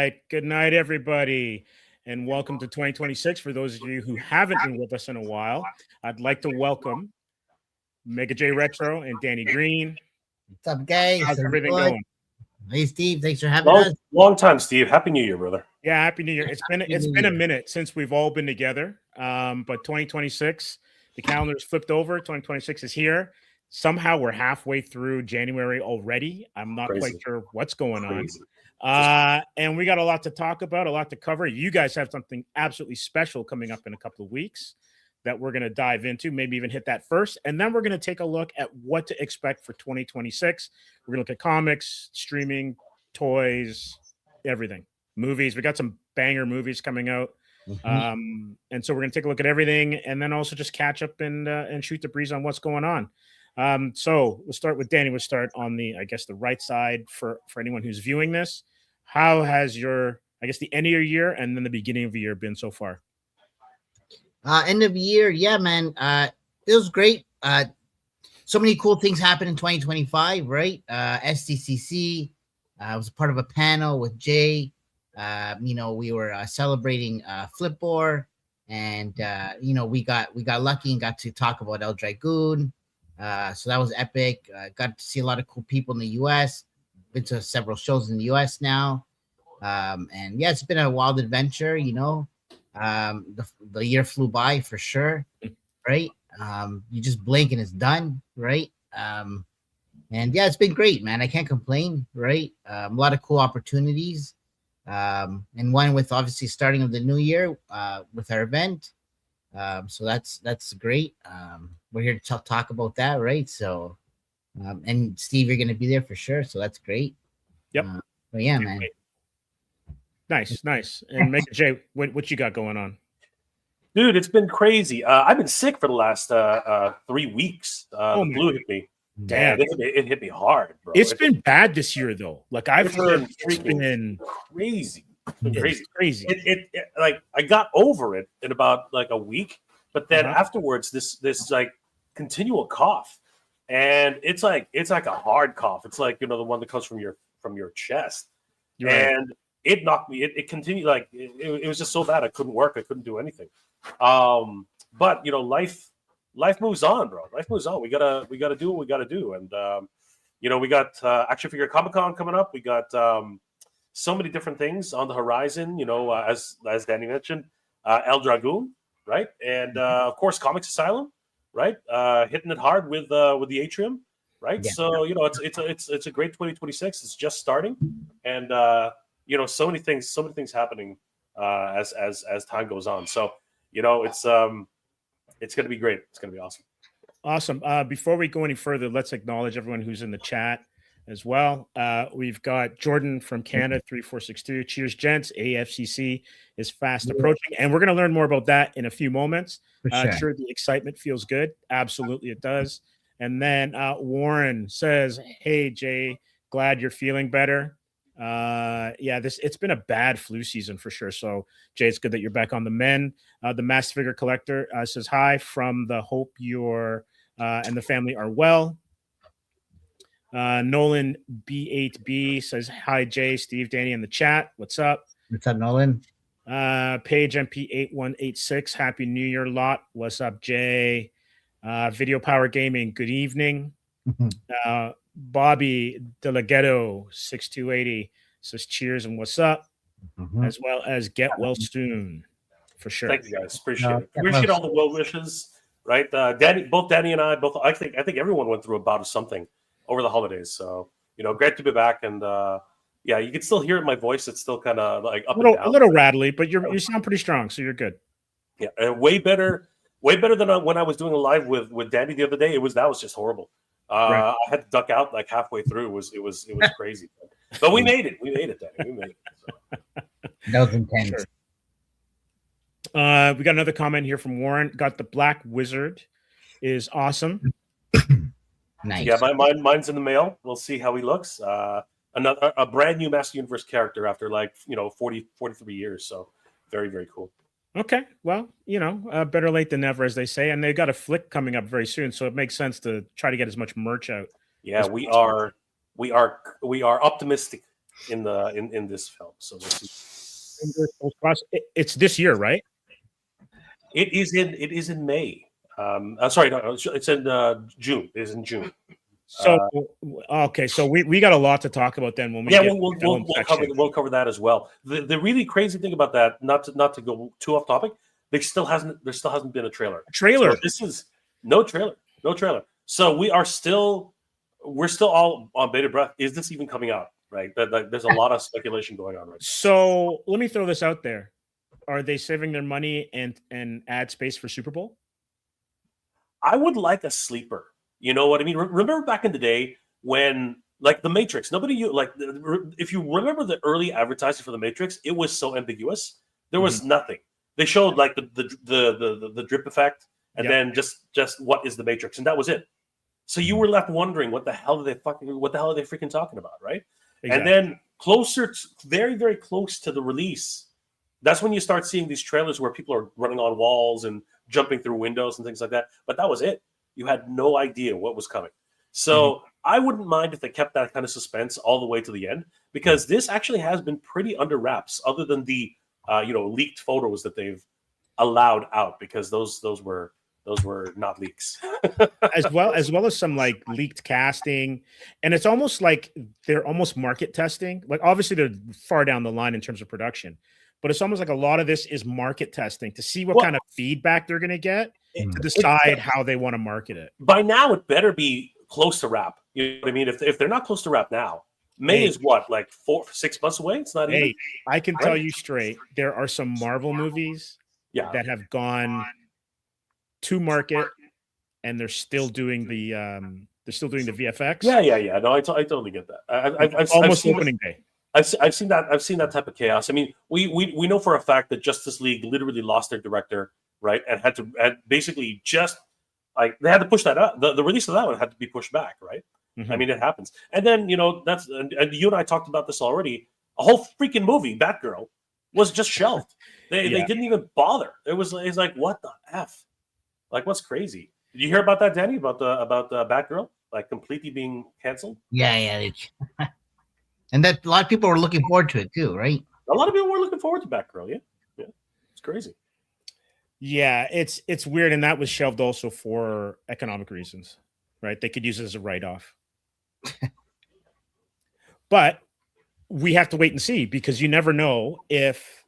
right. Good night, everybody. And welcome to 2026. For those of you who haven't been with us in a while, I'd like to welcome Mega J Retro and Danny Green. What's up, guys? How's everything going? Hey, Steve. Thanks for having us. Long time, Steve. Happy New Year, brother. Yeah, Happy New Year. It's been a minute since we've all been together. But 2026, the calendar's flipped over. 2026 is here. Somehow we're halfway through January already. I'm not quite sure what's going on. And we got a lot to talk about, a lot to cover. You guys have something absolutely special coming up in a couple of weeks that we're going to dive into, maybe even hit that first. And then we're going to take a look at what to expect for 2026. We're going to look at comics, streaming, toys, everything, movies. We got some banger movies coming out. And so we're going to take a look at everything and then also just catch up and shoot the breeze on what's going on. So we'll start with Danny. We'll start on the right side for anyone who's viewing this. How has the end of your year and then the beginning of the year been so far? End of the year, yeah, man. It was great. So many cool things happened in 2025, right? SDCC. I was a part of a panel with Jay. We were celebrating Flipboard, and we got lucky and got to talk about El Dragoon. So that was epic. Got to see a lot of cool people in the U.S. Been to several shows in the U.S. now. And yeah, it's been a wild adventure, the year flew by for sure, right? You just blink and it's done, right? And yeah, it's been great, man. I can't complain, right? A lot of cool opportunities. And one with obviously starting of the new year with our event. So that's great. We're here to talk about that, right? So, and Steve, you're going to be there for sure. So that's great. Yep. But yeah, man. Nice. And Mega J, what you got going on? Dude, it's been crazy. I've been sick for the last 3 weeks. The flu hit me. Damn, it hit me hard, bro. It's been bad this year, though. Like I've heard, it's been crazy. Crazy. It like I got over it in about like a week, but then afterwards, this like continual cough, and it's like a hard cough. It's like the one that comes from your chest, and it knocked me. It continued like it was just so bad. I couldn't work. I couldn't do anything. But life moves on, bro. Life moves on. We gotta do what we gotta do, and we got Action Figure Comic-Con coming up. We got so many different things on the horizon. As Danny mentioned, El Dragoon, right, and of course Comics Asylum, right, hitting it hard with the Atrium, right. Yeah. So it's a great 2026. It's just starting, and so many things happening as time goes on. So it's going to be great. It's going to be awesome. Awesome. Before we go any further, let's acknowledge everyone who's in the chat as well. We've got Jordan from Canada 3462. Cheers, gents. AFCC is fast approaching, and we're going to learn more about that in a few moments. Sure, the excitement feels good. Absolutely, it does. And then Warren says, "Hey Jay, glad you're feeling better." It's been a bad flu season for sure. So Jay, it's good that you're back on the mend. The Mass Figure Collector says hi from the hope you're and the family are well. Nolan B8B says hi, Jay, Steve, Danny in the chat. What's up? What's up, Nolan? Page MP8186. Happy New Year, lot. What's up, Jay? Video Power Gaming. Good evening. Bobby Delaghetto 6280 says cheers and what's up, as well as get well soon, for sure. Thank you guys, appreciate it. Appreciate all the well wishes, right? Danny and I I think everyone went through a bout of something over the holidays, so great to be back. And you can still hear it in my voice. It's still kind of like and down, a little rattly, but you sound pretty strong, so you're good. Yeah, and way better than when I was doing a live with Danny the other day. That was just horrible. I had to duck out like halfway through. It was crazy, but we made it. Danny. We made it. So. That was intense. Sure. We got another comment here from Warren. Got the Black Wizard is awesome. Nice. Yeah, mine's in the mail. We'll see how he looks. A brand new Master Universe character after 43 years. So very, very cool. Okay, well, better late than never, as they say, and they've got a flick coming up very soon, so it makes sense to try to get as much merch out. Yeah, we are optimistic. in this film. So we'll see. It's this year, right? It is in May. Sorry, no, it's in June. It is in June. So okay, so we got a lot to talk about then when we we'll cover that as well. The really crazy thing about that, not to go too off topic, there still hasn't been a trailer. So this is no trailer. So we're still all on bated breath. Is this even coming out? Right? There's a lot of speculation going on right now. So let me throw this out there. Are they saving their money and add space for Super Bowl? I would like a sleeper. You know what I mean? Remember back in the day when, like, the Matrix, if you remember the early advertising for the Matrix, it was so ambiguous. There was nothing. They showed like the drip effect, and then just what is the Matrix, and that was it. So you were left wondering what the hell are they freaking talking about, right? Exactly. And then very, very close to the release, that's when you start seeing these trailers where people are running on walls and jumping through windows and things like that. But that was it. You had no idea what was coming. So I wouldn't mind if they kept that kind of suspense all the way to the end, because this actually has been pretty under wraps, other than the leaked photos that they've allowed out, because those were not leaks. as well as some like leaked casting, and it's almost like they're almost market testing. Like obviously they're far down the line in terms of production, but it's almost like a lot of this is market testing to see what kind of feedback they're going to get to decide how they want to market it. By now, it better be close to wrap. You know what I mean? If they're not close to wrap now, May is what, like 4-6 months away? It's not even. I can tell you straight, there are some Marvel movies that have gone to market, and they're still doing the VFX. Yeah. No, I totally get that. I've almost opening day. I've seen that type of chaos. I mean, we know for a fact that Justice League literally lost their director, right, and had basically just like they had to push that up. The release of that one had to be pushed back, right? I mean, it happens. And then that's and you and I talked about this already. A whole freaking movie, Batgirl, was just shelved. They didn't even bother. It's like, what the F? Like, what's crazy? Did you hear about that, Danny? About the Batgirl, like completely being canceled? Yeah. And that a lot of people were looking forward to it too, right? A lot of people were looking forward to Batgirl. Yeah, it's crazy. Yeah, it's weird, and that was shelved also for economic reasons, right? They could use it as a write-off. But we have to wait and see, because you never know if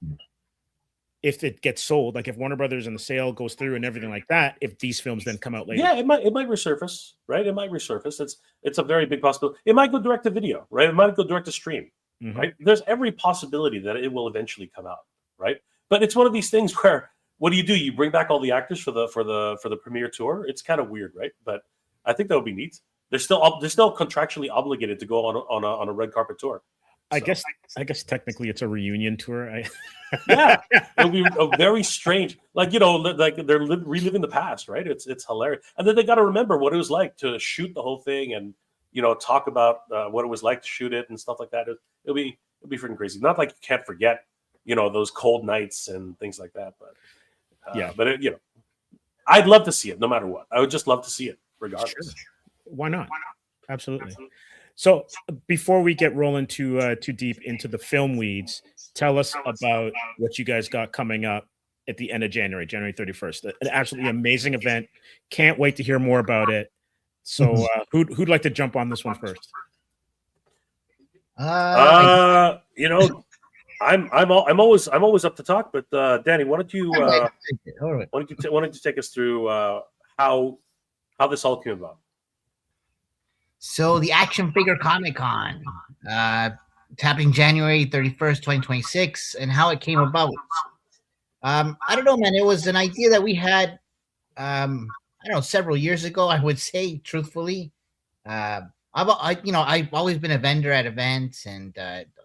it gets sold. Like if Warner Brothers and the sale goes through and everything like that, if these films then come out later. Yeah, it might resurface, right? It might resurface. It's a very big possibility. It might go direct to video, right? It might go direct to stream, right? There's every possibility that it will eventually come out, right? But it's one of these things where what do? You bring back all the actors for the premiere tour? It's kind of weird, right? But I think that would be neat. They're still contractually obligated to go on a red carpet tour. So. I guess technically it's a reunion tour. Yeah, it'll be a very strange, like they're reliving the past, right? It's hilarious, and then they got to remember what it was like to shoot the whole thing, and talk about what it was like to shoot it and stuff like that. It'll be freaking crazy. Not like you can't forget, those cold nights and things like that. But I'd love to see it no matter what. I would just love to see it regardless. Sure. Why not? Absolutely. So before we get rolling too deep into the film weeds, tell us about what you guys got coming up at the end of January 31st. An absolutely amazing event. Can't wait to hear more about it. So who'd like to jump on this one first? I'm always up to talk, but Danny, why don't you take us through how this all came about? So the Action Figure Comic Con, it's happening January 31st, 2026, and how it came about. I don't know, man. It was an idea that we had, several years ago, I would say, truthfully. I've always been a vendor at events and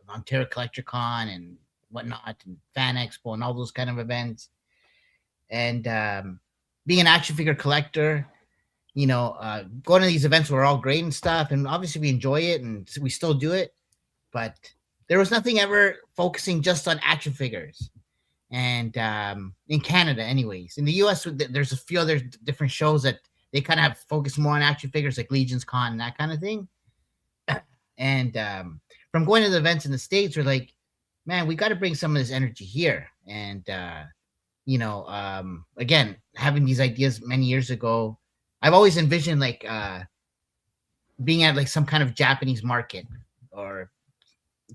Ontario Collector Con and whatnot, and Fan Expo and all those kind of events. And being an action figure collector, going to these events were all great and stuff, and obviously we enjoy it and we still do it, but there was nothing ever focusing just on action figures. And in Canada anyways, in the US there's a few other different shows that they kind of have focused more on action figures, like Legion's Con and that kind of thing. And from going to the events in the States, we're like, man, we got to bring some of this energy here. And again, having these ideas many years ago, I've always envisioned like being at like some kind of Japanese market or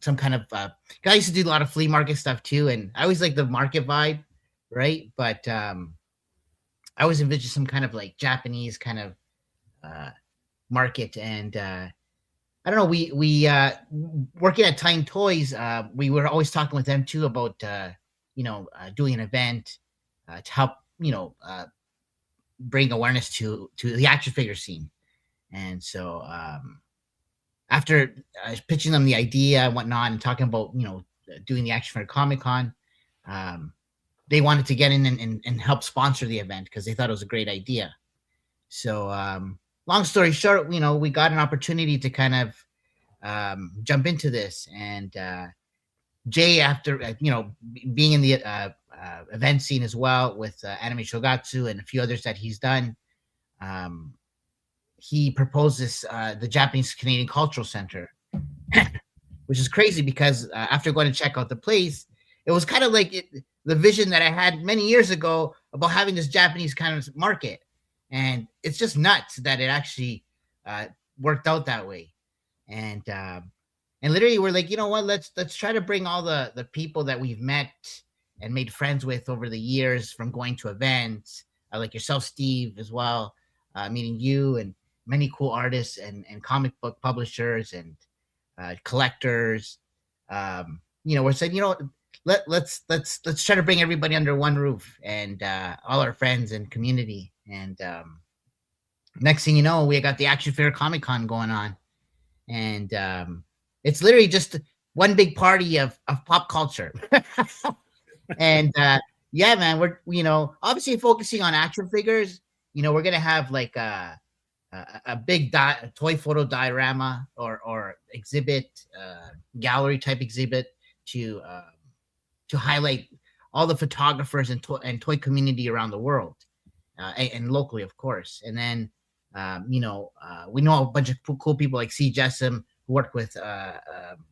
some kind of I used to do a lot of flea market stuff too, and I always like the market vibe, right? But I always envision some kind of like Japanese kind of market. And I don't know, we working at Time Toys, we were always talking with them too about doing an event to help bring awareness to the action figure scene. And so after pitching them the idea and whatnot and talking about doing the action figure Comic-Con, they wanted to get in and help sponsor the event because they thought it was a great idea. So long story short, we got an opportunity to kind of jump into this. And Jay, after being in the event scene as well with Anime Shogatsu and a few others that he's done, he proposed this the Japanese Canadian Cultural Center, which is crazy because after going to check out the place, it was kind of like the vision that I had many years ago about having this Japanese kind of market. And it's just nuts that it actually worked out that way. And literally we're like, you know what, let's try to bring all the people that we've met and made friends with over the years from going to events, like yourself, Steve, as well, meeting you and many cool artists and comic book publishers and collectors. We're saying, let's try to bring everybody under one roof and all our friends and community. And next thing you know, we got the Action Figure Comic-Con going on. And it's literally just one big party of pop culture. And yeah, man, we're obviously focusing on action figures. We're gonna have like a big toy photo diorama or exhibit, gallery type exhibit to highlight all the photographers and toy community around the world, and locally, of course. And then we know a bunch of cool people like C. Jessam, who work with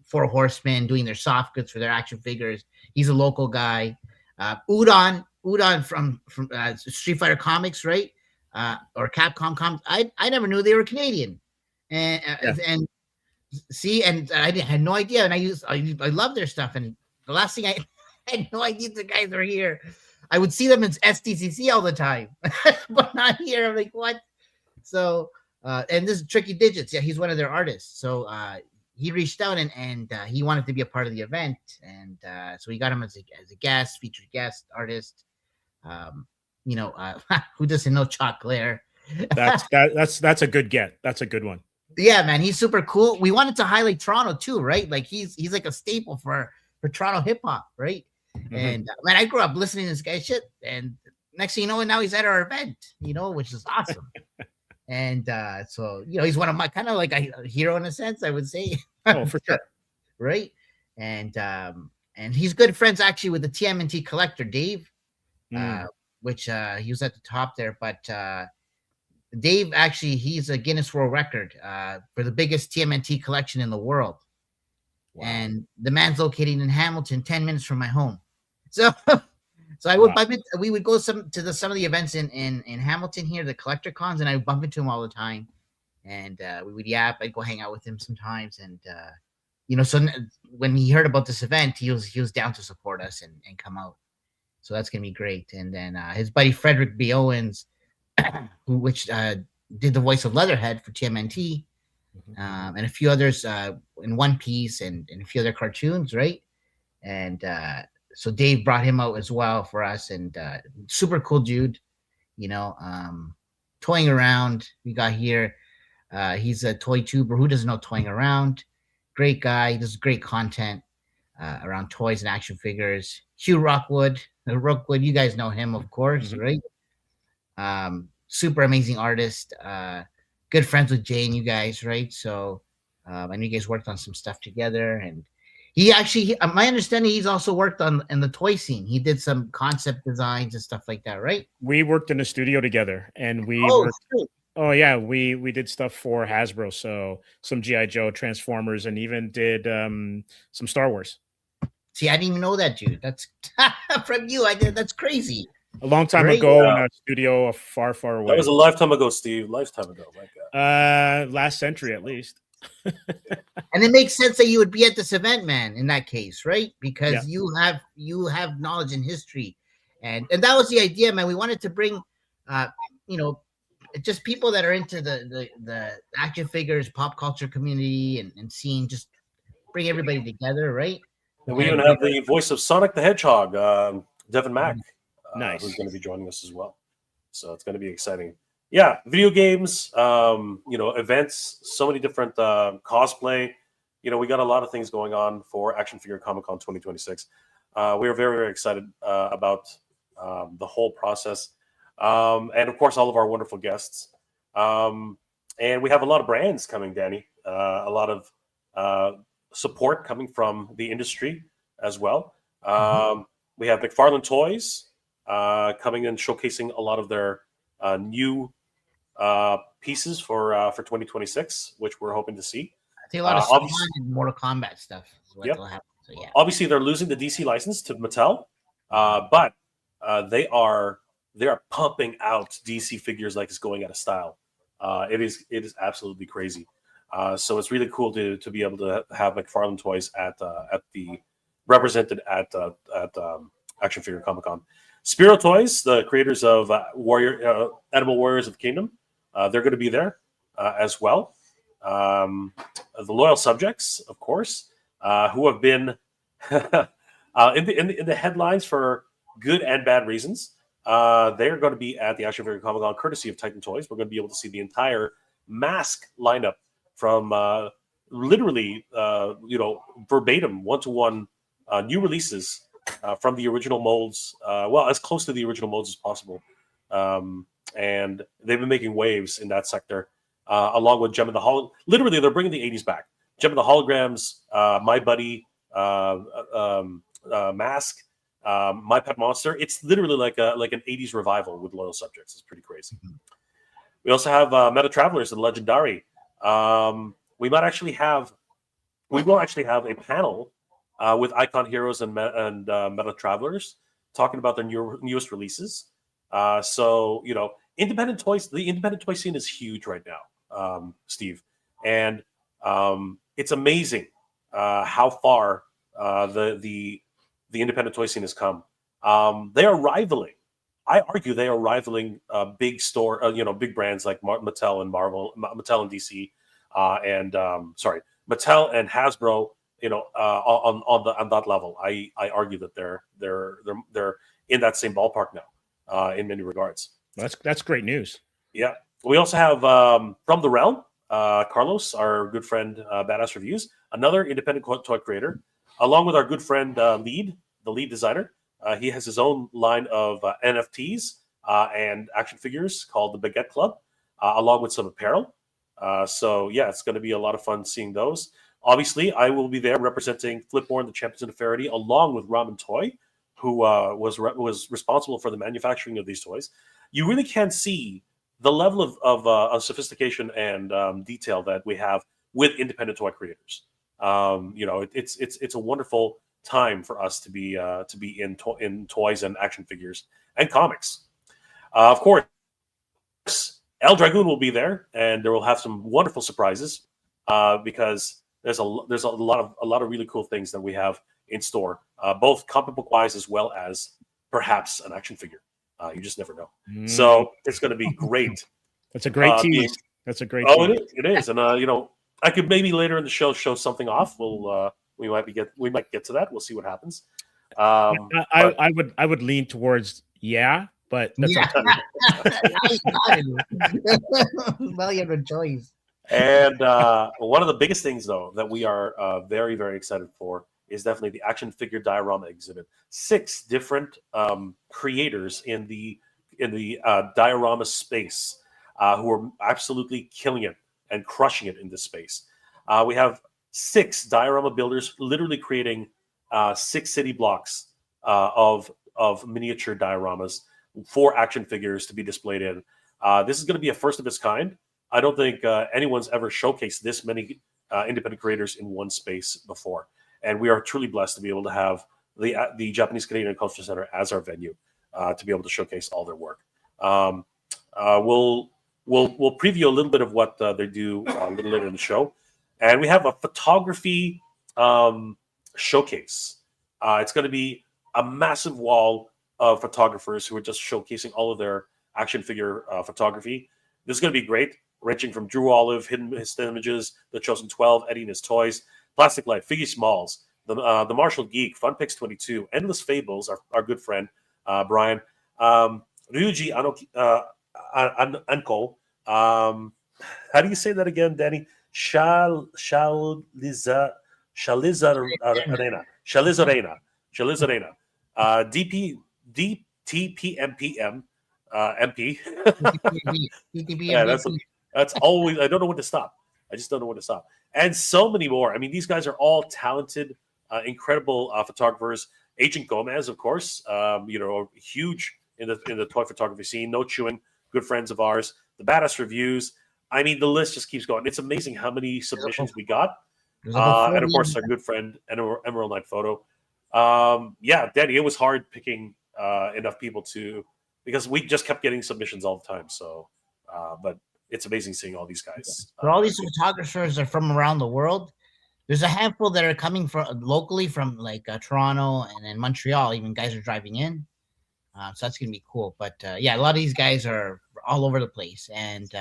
Four Horsemen doing their soft goods for their action figures. He's a local guy. Udon from Street Fighter Comics, right? Or Capcom Comics. I never knew they were Canadian. And see, and I had no idea. And I love their stuff. And the last thing I had no idea the guys were here. I would see them in STCC all the time, but not here. I'm like, what? So, and this is Tricky Digits. Yeah, he's one of their artists. So he reached out and he wanted to be a part of the event. And so we got him as a guest, featured guest artist. Who doesn't know Chalk Glare? That's a good get. That's a good one. Yeah, man, he's super cool. We wanted to highlight Toronto too, right? Like he's like a staple for Toronto hip hop, right? Mm-hmm. And man, I grew up listening to this guy's shit, and next thing you know, now he's at our event, which is awesome. And so he's one of my kind of like a hero in a sense, I would say. Oh, for sure, right? And he's good friends actually with the TMNT collector Dave, which he was at the top there. But Dave actually, he's a Guinness World Record for the biggest TMNT collection in the world. Wow. And the man's located in Hamilton, 10 minutes from my home. So I would bump into, we would go some of the events in Hamilton here, the collector cons, and I would bump into him all the time. And we would yap. I'd go hang out with him sometimes. And so when he heard about this event, he was down to support us and come out. So that's gonna be great. And then his buddy Frederick B. Owens, which did the voice of Leatherhead for TMNT, and a few others in One Piece and a few other cartoons, right? And so Dave brought him out as well for us, and super cool dude, toying around. We got here. He's a toy tuber. Who doesn't know Toying Around? Great guy. He does great content around toys and action figures. Hugh Rookwood, you guys know him, of course, right? Super amazing artist. Good friends with Jane, you guys, right? So I know you guys worked on some stuff together, and he actually, my understanding, he's also worked in the toy scene. He did some concept designs and stuff like that, right? We worked in a studio together, and we Oh yeah, we did stuff for Hasbro, so some GI Joe, Transformers, and even did some Star Wars. See, I didn't even know that, dude. That's from you. I did. That's crazy. A long time Great. ago in a studio far, far away. That was a lifetime ago, Steve. Lifetime ago. My God. Last century at least. And it makes sense that you would be at this event, man, in that case, right? Because Yeah. you have knowledge and history. And that was the idea, man. We wanted to bring you know, just people that are into the action figures, pop culture community and seeing, just bring everybody together, right? And we even have the voice of Sonic the Hedgehog, Devin Mack, Nice. who's going to be joining us as well. So it's going to be exciting. Yeah, video games, events, so many different cosplay. We got a lot of things going on for Action Figure Comic Con 2026. We are very, very excited about the whole process. And of course, all of our wonderful guests. And we have a lot of brands coming, Danny. A lot of support coming from the industry as well. We have McFarlane Toys coming and showcasing a lot of their new pieces for 2026, which we're hoping to see. I think a lot of Saga and Mortal Kombat stuff is what will happen. So yeah, obviously they're losing the DC license to Mattel, but they are pumping out DC figures like it's going out of style. It is absolutely crazy. So it's really cool to be able to have McFarlane Toys at the represented at Action Figure Comic Con. Spiro Toys, the creators of Animal Warriors of the Kingdom, they're going to be there as well. The Loyal Subjects, of course, who have been in the headlines for good and bad reasons. They are going to be at the Action Figure Comic Con, courtesy of Titan Toys. We're going to be able to see the entire mask lineup from literally, verbatim, one-to-one new releases from the original molds. As close to the original molds as possible. And they've been making waves in that sector, along with Gem and the Hologram. Literally, they're bringing the 80s back. Gem and the Holograms, My Buddy, Mask, My Pet Monster. It's literally like an 80s revival with Loyal Subjects. It's pretty crazy. We also have Meta Travelers and Legendary. We will actually have a panel with Icon Heroes and Meta Travelers talking about their newest releases. So independent toys. The independent toy scene is huge right now, Steve, and it's amazing how far the independent toy scene has come. They are rivaling. I argue they are rivaling big brands like Mattel and Marvel, Mattel and DC, Mattel and Hasbro. On that level, I argue that they're in that same ballpark now, in many regards. That's great news. Yeah, we also have From the Realm, Carlos, our good friend, Badass Reviews, another independent toy creator, along with our good friend the lead designer. He has his own line of NFTs and action figures called the Baguette Club, along with some apparel. So yeah, it's going to be a lot of fun seeing those. Obviously, I will be there representing Flipborn, the Champions of Fairity, along with Ramen Toy, who was responsible for the manufacturing of these toys. You really can see the level of sophistication and detail that we have with independent toy creators. It's a wonderful time for us to be in toys and action figures and comics. Of course, El Dragoon will be there, and there will have some wonderful surprises because there's a lot of really cool things that we have in store, both comic book wise as well as perhaps an action figure. You just never know. So it's going to be great. That's a great tease. That's a great. Tease. It is, and I could maybe later in the show something off. We might get to that. We'll see what happens. I would lean towards but that's well, you have a choice. And one of the biggest things, though, that we are very, very excited for is definitely the action figure diorama exhibit. 6 different creators in the diorama space who are absolutely killing it and crushing it in this space. We have 6 diorama builders literally creating 6 city blocks of miniature dioramas for action figures to be displayed in. This is going to be a first of its kind. I don't think anyone's ever showcased this many independent creators in one space before, and we are truly blessed to be able to have the Japanese Canadian Culture Center as our venue to be able to showcase all their work. We'll preview a little bit of what they do a little later in the show, and we have a photography showcase. It's going to be a massive wall of photographers who are just showcasing all of their action figure photography. This is going to be great, ranging from Drew Olive, Hidden Images, The Chosen 12, Eddie and His Toys, Plastic Light, Figgy Smalls, the Martial Geek, Fun Picks 22, Endless Fables, our good friend Brian, Ryuji Anko. How do you say that again, Danny? Shalizarena. DTPMPM MP. Yeah, that's always. I don't know when to stop. I just don't know when to stop. And so many more. I mean, these guys are all talented, incredible photographers. Agent Gomez, of course, huge in the toy photography scene. No Chewing, good friends of ours. The Badass Reviews. I mean, the list just keeps going. It's amazing how many submissions we got. And of course, our good friend Emerald Knight Photo. Yeah, Danny, it was hard picking enough people because we just kept getting submissions all the time. So, but it's amazing seeing all these guys. But all these photographers are from around the world. There's a handful that are coming from locally from like Toronto and then Montreal. Even guys are driving in, so that's gonna be cool. But yeah, a lot of these guys are all over the place, and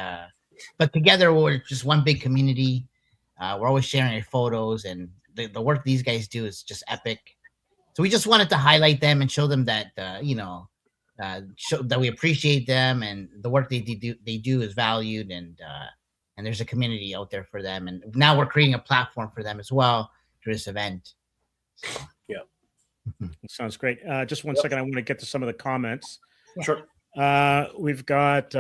but together we're just one big community. We're always sharing our photos, and the work these guys do is just epic. So we just wanted to highlight them and show them that show that we appreciate them and the work they do is valued, and there's a community out there for them. And now we're creating a platform for them as well through this event. So. Yeah, sounds great. Just one second, I want to get to some of the comments. Sure. We've got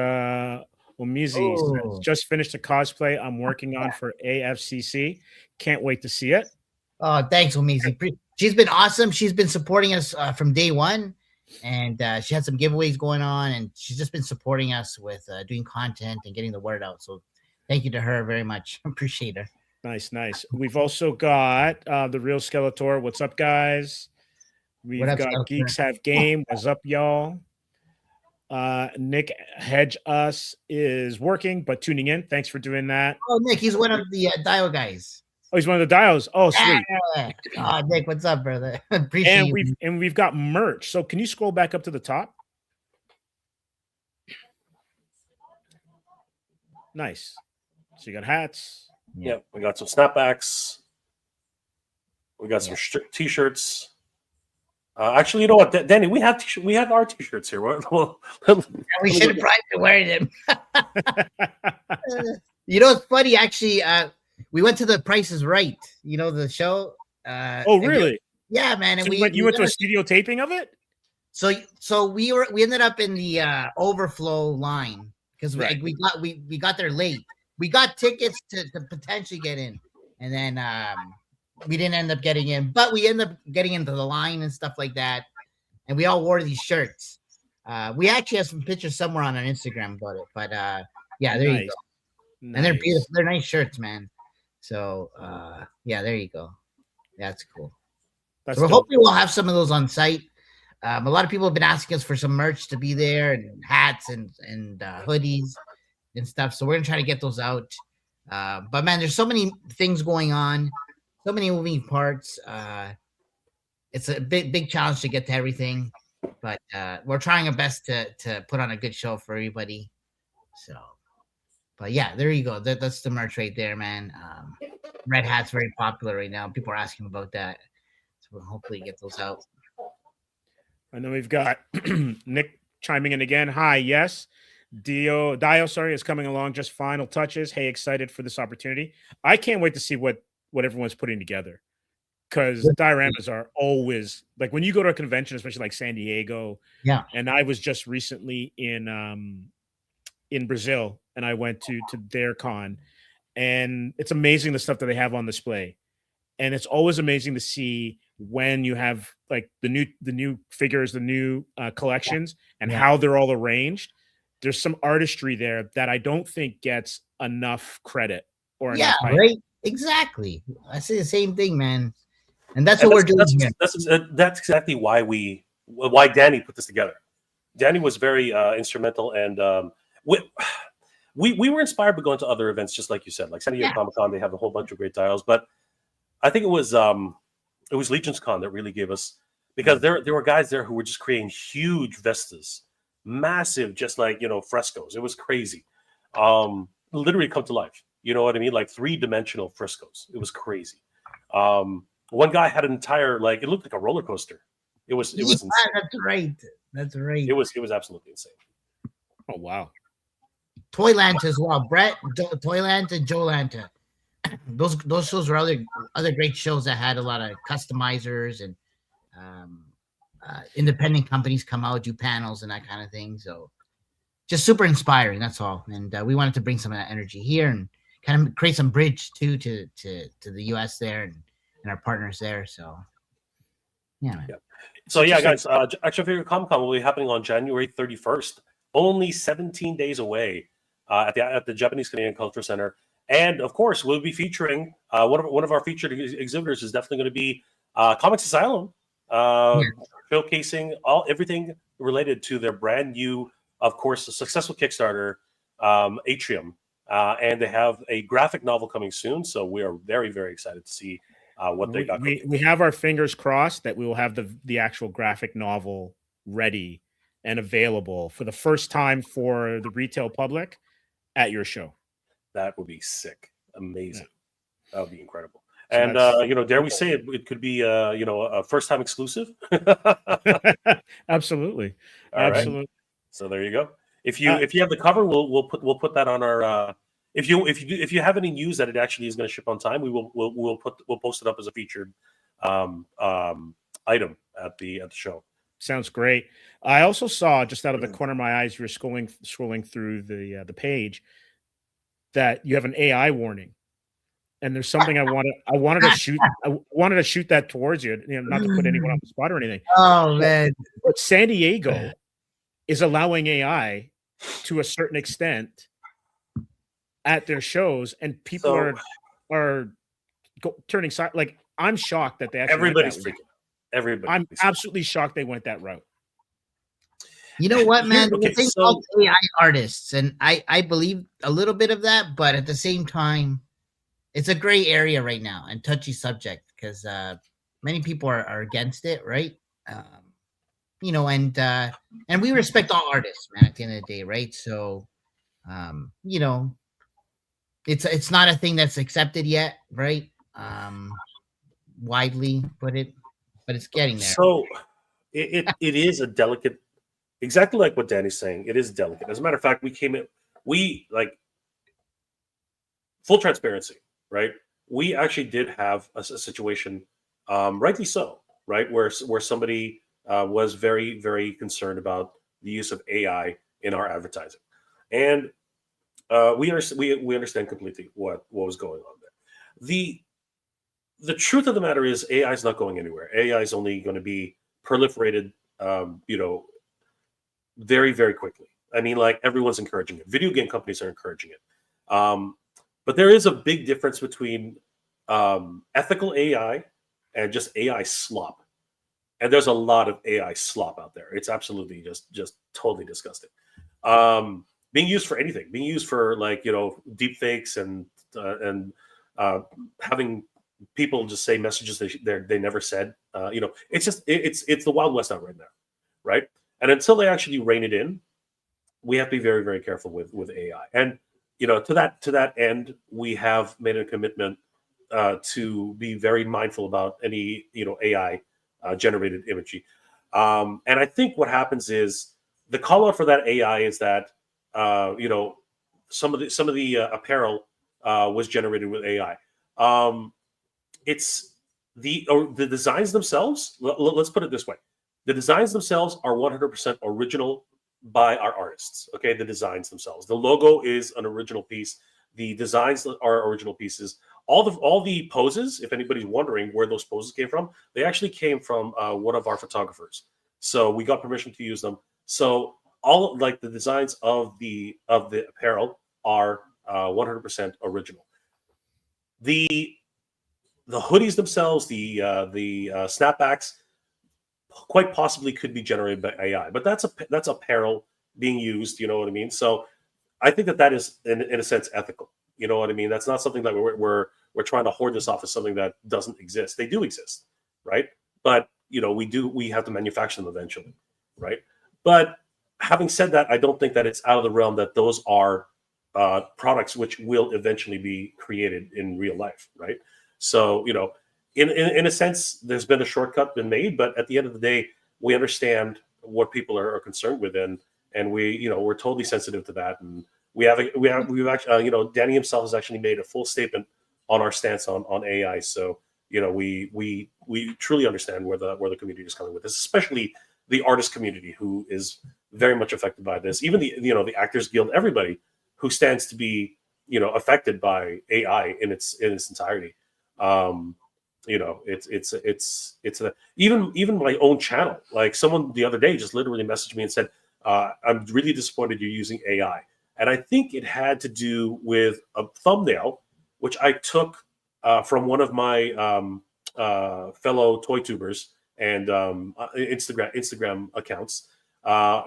Mizi just finished a cosplay I'm working on for AFCC. Can't wait to see it. Oh, thanks, Omizi. She's been awesome. She's been supporting us from day one, and she had some giveaways going on, and she's just been supporting us with doing content and getting the word out. So thank you to her very much. Appreciate her. Nice. We've also got the Real Skeletor. What's up, guys? We've got Skeletor? Geeks Have Game. What's up, y'all? Nick Hedge Us is working, but tuning in. Thanks for doing that. Oh, Nick, he's one of the Dio guys. Oh, he's one of the Dios. Oh, sweet. Oh, Nick, what's up, brother? Appreciate you. And we've got merch. So can you scroll back up to the top? Nice. So you got hats. Yeah, we got some snapbacks. We got some t-shirts. Actually, you know what, Danny? We have our t-shirts here. Well, we should have probably been wearing them. You know, it's funny. Actually, we went to the Price is Right. You know the show. Oh, really? Yeah, man. And so you went to a studio taping of it. So we ended up in the overflow line because we got there late. We got tickets to potentially get in, and then we didn't end up getting in, but we ended up getting into the line and stuff like that. And we all wore these shirts. We actually have some pictures somewhere on our Instagram about it, but yeah, there you go. Nice. And they're beautiful. They're nice shirts, man. So yeah, there you go. That's cool. So hopefully we'll have some of those on site. A lot of people have been asking us for some merch to be there, and hats and hoodies and stuff. So we're gonna try to get those out. But man, there's so many things going on, so many moving parts. It's a big challenge to get to everything, but we're trying our best to put on a good show for everybody. So, but yeah, there you go. That's the merch right there, man. Red Hat's very popular right now. People are asking about that, so we'll hopefully get those out. And then we've got Nick chiming in again. Hi, yes. Dio, is coming along. Just final touches. Hey, excited for this opportunity. I can't wait to see what everyone's putting together, because dioramas are always like when you go to a convention, especially like San Diego. Yeah. And I was just recently in Brazil, and I went to their con, and it's amazing the stuff that they have on display. And it's always amazing to see when you have like the new figures, the new collections, and how they're all arranged. there's some artistry there that I don't think gets enough credit or Yeah, enough hype. right. Exactly. I say the same thing, man. And that's what we're doing here. That's exactly why Danny put this together. Danny was very instrumental, and we were inspired by going to other events, just like you said, like San Diego Comic Con. They have a whole bunch of great titles, but I think it was Legion's Con that really gave us, because there were guys there who were just creating huge vistas, massive, just like frescoes. It was crazy, literally come to life. You know what I mean? Like 3-dimensional frescoes. It was crazy. One guy had an entire, it looked like a roller coaster. It was insane. That's right. It was absolutely insane. Oh wow. Toyland as well. Brett, Toyland and Joe Lanta. Those shows were other great shows that had a lot of customizers and independent companies come out, do panels and that kind of thing. So just super inspiring. That's all. And we wanted to bring some of that energy here and kind of create some bridge too to the US there and our partners there. So yeah, man. Yeah. So yeah, guys, Action Figure Comic Con will be happening on January 31st. Only 17 days away at the Japanese Canadian Culture Center. And of course, we'll be featuring one of our featured exhibitors is definitely going to be Comix Asylum, showcasing everything related to their brand new, of course, a successful Kickstarter, Atrium, and they have a graphic novel coming soon. So we are very, very excited to see what they got. We have our fingers crossed that we will have the actual graphic novel ready and available for the first time for the retail public at your show. That would be sick. Amazing. Yeah. That would be incredible. So and dare we say it could be a first time exclusive? Absolutely. All absolutely. Right. So there you go. If you have the cover, we'll put that on our if you have any news that it actually is going to ship on time, we'll post it up as a featured item at the show. Sounds great. I also saw, just out of the corner of my eyes, you were scrolling through the page, that you have an AI warning, and there's something I wanted to shoot that towards you, not to put anyone on the spot or anything. Oh man! But San Diego is allowing AI to a certain extent at their shows, and people are turning side. Like, I'm shocked that they actually everybody's freaking. Everybody. I'm absolutely shocked they went that route. You know what, man? The thing called AI artists, and I believe a little bit of that, but at the same time, it's a gray area right now and touchy subject because many people are against it, right? And we respect all artists, man. At the end of the day, right? So, it's not a thing that's accepted yet, right? Widely, but it's getting there. So it is a delicate, exactly like what Danny's saying. It is delicate. As a matter of fact, we full transparency, right? We actually did have a situation, rightly so, right, where somebody was very, very concerned about the use of AI in our advertising, and we understand completely what was going on there. The truth of the matter is AI is not going anywhere. AI is only going to be proliferated, very, very quickly. I mean, like, everyone's encouraging it. Video game companies are encouraging it. But there is a big difference between ethical AI and just AI slop. And there's a lot of AI slop out there. It's absolutely just totally disgusting. Being used for anything, being used for deep fakes and having people just say messages they never said. It's the Wild West out right now, right? And until they actually rein it in, we have to be very, very careful with AI. And to that end, we have made a commitment to be very mindful about any AI generated imagery. And I think what happens is the call out for that AI is that some of the apparel was generated with AI. It's the designs themselves. Let's put it this way: the designs themselves are 100% original by our artists. Okay, the designs themselves. The logo is an original piece. The designs are original pieces. All the poses, if anybody's wondering where those poses came from, they actually came from one of our photographers. So we got permission to use them. So all like the designs of the apparel are 100% original. The hoodies themselves, the snapbacks, quite possibly could be generated by AI, but that's apparel being used. You know what I mean? So I think that is in a sense ethical. You know what I mean? That's not something that we're trying to hoard this off as something that doesn't exist. They do exist, right? But we have to manufacture them eventually, right? But having said that, I don't think that it's out of the realm that those are products which will eventually be created in real life, right? So in a sense, there's been a shortcut been made, but at the end of the day, we understand what people are concerned with, and we're totally sensitive to that, and we've actually Danny himself has actually made a full statement on our stance on AI. So we truly understand where the community is coming with this, especially the artist community, who is very much affected by this. Even the Actors Guild, everybody who stands to be affected by AI in its entirety. Even my own channel. Like, someone the other day just literally messaged me and said, "I'm really disappointed you're using AI." And I think it had to do with a thumbnail, which I took from one of my fellow toy tubers and Instagram accounts,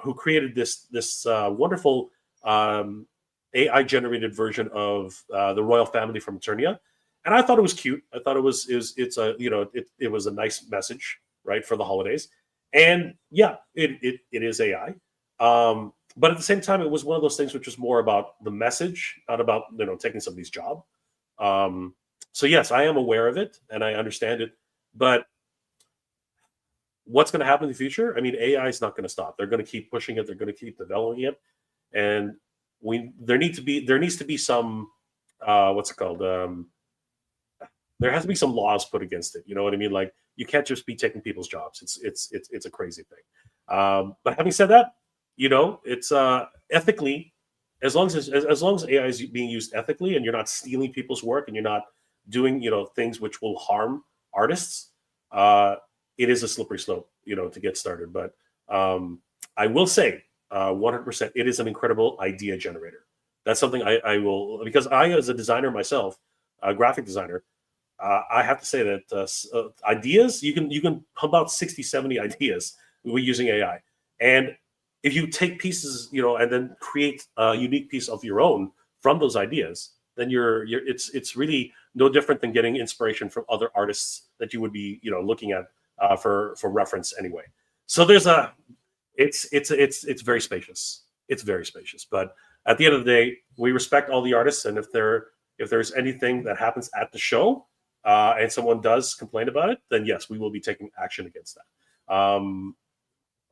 who created this wonderful AI generated version of the royal family from Eternia. And I thought it was cute. I thought it was a nice message, right, for the holidays. And yeah, it is AI. But at the same time, it was one of those things which was more about the message, not about taking somebody's job. So yes, I am aware of it and I understand it. But what's going to happen in the future? I mean, AI is not going to stop. They're going to keep pushing it. They're going to keep developing it, and there needs to be some what's it called? There has to be some laws put against it. You know what I mean? Like, you can't just be taking people's jobs. It's a crazy thing. But having said that, it's ethically, as long as AI is being used ethically, and you're not stealing people's work, and you're not doing things which will harm artists, it is a slippery slope to get started. But I will say 100%, it is an incredible idea generator. That's something I will, because I, as a designer myself, a graphic designer, I have to say that ideas, you can pump out 60, 70 ideas with using AI. And if you take pieces, and then create a unique piece of your own from those ideas, then it's really no different than getting inspiration from other artists that you would be looking at for reference anyway. So it's very spacious. It's very spacious. But at the end of the day, we respect all the artists, and if there's anything that happens at the show, and someone does complain about it, then yes, we will be taking action against that.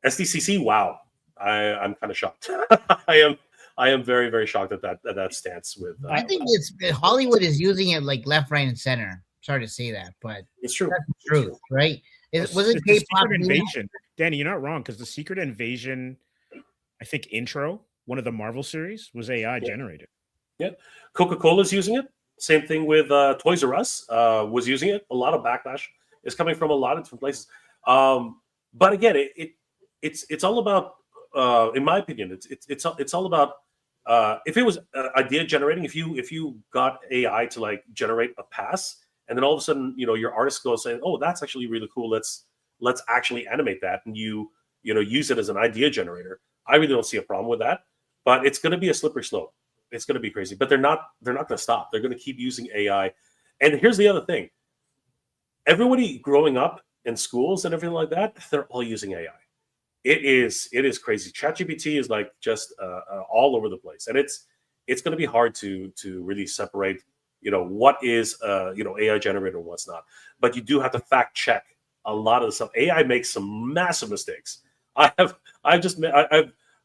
SDCC, wow, I'm kind of shocked. I am very, very shocked at that stance. With I think Hollywood is using it like left, right, and center. Sorry to say that, but it's true. That's the truth, right? Was it Secret Invasion? Danny, you're not wrong, because the Secret Invasion, I think, intro, one of the Marvel series, was AI generated. Yeah, Coca-Cola's using it. Same thing with Toys R Us was using it. A lot of backlash is coming from a lot of different places. But again, it's all about, in my opinion, it's all about if it was idea generating. If you got AI to like generate a pass, and then all of a sudden your artist goes saying, "Oh, that's actually really cool. Let's actually animate that," and you use it as an idea generator. I really don't see a problem with that. But it's going to be a slippery slope. It's going to be crazy, but they're not going to stop. They're going to keep using AI. And here's the other thing. Everybody growing up in schools and everything like that, they're all using AI. It is crazy. ChatGPT is like just all over the place. And it's going to be hard to really separate, what is, AI generated and what's not. But you do have to fact check a lot of the stuff. AI makes some massive mistakes.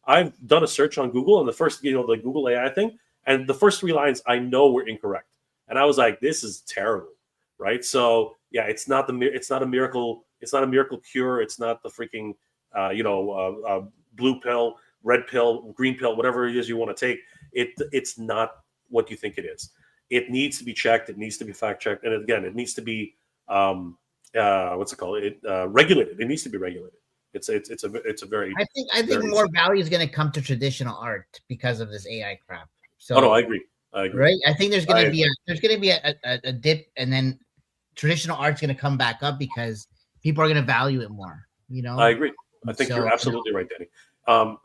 I've done a search on Google, and the first, the Google AI thing, and the first 3 lines I know were incorrect, and I was like, "This is terrible," right? So yeah, it's not a miracle cure. It's not the freaking, blue pill, red pill, green pill, whatever it is you want to take. It's not what you think it is. It needs to be checked. It needs to be fact checked, and again, it needs to be regulated. It needs to be regulated. It's a very. I think very more value is going to come to traditional art because of this AI crap. So, oh no, I agree. Right? I think there's going to be a dip, and then traditional art's going to come back up because people are going to value it more. You know, I agree. I think you're absolutely right, Danny.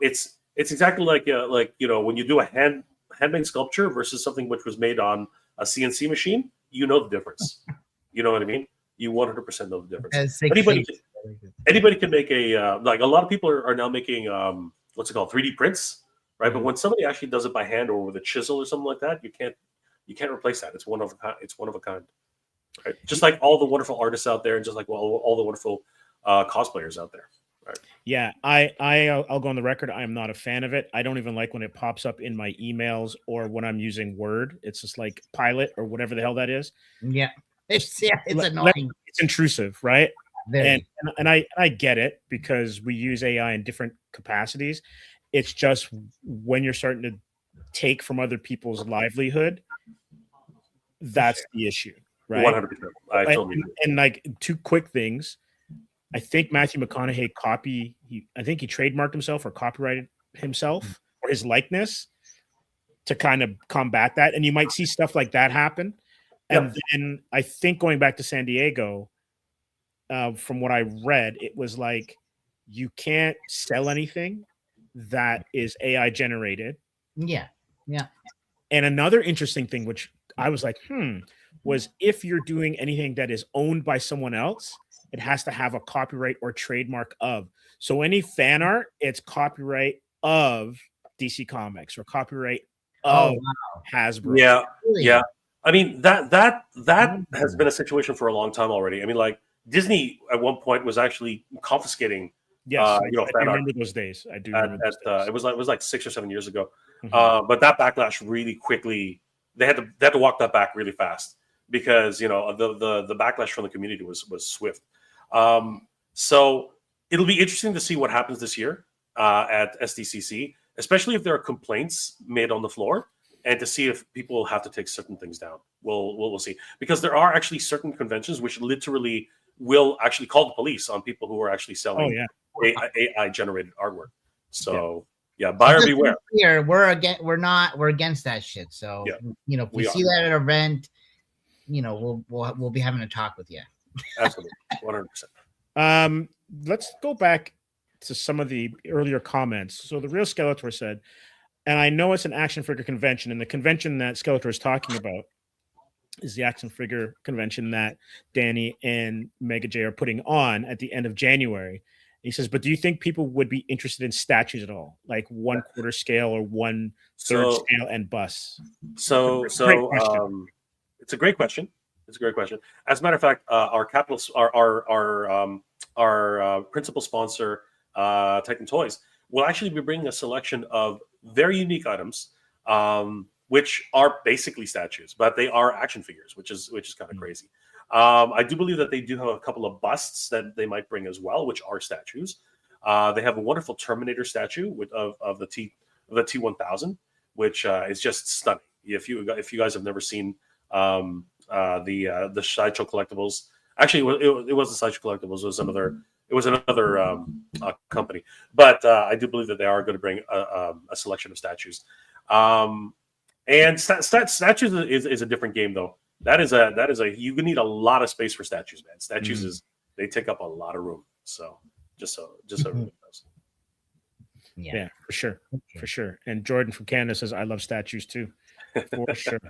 It's exactly like when you do a handmade sculpture versus something which was made on a CNC machine, you know the difference. You know what I mean? You 100% know the difference. Anybody can make a like a lot of people are now making what's it called 3D prints, right? Mm-hmm. But when somebody actually does it by hand or with a chisel or something like that, you can't replace that. It's one of a kind. Right? Just like all the wonderful artists out there, and just like all the wonderful cosplayers out there. Right. Yeah, I'll go on the record. I am not a fan of it. I don't even like when it pops up in my emails or when I'm using Word. It's just like Pilot or whatever the hell that is. Yeah, it's annoying. It's intrusive, right? And I get it because we use AI in different capacities. It's just when you're starting to take from other people's livelihood, that's the issue, right? 100%. I totally agree. And like two quick things. I think Matthew McConaughey I think he trademarked himself or copyrighted himself or his likeness to kind of combat that. And you might see stuff like that happen. And then I think going back to San Diego, from what I read, it was like you can't sell anything that is AI generated. Yeah. Yeah. And another interesting thing, which I was like, was if you're doing anything that is owned by someone else, it has to have a copyright or trademark of. So any fan art, it's copyright of DC Comics or copyright of Hasbro. Yeah, yeah. I mean that has been a situation for a long time already. I mean, like Disney at one point was actually confiscating. Yes, I fan remember art those days. I do remember those days. It was like 6 or 7 years ago. Mm-hmm. But that backlash really quickly. They had to walk that back really fast because the backlash from the community was swift. So it'll be interesting to see what happens this year at SDCC, especially if there are complaints made on the floor, and to see if people have to take certain things down. We'll see, because there are actually certain conventions which literally will actually call the police on people who are actually selling AI generated artwork. So buyer beware. Here we're against that shit. So if we see that at an event, we'll be having a talk with you. Absolutely, 100%. Let's go back to some of the earlier comments. So the real Skeletor said, and I know it's an action figure convention, and the convention that Skeletor is talking about is the action figure convention that Danny and Mega J are putting on at the end of January. He says, but do you think people would be interested in statues at all, like 1/4 scale or 1/3 scale and busts? So it's a great question. It's a great question. As a matter of fact, our principal sponsor, Titan Toys, will actually be bringing a selection of very unique items, which are basically statues, but they are action figures, which is kind of crazy. I do believe that they do have a couple of busts that they might bring as well, which are statues. They have a wonderful Terminator statue of the T-1000, which is just stunning. If you guys have never seen the Sideshow Collectibles, actually it wasn't Sideshow Collectibles, it was another company, but I do believe that they are going to bring a selection of statues. And statues is a different game though. That is you need a lot of space for statues, man. Statues they take up a lot of room. So just so everyone knows. Yeah, for sure. And Jordan from Canada says, I love statues too, for sure.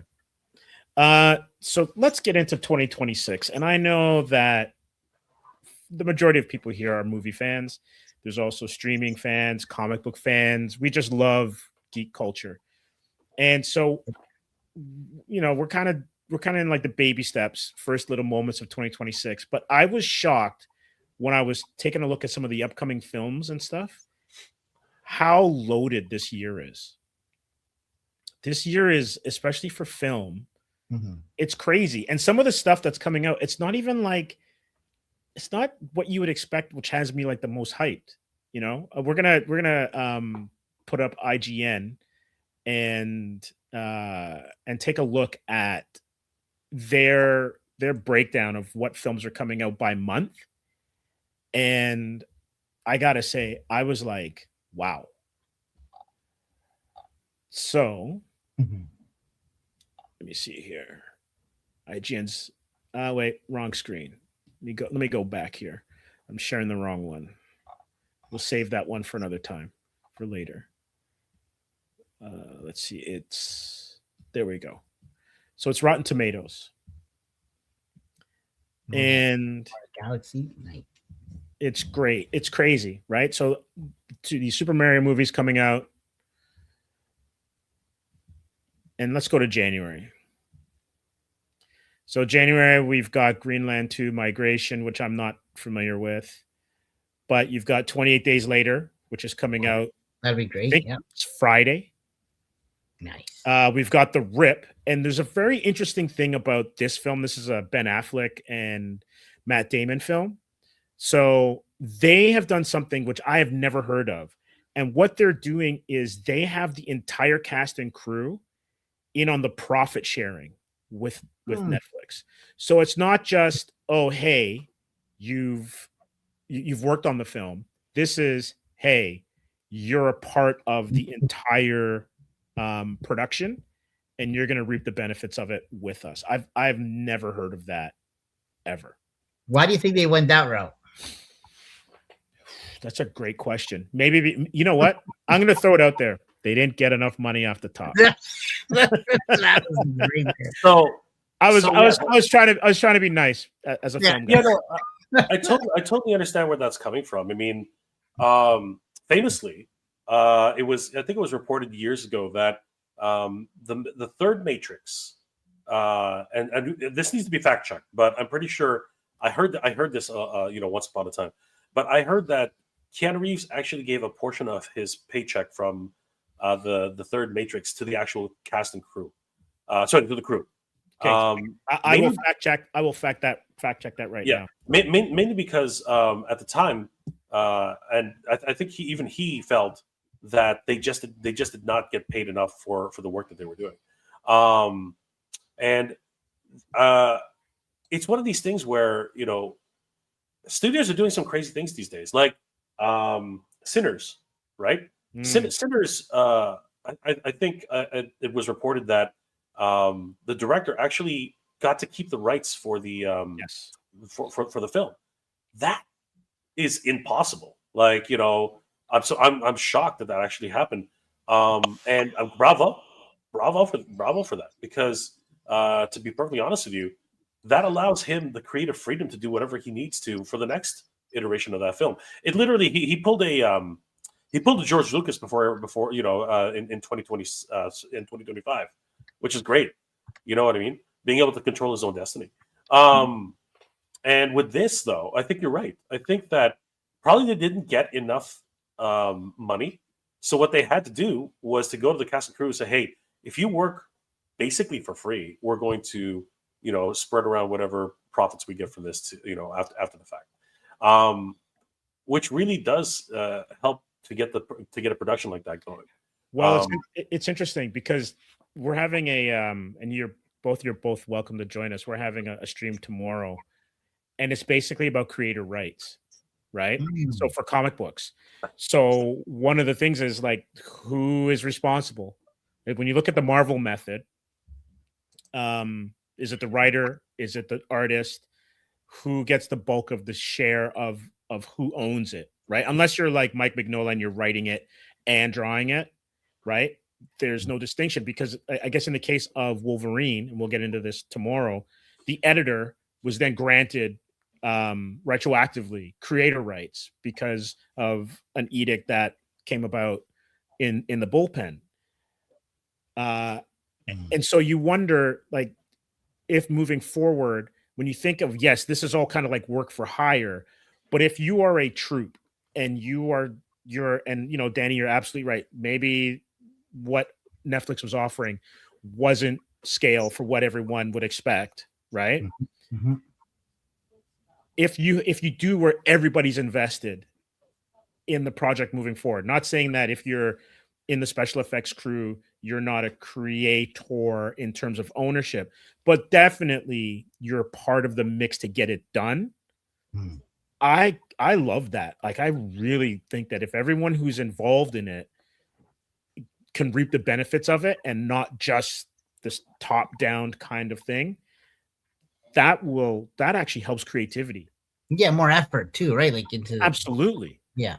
So let's get into 2026. And I know that the majority of people here are movie fans. There's also streaming fans, comic book fans. We just love geek culture. And so, we're kind of in like the baby steps, first little moments of 2026. But I was shocked when I was taking a look at some of the upcoming films and stuff, how loaded this year is. This year is, especially for film, it's crazy. And some of the stuff that's coming out, it's not what you would expect, which has me like the most hyped. We're gonna put up IGN and take a look at their breakdown of what films are coming out by month. And I gotta say, I was like, wow. So Mhm. let me see here. IGN's wait, wrong screen. Let me go back here. I'm sharing the wrong one. We'll save that one for another time, for later. Let's see. There we go. So it's Rotten Tomatoes. And Galaxy Night. it's great. It's crazy, right? So to these Super Mario movies coming out. And let's go to January. So January, we've got Greenland 2 Migration, which I'm not familiar with. But you've got 28 Days Later, which is coming out. That'd be I great. think Yeah. it's Friday. Nice. We've got The Rip. And there's a very interesting thing about this film. This is a Ben Affleck and Matt Damon film. So they have done something which I have never heard of. And what they're doing is they have the entire cast and crew in on the profit sharing with Netflix. So it's not just, oh, hey, you've worked on the film. This is, hey, you're a part of the entire production, and you're going to reap the benefits of it with us. I've never heard of that ever. Why do you think they went that route? That's a great question. Maybe you know what? I'm going to throw it out there. They didn't get enough money off the top. That was great. So I was trying to be nice as a film guy. Yeah, no, I totally understand where that's coming from. I mean, famously, I think it was reported years ago that the third Matrix, and this needs to be fact checked, but I'm pretty sure I heard this once upon a time, but I heard that Keanu Reeves actually gave a portion of his paycheck from the third Matrix to the actual cast and crew, to the crew. Okay, I will fact check. I will fact check that right now. Mainly because at the time, and I think he felt that they just did not get paid enough for the work that they were doing, and it's one of these things where studios are doing some crazy things these days, like Sinners, right? Sinners. I think it was reported that the director actually got to keep the rights for the for the film. That is impossible. Like, I'm shocked that actually happened. And bravo for that, because to be perfectly honest with you, that allows him the creative freedom to do whatever he needs to for the next iteration of that film. It literally he pulled a George Lucas before in 2020 in 2025, which is great. You know what I mean? Being able to control his own destiny. And with this, though, I think you're right. I think that probably they didn't get enough money. So what they had to do was to go to the cast and crew and say, hey, if you work basically for free, we're going to, spread around whatever profits we get from this to, after the fact. Which really does help to get a production like that going. Well, it's interesting because we're having a and you're both welcome to join us. We're having a stream tomorrow, and it's basically about creator rights, right? So for comic books. So one of the things is like, who is responsible? Like, when you look at the Marvel method, is it the writer? Is it the artist? Who gets the bulk of the share of who owns it, right? Unless you're like Mike Mignola and you're writing it and drawing it, right? There's no distinction, because I guess in the case of Wolverine, and we'll get into this tomorrow, the editor was then granted retroactively creator rights because of an edict that came about in the bullpen. And so you wonder, like, if moving forward, when you think of, yes, this is all kind of like work for hire, but if you are a troupe and Danny, you're absolutely right. Maybe what Netflix was offering wasn't scale for what everyone would expect, right? Mm-hmm. If you do where everybody's invested in the project moving forward, not saying that if you're in the special effects crew, you're not a creator in terms of ownership, but definitely you're part of the mix to get it done. I love that. Like, I really think that if everyone who's involved in it can reap the benefits of it and not just this top down kind of thing, that actually helps creativity. Yeah, more effort too, right? Like into Absolutely. Yeah.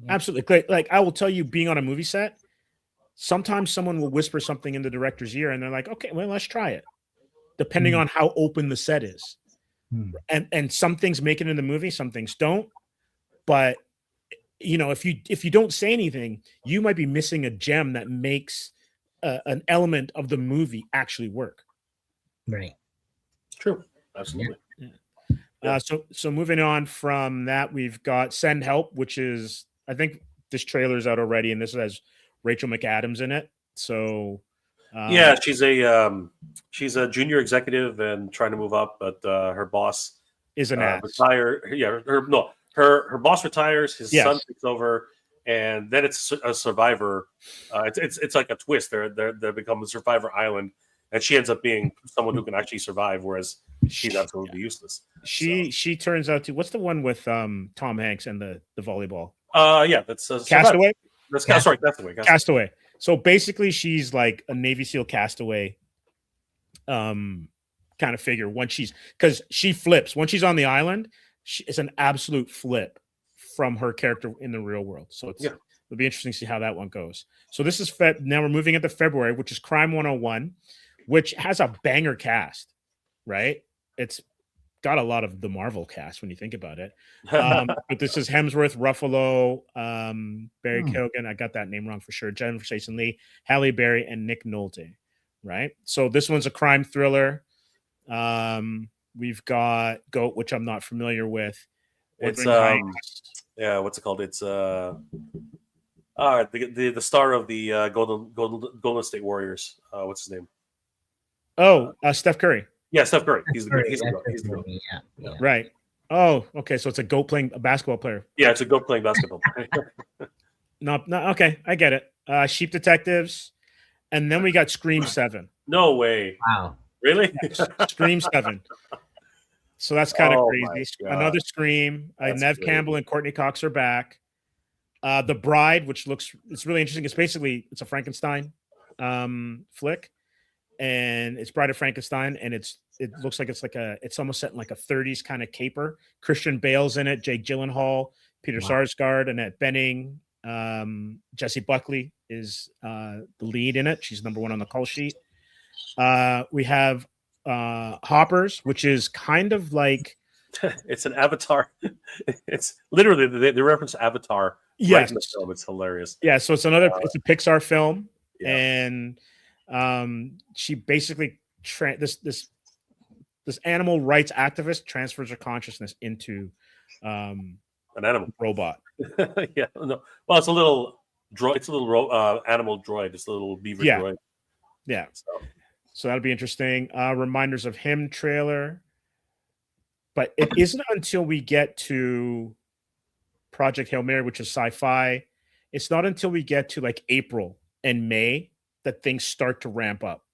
Absolutely. Like I will tell you, being on a movie set, sometimes someone will whisper something in the director's ear and they're like, okay, well, let's try it. Depending on how open the set is. And some things make it in the movie, some things don't. But if you don't say anything, you might be missing a gem that makes an element of the movie actually work. Right. True. Absolutely. Yeah. So moving on from that, we've got Send Help, which is, I think this trailer's out already, and this has Rachel McAdams in it. So yeah, she's a junior executive and trying to move up, but her boss is an ass. Her boss retires, his son takes over, and then it's a survivor. It's like a twist. They become a survivor island, and she ends up being someone who can actually survive, whereas she's absolutely useless. She turns out to, what's the one with Tom Hanks and the volleyball? Yeah, that's Castaway. Castaway. So basically, she's like a Navy SEAL castaway, kind of figure. Because she flips when she's on the island. It's an absolute flip from her character in the real world. So it'll be interesting to see how that one goes. So this is now we're moving into February, which is Crime 101, which has a banger cast, right? It's got a lot of the Marvel cast when you think about it. But this is Hemsworth, Ruffalo, Barry Keoghan. I got that name wrong for sure. Jennifer Jason Leigh, Halle Berry, and Nick Nolte, right? So this one's a crime thriller. We've got Goat, which I'm not familiar with. It's what's it called? It's the star of the Golden State Warriors. What's his name? Oh, Steph Curry. Yeah, Steph Curry. He's the goat. Yeah. Right. Oh, okay. So it's a goat playing a basketball player. Yeah, it's a goat playing basketball player. No, okay, I get it. Sheep Detectives, and then we got Scream 7. No way. Wow. Really? Scream 7. So that's kind of crazy. Another Scream. Nev Campbell and Courtney Cox are back. The Bride, which it's really interesting. It's a Frankenstein flick, and it's Bride of Frankenstein, and it looks like it's almost set in like a 30s kind of caper. Christian Bale's in it, Jake Gyllenhaal, Peter Sarsgaard, Annette Bening, Jessie Buckley is the lead in it. She's number 1 on the call sheet. We have Hoppers, which is kind of like it's an Avatar. It's literally they reference Avatar. Yes, right in the film. It's hilarious. Yeah, so it's a Pixar film, and she basically this animal rights activist transfers her consciousness into an animal robot. Yeah, no. Well, it's a little droid. It's a little animal droid. It's a little beaver droid. Yeah. So that'll be interesting. Reminders of Him trailer. But it isn't until we get to Project Hail Mary, which is sci-fi. It's not until we get to like April and May that things start to ramp up.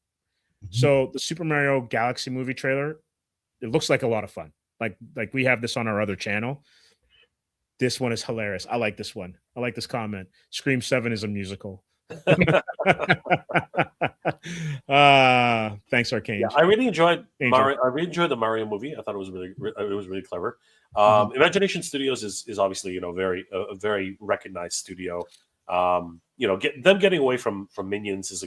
So the Super Mario Galaxy movie trailer, it looks like a lot of fun. Like we have this on our other channel. This one is hilarious. I like this one. I like this comment. Scream 7 is a musical. Thanks, Arcane. Yeah, I really enjoyed Mario. I really enjoyed the Mario movie. I thought it was really clever. Imagination Studios is obviously very a very recognized studio. Them getting away from Minions is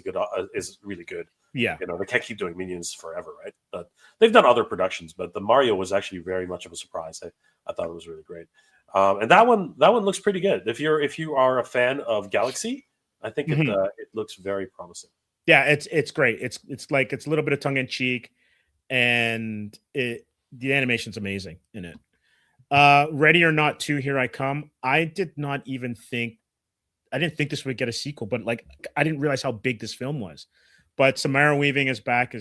really good. Yeah, they can't keep doing Minions forever, right? But they've done other productions, but the Mario was actually very much of a surprise. I thought it was really great. And that one looks pretty good. If you are a fan of Galaxy, I think it looks very promising. Yeah, it's great. It's like it's a little bit of tongue in cheek, and the animation's amazing in it. Ready or Not 2, Here I Come. I didn't think this would get a sequel, but I didn't realize how big this film was. But Samara Weaving is back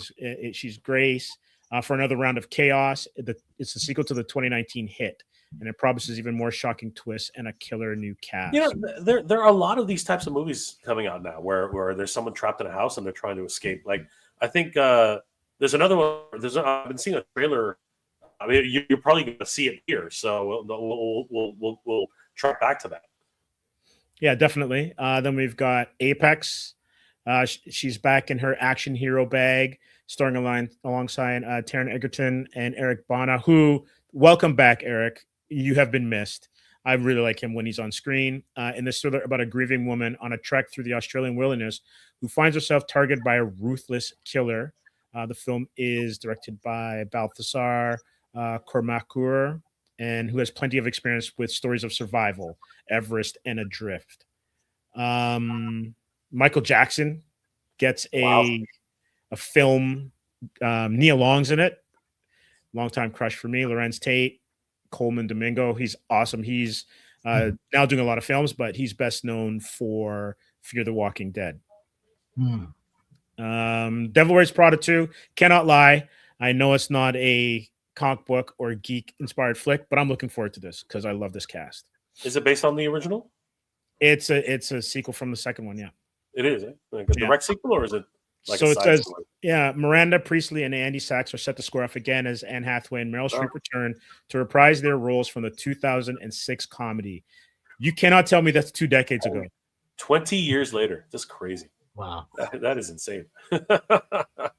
she's Grace for another round of chaos. It's a sequel to the 2019 hit. And it promises even more shocking twists and a killer new cast. There are a lot of these types of movies coming out now where there's someone trapped in a house and they're trying to escape. Like I think there's another one. I've been seeing a trailer I mean, you're probably going to see it here, so we'll track back to that. Yeah, definitely. Then we've got Apex. She's back in her action hero bag, starring alongside Taron Egerton and Eric Bana, who, welcome back, Eric. You have been missed. I really like him when he's on screen. In this thriller about a grieving woman on a trek through the Australian wilderness who finds herself targeted by a ruthless killer. The film is directed by Balthasar Kormakur, and who has plenty of experience with stories of survival, Everest, and Adrift. Michael Jackson gets a film. Nia Long's in it. Longtime crush for me. Lorenz Tate, Coleman Domingo. He's awesome. He's now doing a lot of films, but he's best known for Fear the Walking Dead. Devil Wears Prada 2. Cannot lie. I know it's not a comic book or geek inspired flick, but I'm looking forward to this because I love this cast. Is it based on the original? It's a sequel from the second one. Yeah, it is. Like a direct sequel, or is it? Like so it says, Miranda Priestley and Andy Sachs are set to square off again as Anne Hathaway and Meryl Streep return to reprise their roles from the 2006 comedy. You cannot tell me that's 2 decades ago. 20 years later. That's crazy. Wow. That is insane.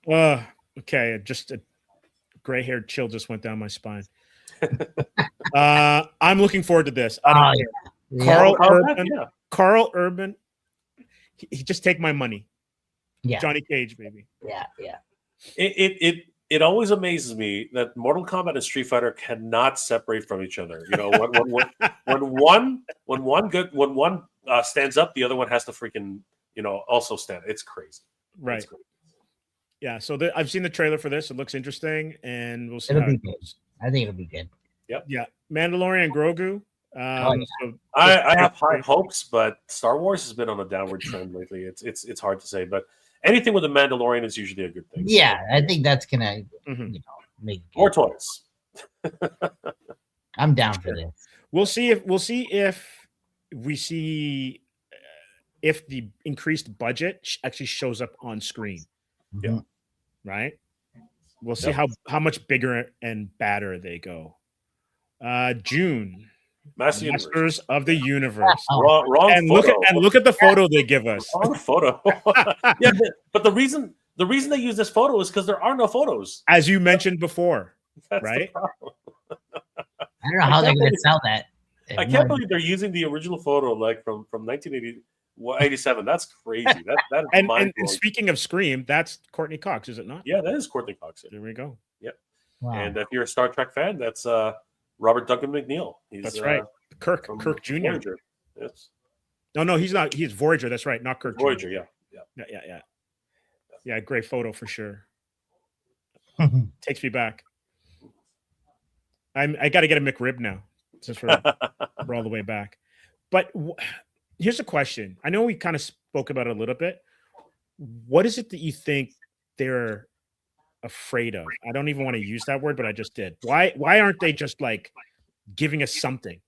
Okay. Just a gray-haired chill just went down my spine. I'm looking forward to this. Carl Urban. He just take my money. Yeah. Johnny Cage, baby. Yeah. It always amazes me that Mortal Kombat and Street Fighter cannot separate from each other. You know, when one stands up, the other one has to freaking, also stand. It's crazy. Right. It's crazy. Yeah. So I've seen the trailer for this. It looks interesting, and we'll see It'll how be it good. goes. I think it'll be good. Yep. Yeah. Mandalorian Grogu. So I have high hopes, but Star Wars has been on a downward trend lately. It's hard to say, but anything with a Mandalorian is usually a good thing. Yeah, I think that's gonna make more toys. I'm down for this. We'll see if if the increased budget actually shows up on screen. Yeah. Right. We'll see how much bigger and badder they go. June. Masters of the Universe. Wrong and photo. Look at the photo they give us. Wrong photo. Yeah, but the reason they use this photo is because there are no photos, as you mentioned before. That's right? I don't know how they're going to sell that. I can't believe they're using the original photo, like from 1987. That's crazy. That is and speaking of Scream, that's Courtney Cox, is it not? Yeah, that is Courtney Cox. There we go. Yep. Wow. And if you're a Star Trek fan, that's Robert Duncan McNeil. That's right. Kirk Jr. Voyager. Yes. No, he's not. He's Voyager. That's right. Not Kirk Voyager. Jr. Yeah. Great photo for sure. Takes me back. I got to get a McRib now since we're all the way back. But here's a question. I know we kind of spoke about it a little bit. What is it that you think they're afraid of? I don't even want to use that word, but I just did. Why aren't they just like giving us something?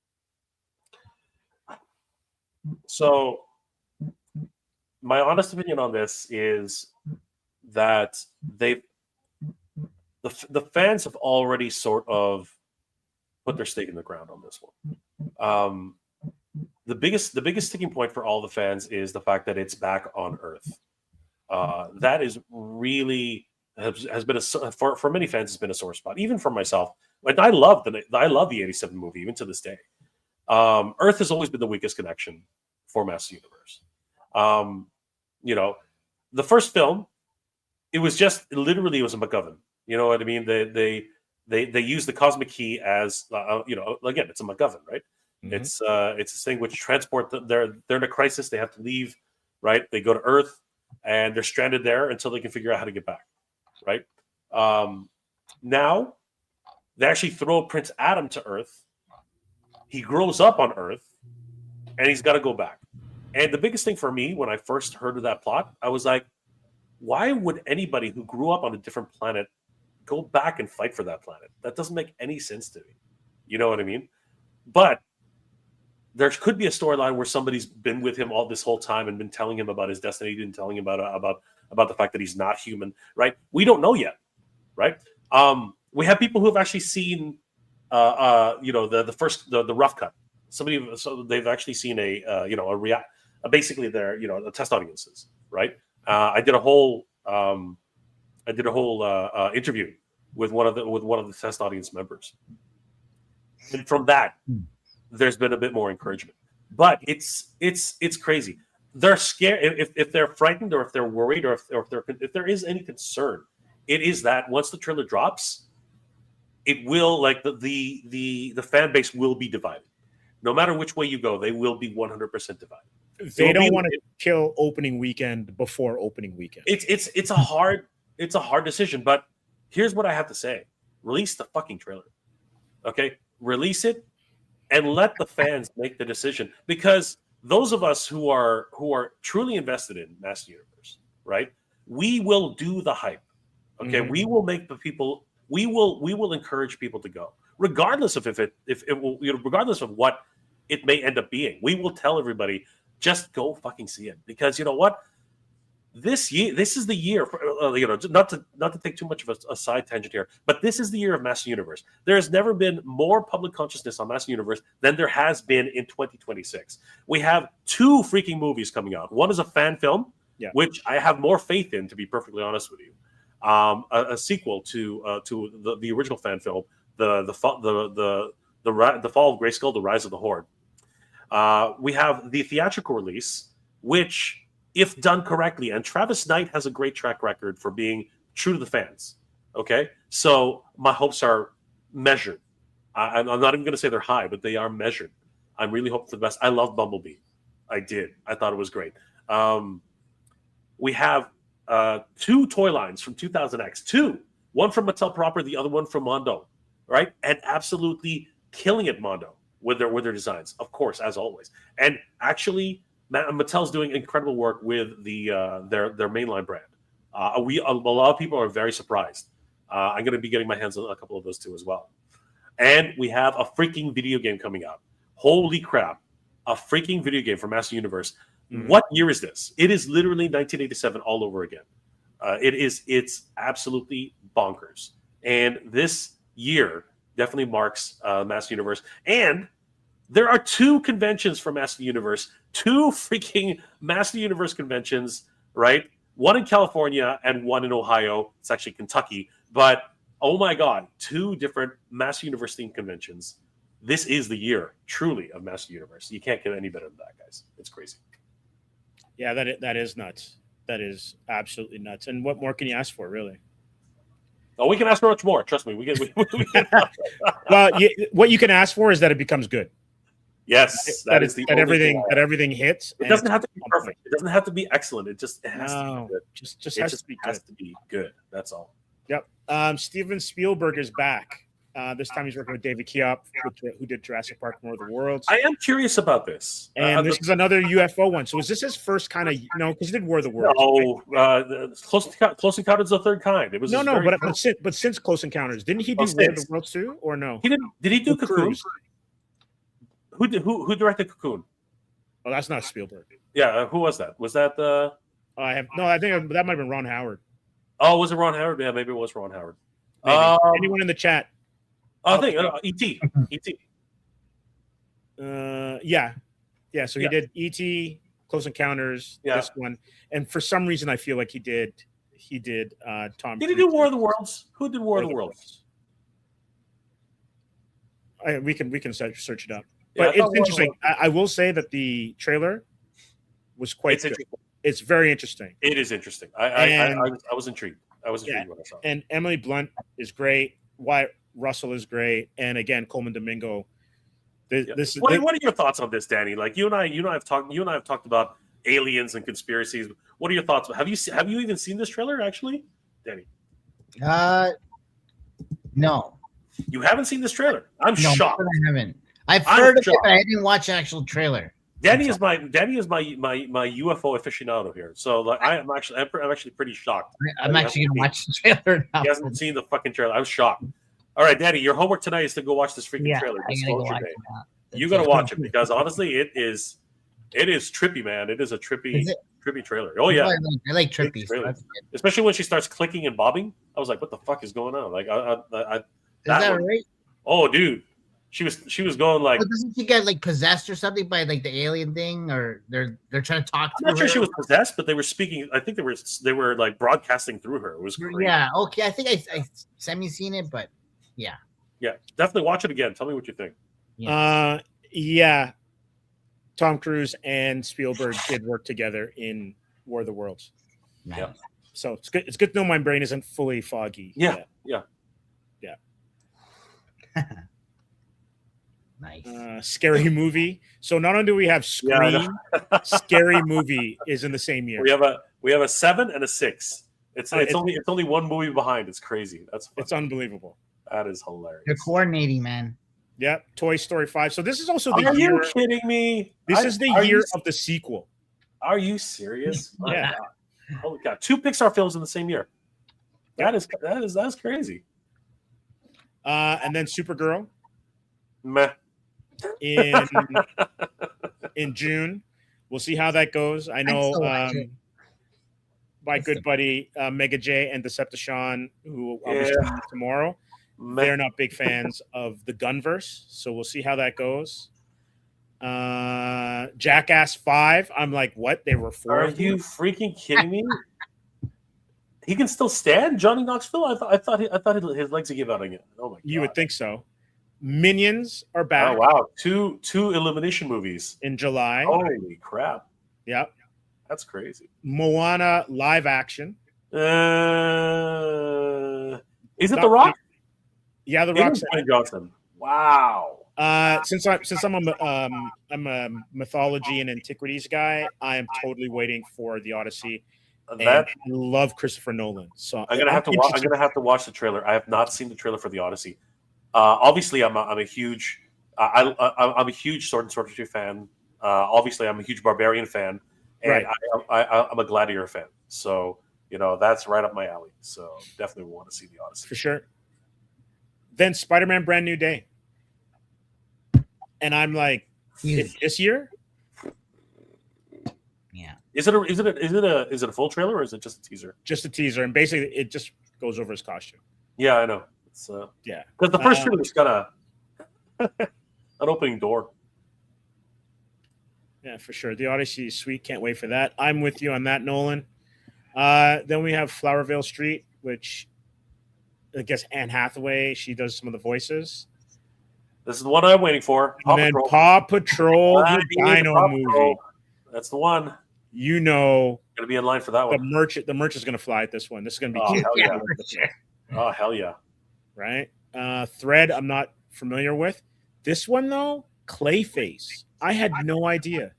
So my honest opinion on this is that the fans have already sort of put their stake in the ground on this one. The biggest sticking point for all the fans is the fact that it's back on Earth. That is really has been for many fans has been a sore spot, even for myself. Like I love the '87 movie even to this day. Earth has always been the weakest connection for Master Universe. The first film, it was just literally it was a MacGuffin. You know what I mean? They use the cosmic key as again, it's a MacGuffin, right? Mm-hmm. It's this thing which transport they're in a crisis, they have to leave, right? They go to Earth and they're stranded there until they can figure out how to get back, right? Now they actually throw Prince Adam to Earth. He grows up on Earth and he's got to go back. And the biggest thing for me when I first heard of that plot, I was like, why would anybody who grew up on a different planet go back and fight for that planet? That doesn't make any sense to me. You know what I mean? But there could be a storyline where somebody's been with him all this whole time and been telling him about his destiny and telling him about the fact that he's not human, right? We don't know yet, right? We have people who have actually seen, the rough cut. So they've actually seen basically their, the test audiences, right? I did a whole interview with one of the test audience members, and from that, there's been a bit more encouragement. But it's crazy. They're scared if they're frightened or if they're worried or if there is any concern. It is that once the trailer drops, it will the fan base will be divided. No matter which way you go, they will be 100% divided. They don't want to kill opening weekend before opening weekend. It's a hard decision. But here's what I have to say: release the fucking trailer, okay? Release it and let the fans make the decision. Because those of us who are truly invested in Master Universe, right? We will do the hype. Okay, we will make the people. We will encourage people to go, regardless of if it will, regardless of what it may end up being. We will tell everybody, just go fucking see it, because you know what? This is the year for, not to take too much of a side tangent here, but this is the year of Master Universe. There has never been more public consciousness on Master Universe than there has been in 2026. We have 2 freaking movies coming out. One is a fan film, which I have more faith in, to be perfectly honest with you. A sequel to the original fan film, the Fall of Grayskull, The Rise of the Horde. We have the theatrical release, which, if done correctly, and Travis Knight has a great track record for being true to the fans. Okay, so my hopes are measured. I'm not even going to say they're high, but they are measured. I'm really hoping for the best. I love Bumblebee. I did. I thought it was great. We have 2 toy lines from 2000X. 2. One from Mattel proper, the other one from Mondo. Right? And absolutely killing it, Mondo, with their designs, of course, as always. And actually, Mattel's doing incredible work with their mainline brand. A lot of people are very surprised. I'm going to be getting my hands on a couple of those too as well. And we have a freaking video game coming out. Holy crap. A freaking video game for Master Universe. What year is this? It is literally 1987 all over again. It's absolutely bonkers. And this year definitely marks Master Universe. And there are 2 conventions for Master Universe, 2 freaking Master Universe conventions, right? One in California and one in Ohio. It's actually Kentucky. But, oh my God, 2 different Master Universe themed conventions. This is the year, truly, of Master Universe. You can't get any better than that, guys. It's crazy. Yeah, that is nuts. That is absolutely nuts. And what more can you ask for, really? Oh, we can ask for much more. Trust me. We can. Well, what you can ask for is that it becomes good. Yes, that everything hits. It doesn't have to be perfect. It doesn't have to be excellent. It just has to be good. Just has to be good. That's all. Yep. Steven Spielberg is back. This time he's working with David Koepp, who did Jurassic Park: War of the Worlds. I am curious about this. And this is another UFO one. So is this his first kind of, because he did War of the Worlds? No, right? Close Encounters of the Third Kind. It was but since Close Encounters, didn't he do War of the Worlds too, or no? He didn't. Did he do Cocoon? Who directed Cocoon? Oh, that's not Spielberg. Yeah, who was that? Was that I think that might have been Ron Howard. Oh, was it Ron Howard? Yeah, maybe it was Ron Howard. Anyone in the chat? I think E.T. E.T. Yeah. So he did E.T., Close Encounters, this one, and for some reason I feel like he did Tom. Did he do War of the Worlds? Who did War of the Worlds? We can search it up. But it's interesting. I will say that the trailer was quite good. It's very interesting. It is interesting. I was intrigued. I was intrigued when I saw it. And Emily Blunt is great. Wyatt Russell is great. And again, Coleman Domingo. What are your thoughts on this, Danny? Like you and I have talked about aliens and conspiracies. What are your thoughts? Have you even seen this trailer actually, Danny? No. You haven't seen this trailer? I'm shocked. I haven't. I've heard of it, but I didn't watch the actual trailer. Danny is my UFO aficionado here. So like, I'm actually pretty shocked. I'm actually gonna watch the trailer now. He hasn't seen the fucking trailer. I was shocked. All right, Danny, your homework tonight is to go watch this freaking trailer. You gotta watch it because honestly, it is trippy, man. It is a trippy trippy trailer. Oh yeah, I like trippy. So especially when she starts clicking and bobbing. I was like, what the fuck is going on? Like, is that right? Oh, dude, she was going like. But doesn't she get like possessed or something by like the alien thing, or they're trying to talk to her? I'm not sure she was possessed, but they were speaking. I think they were like broadcasting through her. It was crazy. Yeah. Okay. I think I semi-seen it, but yeah. Yeah, definitely watch it again. Tell me what you think. Yeah. Tom Cruise and Spielberg did work together in War of the Worlds. Nice. Yeah. So it's good. It's good to know my brain isn't fully foggy. Yeah. Nice. Scary movie. So not only do we have Scream, Scary Movie is in the same year. We have a 7 and a 6. It's only one movie behind. It's crazy. It's unbelievable. That is hilarious. They're coordinating, man. Yep. Toy Story 5. So this is also the year. Are you kidding me? This is the year of the sequel. Are you serious? Yeah. Holy God. 2 Pixar films in the same year. That's crazy. And then Supergirl. Meh. In June. We'll see how that goes. I know my good buddy Mega J and Decepticon, who I'll be streaming tomorrow, they're not big fans of the Gunverse, so we'll see how that goes. Jackass 5. I'm like, what? They were 4. Are you freaking kidding me? He can still stand, Johnny Knoxville. I thought his legs would give out again. Oh my God! You would think so. Minions are back. Oh wow! Two elimination movies in July. Holy crap! Yep, that's crazy. Moana live action. Is it The Rock? Yeah, The Rock. Johnson. Wow. Since I'm a mythology and antiquities guy, I am totally waiting for the Odyssey. I love Christopher Nolan, so I'm gonna have to watch the trailer. I have not seen the trailer for the Odyssey. Obviously, I'm a huge I'm a huge Sword and Sorcery fan. Obviously, I'm a huge Barbarian fan, and I'm a Gladiator fan. So that's right up my alley. So definitely want to see the Odyssey for sure. Then Spider-Man: Brand New Day, and I'm like, this year. Yeah. Is it a full trailer or is it just a teaser? Just a teaser, and basically it just goes over his costume. Yeah, I know. It's because the first trailer's got an opening door. Yeah, for sure. The Odyssey is sweet. Can't wait for that. I'm with you on that, Nolan. Then we have Flowervale Street, which I guess Anne Hathaway. She does some of the voices. This is the one I'm waiting for. Paw Patrol, the Dino movie. That's the one. Gonna be in line for that one. The merch is gonna fly at this one. This is gonna be Oh hell yeah! Right. Thread. I'm not familiar with this one though. Clayface. I had no idea.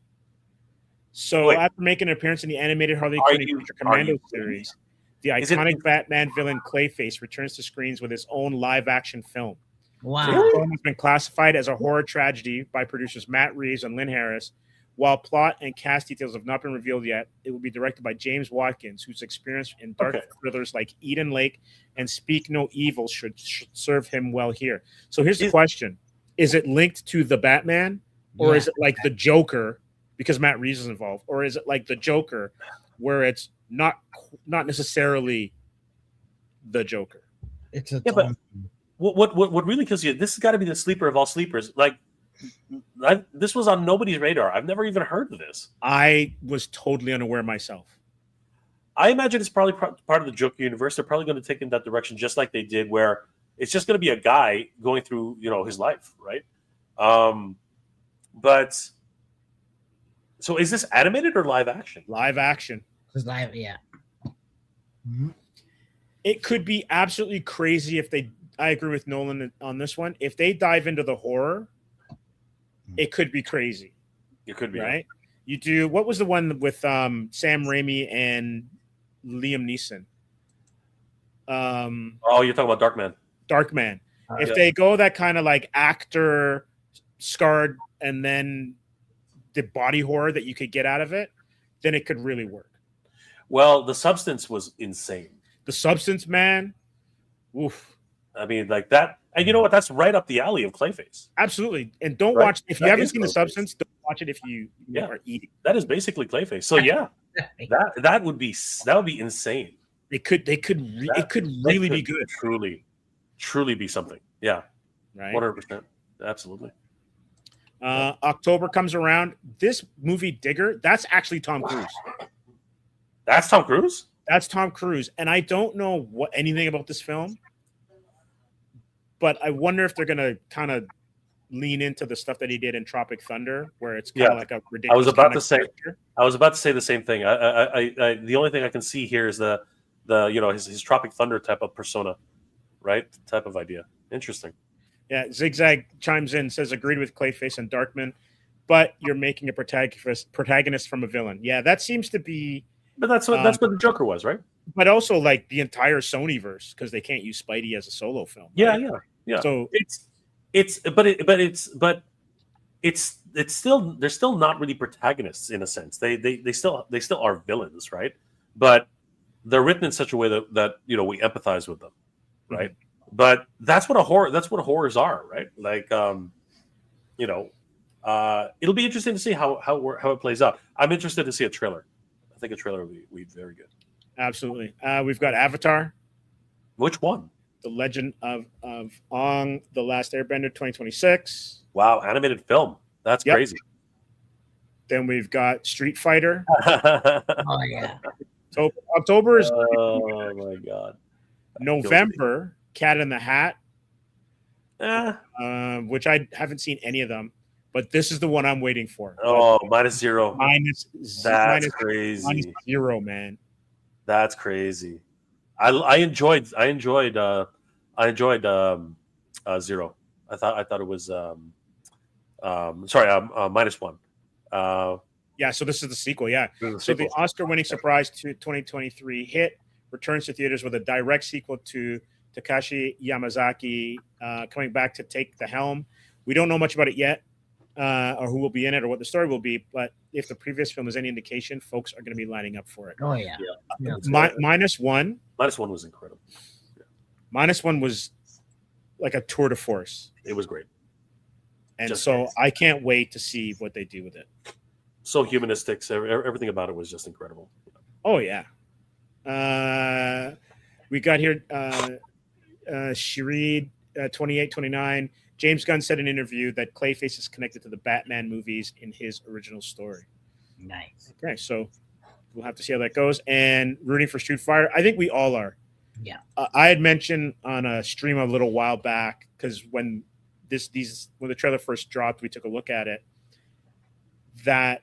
So after making an appearance in the animated Harley Quinn Commando series, the iconic Batman villain Clayface returns to screens with his own live-action film. Wow. The film has been classified as a horror tragedy by producers Matt Reeves and Lynn Harris. While plot and cast details have not been revealed yet, it will be directed by James Watkins, whose experience in dark thrillers like Eden Lake and Speak No Evil should serve him well here. So here's the question. Is it linked to the Batman, or is it like the Joker, because Matt Reeves is involved, or is it like the Joker, where it's not necessarily the Joker? It's a but what really kills you, this has got to be the sleeper of all sleepers. Like, this was on nobody's radar. I've never even heard of this. I was totally unaware myself. I imagine it's probably part of the Joker universe. They're probably going to take in that direction, just like they did, where it's just going to be a guy going through, his life, right? But so is this animated or live action? Live action. It's live, yeah. Mm-hmm. It could be absolutely crazy if they. I agree with Nolan on this one. If they dive into the horror, it could be crazy. It could be, right. You do. What was the one with Sam Raimi and Liam Neeson? You're talking about Darkman. Darkman. If they go that kind of like actor scarred and then the body horror that you could get out of it, then it could really work. Well, The Substance was insane. The Substance, man. Oof. I mean, like that, and you know what? That's right up the alley of Clayface. Absolutely. And don't Right? watch if you That haven't is seen The Clayface. Substance. Don't watch it if you Yeah. are eating. That is basically Clayface. So yeah, that would be insane. It could really be good. Truly be something. Yeah, Right. 100%. Absolutely. October comes around. This movie Digger, that's actually Tom Cruise. That's Tom Cruise? That's Tom Cruise. And I don't know anything about this film, but I wonder if they're gonna kind of lean into the stuff that he did in Tropic Thunder, where it's kind of like a ridiculous. I was about to say the same thing. I the only thing I can see here is the his Tropic Thunder type of persona, right? Type of idea. Interesting. Yeah, Zigzag chimes in, says agreed with Clayface and Darkman, but you're making a protagonist from a villain. Yeah, that seems to be. But that's what the Joker was, right? But also like the entire Sonyverse, because they can't use Spidey as a solo film. Right? Yeah. So it's still they're still not really protagonists in a sense. They still are villains, right? But they're written in such a way that we empathize with them, right? Mm-hmm. But that's what horrors are, right? Like it'll be interesting to see how it plays out. I'm interested to see a trailer. I think a trailer will be very good. Absolutely. We've got Avatar. Which one? The Legend of Aang, The Last Airbender, 2026. Wow, animated film. That's crazy. Then we've got Street Fighter. Oh yeah. So October is. Oh my god. November, Cat in the Hat. Which I haven't seen any of them, but this is the one I'm waiting for. Oh, -0. That's crazy. -0, man. That's crazy. I enjoyed Zero. I thought it was -1. Yeah, so this is the sequel. Yeah, so the Oscar-winning surprise to 2023 hit returns to theaters with a direct sequel to Takashi Yamazaki coming back to take the helm. We don't know much about it yet, or who will be in it, or what the story will be. But if the previous film is any indication, folks are going to be lining up for it. Oh yeah. -1. -1 was incredible. Yeah. -1 was like a tour de force. It was great, and so I can't wait to see what they do with it. So humanistic, so everything about it was just incredible. Oh yeah. We got here Shireed 2829. James Gunn said in an interview that Clayface is connected to the Batman movies in his original story. Nice. Okay, so we'll have to see how that goes. And rooting for Street Fighter, I think we all are. Yeah. I had mentioned on a stream a little while back, because when the trailer first dropped, we took a look at it. That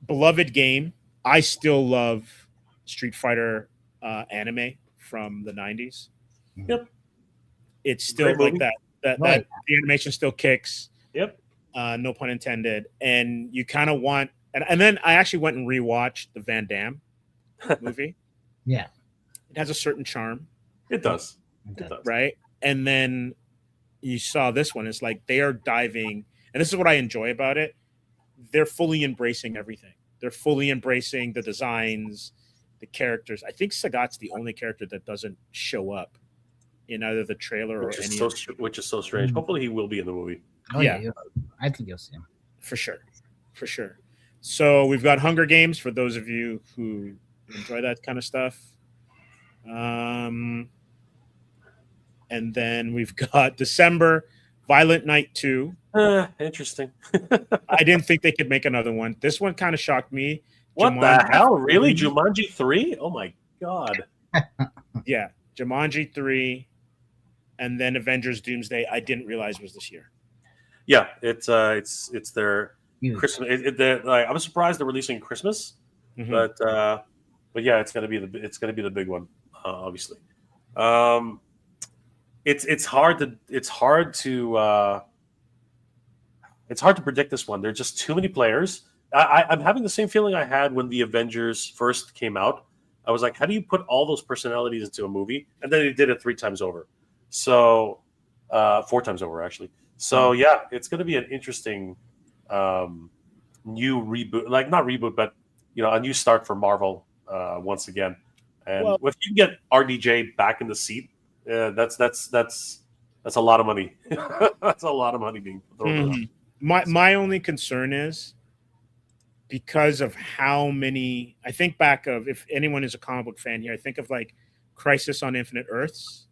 beloved game, I still love Street Fighter anime from the 90s. Yep. It's still like that the animation still kicks. Yep. No pun intended. And you kind of want, and then I actually went and rewatched the Van Damme movie. Yeah. It has a certain charm. It does. Right. And then you saw this one. It's like they are diving, and this is what I enjoy about it. They're fully embracing everything. They're fully embracing the designs, the characters. I think Sagat's the only character that doesn't show up in either the trailer or any of the which is so strange. Hopefully he will be in the movie. Oh, yeah. I think you'll see him. For sure. So we've got Hunger Games for those of you who enjoy that kind of stuff. And then we've got December, Violent Night 2. Interesting. I didn't think they could make another one. This one kind of shocked me. What the hell? Really? Jumanji 3? Oh my god. Yeah. Jumanji 3. And then Avengers Doomsday, I didn't realize was this year. Yeah, it's their Christmas. I was surprised they're releasing Christmas, but yeah, it's gonna be the big one, obviously. It's hard to predict this one. There's just too many players. I'm having the same feeling I had when the Avengers first came out. I was like, how do you put all those personalities into a movie? And then they did it 3 times over. So 4 times over, actually. So yeah, it's going to be an interesting new reboot, like not reboot, but a new start for Marvel once again. And if you can get RDJ back in the seat Yeah, that's a lot of money. That's a lot of money being thrown around. My only concern is because of how many. I think back of, if anyone is a comic book fan here, I think of like Crisis on Infinite Earths,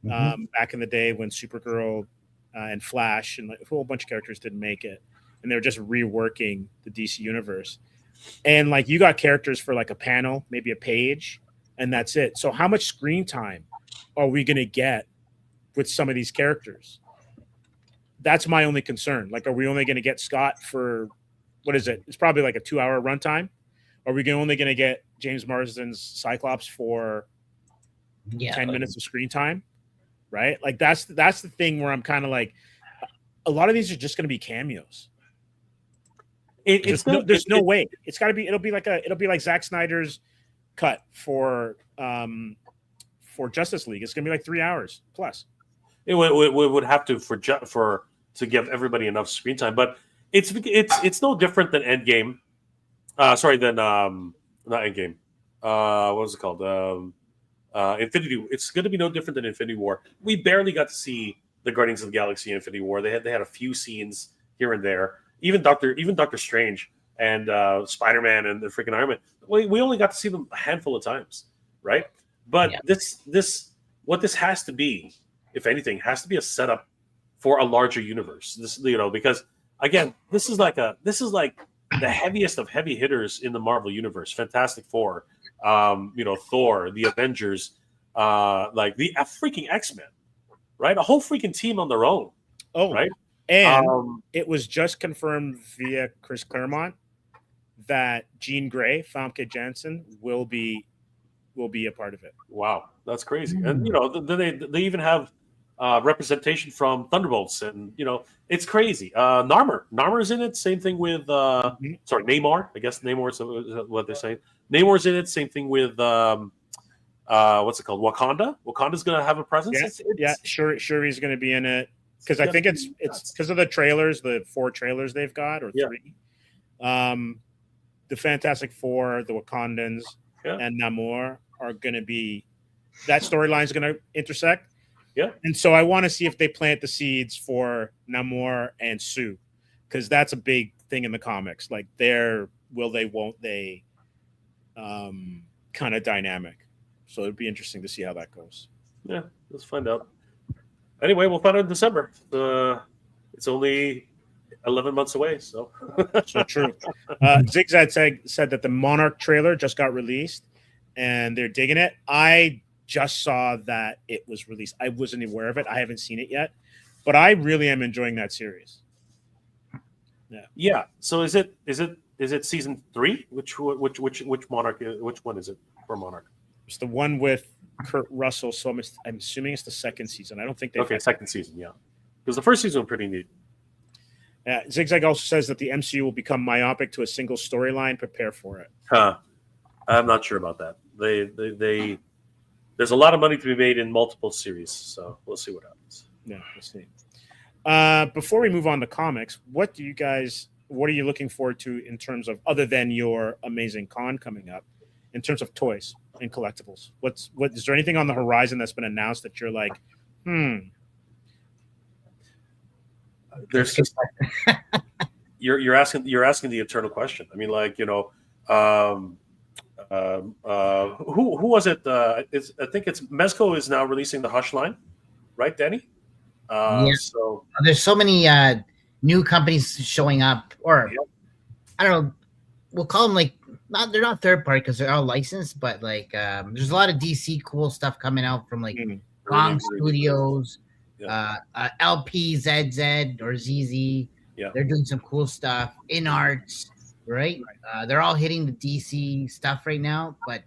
back in the day when Supergirl and Flash and like a whole bunch of characters didn't make it, and they were just reworking the DC universe. And like you got characters for like a panel, maybe a page, and that's it. So how much screen time are we going to get with some of these characters? That's my only concern. Like, are we only going to get Scott for, what is it? It's probably like a 2-hour runtime. Are we only going to get James Marsden's Cyclops for 10 minutes of screen time? Right? Like that's the thing where I'm kind of like, a lot of these are just going to be cameos. There's no way. It'll be like Zack Snyder's cut for Justice League. It's going to be like 3 hours plus. It would have to give everybody enough screen time, but it's no different than Endgame. Not Endgame. What was it called? Infinity. It's going to be no different than Infinity War. We barely got to see the Guardians of the Galaxy Infinity War. They had a few scenes here and there. Even Doctor Strange and Spider-Man and the freaking Iron Man. We only got to see them a handful of times, right? But what this has to be, if anything, has to be a setup for a larger universe. Because again, this is like the heaviest of heavy hitters in the Marvel universe. Fantastic Four, Thor, the Avengers, like the freaking X-Men, right? A whole freaking team on their own. Oh, right. And it was just confirmed via Chris Claremont that Jean Grey, Famke Janssen, will be a part of it. Wow, that's crazy. And they even have representation from Thunderbolts, and it's crazy. Narmer's in it. Same thing with Namor. I guess Namor is what they're saying. Namor's in it. Same thing with what's it called? Wakanda. Wakanda's going to have a presence. Shuri's going to be in it. Because I think it's because of the trailers, the 4 trailers they've got, or 3. The Fantastic Four, the Wakandans, and Namor are going to be, that storyline is going to intersect. Yeah. And so I want to see if they plant the seeds for Namor and Sue, because that's a big thing in the comics. Like their will they, won't they kind of dynamic. So it'd be interesting to see how that goes. Yeah, let's find out. Anyway, we'll find out in December. It's only 11 months away, so. So true. Zigzag said that the Monarch trailer just got released, and they're digging it. I just saw that it was released. I wasn't aware of it. I haven't seen it yet, but I really am enjoying that series. Yeah. Yeah. So is it season 3? Which Monarch? Which one is it for Monarch? It's the one with Kurt Russell, so I'm assuming it's the second season. I don't think they. Second season, yeah. Because the first season was pretty neat. Zigzag also says that the MCU will become myopic to a single storyline. Prepare for it. I'm not sure about that. There's a lot of money to be made in multiple series, so we'll see what happens. Yeah, we'll see. Before we move on to comics, what are you looking forward to in terms of, other than your amazing con coming up, in terms of toys and collectibles? What is there anything on the horizon that's been announced that you're like, There's just, you're asking the eternal question. I mean, like, who was it? I think it's Mezco is now releasing the Hush line, right, Danny? So there's so many new companies showing up, or I don't know, we'll call them like, they're not third party because they're all licensed, but like there's a lot of DC cool stuff coming out from like Gong Studios, LPZZ or ZZ. Yeah, they're doing some cool stuff. In Arts, right? They're all hitting the DC stuff right now, but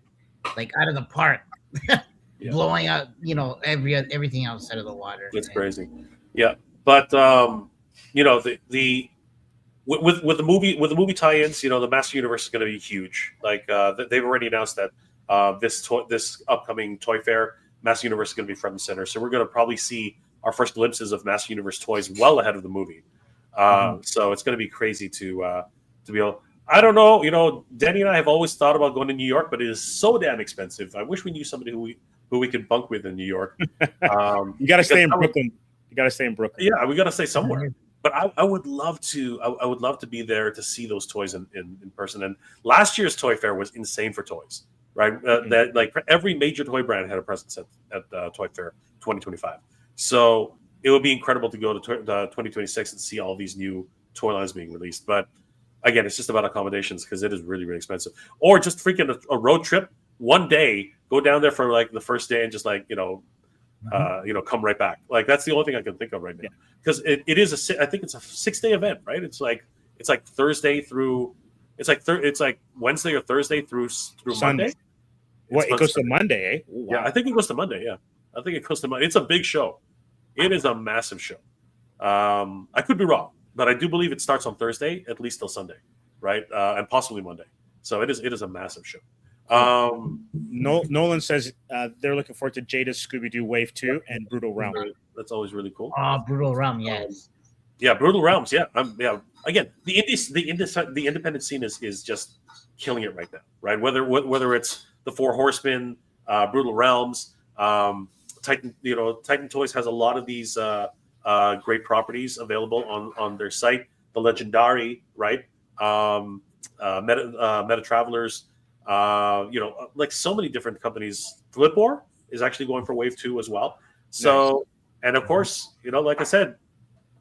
like out of the park, blowing out everything outside of the water. It's crazy. Yeah, but with the movie tie-ins, the Master Universe is going to be huge. Like they've already announced that this upcoming toy fair, Master Universe is going to be front and center. So we're going to probably see our first glimpses of Master Universe toys well ahead of the movie. So it's going to be crazy to be able. I don't know. Danny and I have always thought about going to New York, but it is so damn expensive. I wish we knew somebody who who we could bunk with in New York. You got to stay in Brooklyn. You got to stay in Brooklyn. Yeah, we got to stay somewhere. But I would love to. I would love to be there to see those toys in person. And last year's Toy Fair was insane for toys, right? That like every major toy brand had a presence at Toy Fair 2025. So it would be incredible to go to 2026 and see all these new toy lines being released. But again, it's just about accommodations because it is really, really expensive. Or just freaking a road trip, one day, go down there for like the first day and just like come right back. Like that's the only thing I can think of right now. Because it is I think it's a 6-day event, right? It's like Thursday through it's like Wednesday or Thursday through Sunday. Monday. What, it goes to Monday, eh? Wow. Yeah, I think it goes to Monday. Yeah, I think it goes to Monday. It's a big show. It is a massive show. I could be wrong, but I do believe it starts on Thursday at least till Sunday, right? And possibly Monday. So it is a massive show. Nolan says they're looking forward to Jada's Scooby-Doo Wave 2 and Brutal Realm. That's always really cool. Brutal Realm, yes. Yeah, Brutal Realms. Yeah, yeah. Again, the independent scene is just killing it right now, right? Whether it's the Four Horsemen, Brutal Realms, Titan Toys has a lot of these great properties available on their site. The Legendary, right? Meta Travelers. Like so many different companies. Flipboard is actually going for Wave 2 as well. So, nice. And of course, like I said,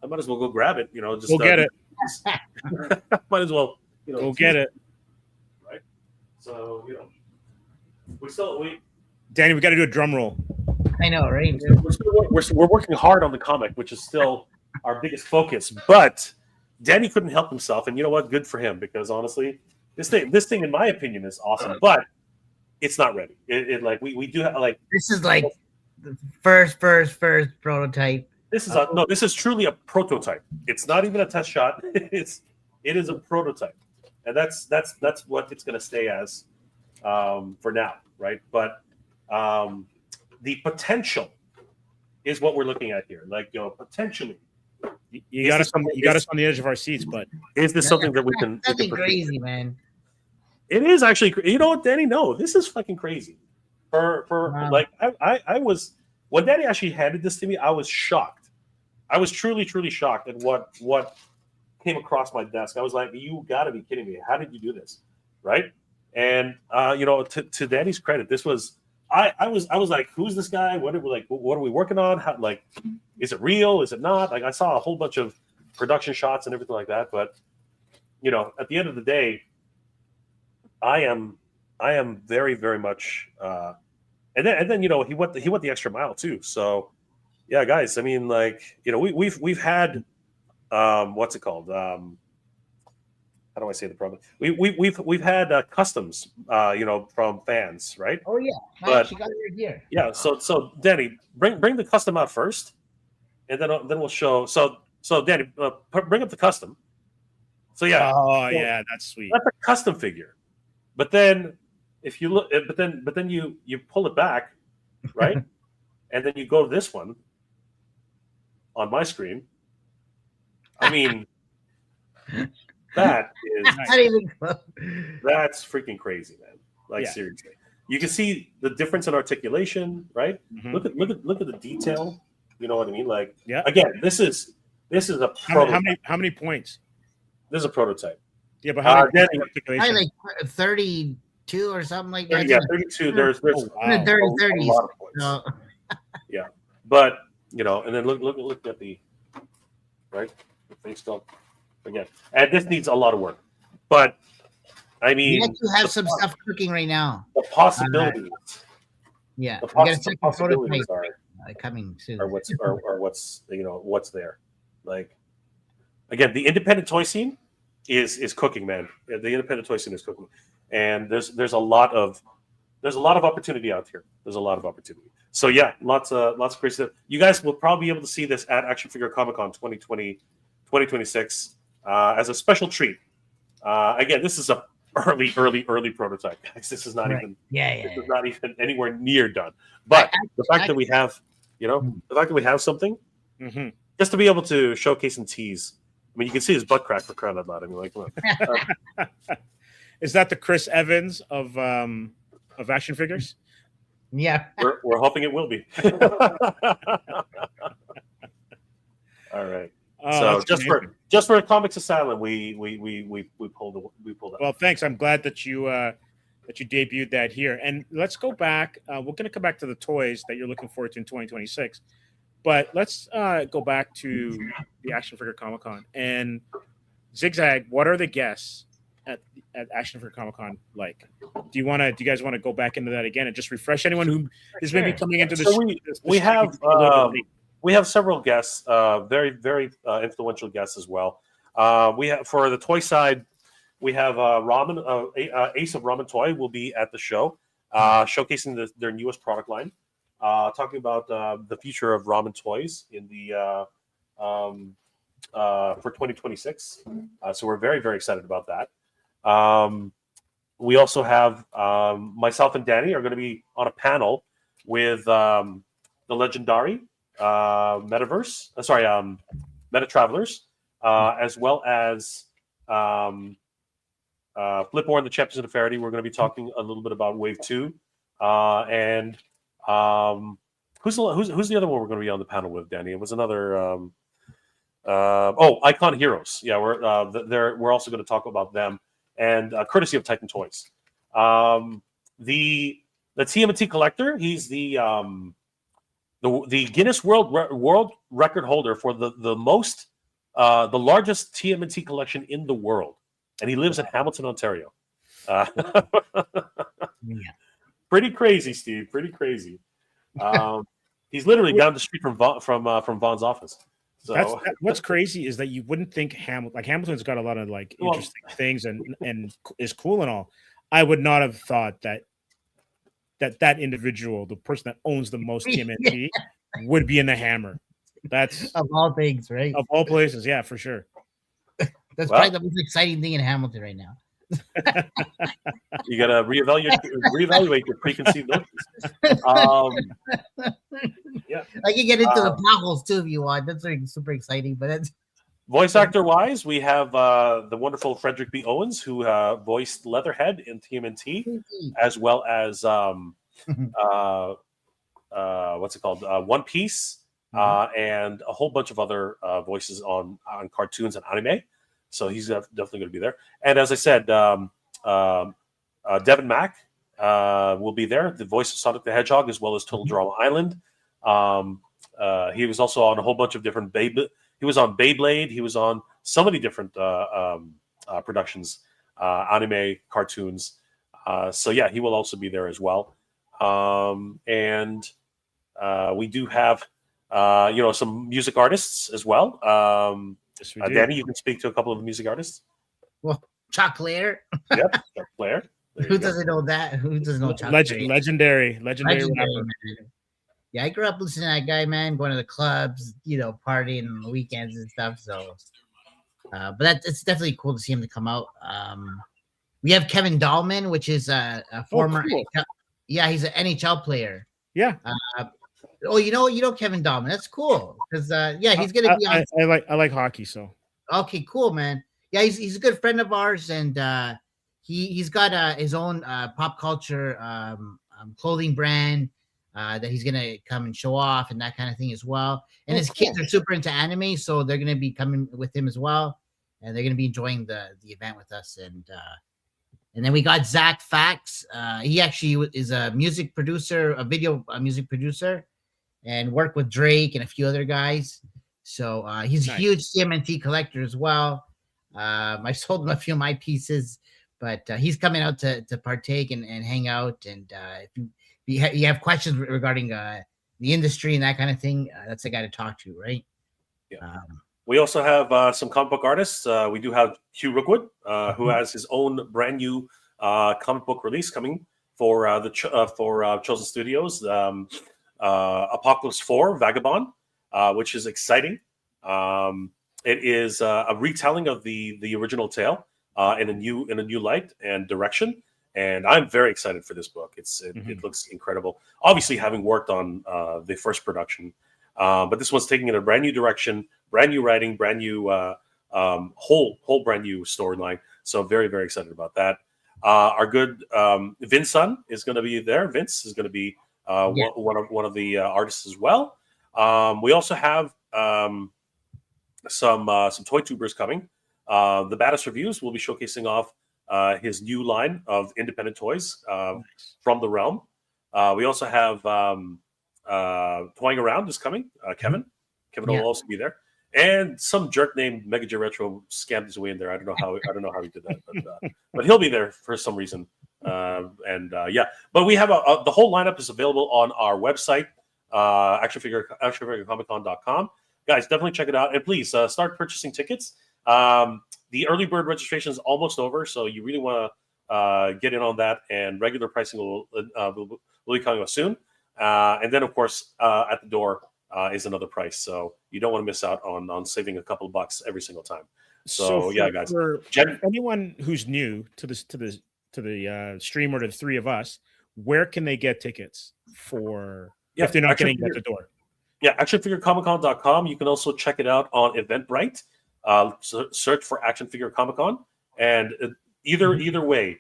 I might as well go grab it. Just go get it. Might as well, go get it. Right. So, Danny, we got to do a drum roll. I know, right? We're working hard on the comic, which is still our biggest focus. But Danny couldn't help himself, and you know what? Good for him, because honestly, this thing, in my opinion, is awesome, but it's not ready. We do have this is like the first prototype. This is truly a prototype. It's not even a test shot. It is a prototype, and that's what it's going to stay as for now, right? But the potential is what we're looking at here. Potentially, you got us on the edge of our seats. But is this something that we can? That'd be crazy, man. It is actually. You know what, Danny? No, this is fucking crazy. Wow. I was when Danny actually handed this to me, I was shocked. I was truly shocked at what came across my desk. I was like, "You got to be kidding me! How did you do this?" Right? And to Danny's credit, this was. I was like, who's this guy? What are we working on? How, is it real? Is it not? I saw a whole bunch of production shots and everything like that. But at the end of the day, I am very, very much. And then he went the extra mile too. So yeah, guys. I mean, we've had what's it called? How do I say the problem? We've had customs, from fans, right? Oh yeah, I actually got it here. Yeah, so Danny, bring the custom out first, and then we'll show. So Danny, bring up the custom. So yeah. Oh yeah, that's sweet. That's a custom figure, but then if you look, but then you pull it back, right, and then you go to this one on my screen. I mean. That's freaking crazy, man. Seriously, you can see the difference in articulation, right? Mm-hmm. Look at the detail. You know what I mean? Again, this is a prototype. How many points? This is a prototype. Yeah, but how many articulation? Like 32 or something like that. Yeah, 32. There's 30. No. Yeah, but and then look at the right. The face still. Again, and this needs a lot of work, but I mean, you have some stuff cooking right now. The possibilities, the possibilities are coming soon. Or what's what's there? Again, the independent toy scene is cooking, man. The independent toy scene is cooking, and there's a lot of opportunity out here. There's a lot of opportunity. So yeah, lots of crazy stuff. You guys will probably be able to see this at Action Figure Comic Con 2026. As a special treat. Again, this is a early prototype, guys. This is not even this is not even anywhere near done. But the fact that we have, something, mm-hmm. just to be able to showcase and tease. I mean, you can see his butt crack for crying out loud. I mean, come on. Is that the Chris Evans of action figures? Yeah. We're hoping it will be. All right. So just for Comics Asylum, we pulled up. Well, thanks. I'm glad that you debuted that here. And let's go back. We're going to come back to the toys that you're looking forward to in 2026. But let's go back to the Action Figure Comic Con and Zigzag. What are the guests at Action Figure Comic Con like? Do you guys want to go back into that again and just refresh anyone who is maybe coming into this? So we have several guests, very very influential guests as well. We have, for the toy side, we have Ace of Ramen Toy will be at the show, showcasing their newest product line, talking about the future of ramen toys in the for 2026. So we're very very excited about that. We also have myself and Danny are going to be on a panel with the legendary Meta Travelers, as well as Flipmore and the Champions of Nefariety. We're going to be talking a little bit about Wave 2. And who's the other one we're going to be on the panel with, Danny? It was another Icon Heroes. Yeah, we're also going to talk about them, and courtesy of Titan Toys. The TMNT collector, he's the Guinness World Record holder for the largest TMNT collection in the world, and he lives in Hamilton, Ontario. Pretty crazy, Steve. Pretty crazy. He's literally down the street from Vaughn's office. So what's crazy is that you wouldn't think Hamilton's got a lot of like interesting things and is cool and all. I would not have thought that individual, the person that owns the most TMNT, would be in the Hammer. That's of all things, right? Of all places, yeah, for sure. That's probably the most exciting thing in Hamilton right now. You gotta reevaluate your preconceived notions. Yeah, I can get into the potholes too if you want. That's super exciting. But that's voice actor wise, we have the wonderful Frederick B. Owens, who voiced Leatherhead in TMNT, as well as what's it called, One Piece, and a whole bunch of other voices on cartoons and anime. So he's definitely going to be there. And as I said, Devin Mack will be there, the voice of Sonic the Hedgehog, as well as Total Drama Island. He was also on a whole bunch of different he was on Beyblade. He was on so many different productions, anime, cartoons. So yeah, he will also be there as well. And we do have some music artists as well. Yes, Danny, you can speak to a couple of the music artists. Well, Chuck Claire. Yep, Chuck Claire. Who doesn't know that? Who doesn't know Chuck Claire? Legendary rapper. Man. Yeah, I grew up listening to that guy, man, going to the clubs, partying on the weekends and stuff. So, but it's definitely cool to see him to come out. We have Kevin Dahlman, which is a former, cool. Yeah, he's an NHL player. Yeah. You know Kevin Dahlman. That's cool because he's gonna be on. I like hockey, so okay, cool, man. Yeah, he's a good friend of ours, and he's got his own pop culture clothing brand that he's gonna come and show off and that kind of thing as well. And his kids are super into anime, so they're gonna be coming with him as well, and they're gonna be enjoying the event with us. And then we got Zach Fax. He actually is a music producer, a music producer, and worked with Drake and a few other guys. So he's a huge TMNT collector as well. I sold him a few of my pieces, but he's coming out to partake and hang out. And if you have questions regarding the industry and that kind of thing, that's the guy to talk to, right? Yeah. We also have some comic book artists. We do have Hugh Rookwood, who has his own brand new comic book release coming for Chosen Studios, Apocalypse 4 Vagabond, which is exciting. It is a retelling of the original tale in a new light and direction, and I'm very excited for this book. It looks incredible. Obviously, having worked on the first production. But this one's taking it a brand new direction, brand new writing, brand new whole brand new storyline. So very, very excited about that. Our good Vince Sun is going to be there. Vince is going to be one of the artists as well. We also have some toy tubers coming. The Baddest Reviews will be showcasing off his new line of independent toys from the realm. We also have Toying Around is coming. Kevin will also be there, and some jerk named Mega J Retro scammed his way in there. I don't know how he did that, but he'll be there for some reason. But we have the whole lineup is available on our website, actionfigurecomiccon.com. Guys, definitely check it out, and please start purchasing tickets. The early bird registration is almost over, so you really want to get in on that. And regular pricing will be coming out soon. And then, of course, at the door is another price, so you don't want to miss out on saving a couple of bucks every single time. So guys, for anyone who's new to the stream or to the three of us, where can they get tickets for if they're not getting at the door? Yeah, actionfigurecomiccon.com. You can also check it out on Eventbrite. Search for Action Figure Comic Con, and either way,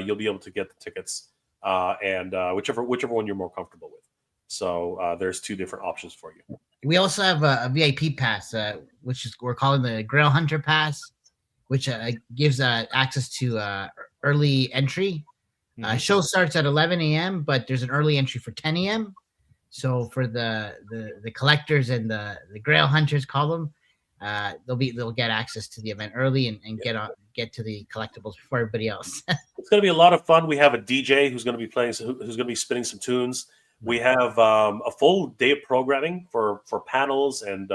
you'll be able to get the tickets, and whichever one you're more comfortable with. So there's two different options for you. We also have a VIP pass, which is we're calling the Grail Hunter Pass, which gives access to early entry. Show starts at 11 a.m., but there's an early entry for 10 a.m. So for the collectors and the Grail Hunters column, they'll get access to the event early and get to the collectibles before everybody else. It's going to be a lot of fun. We have a DJ who's going to be playing, who's going to be spinning some tunes. We have a full day of programming for panels and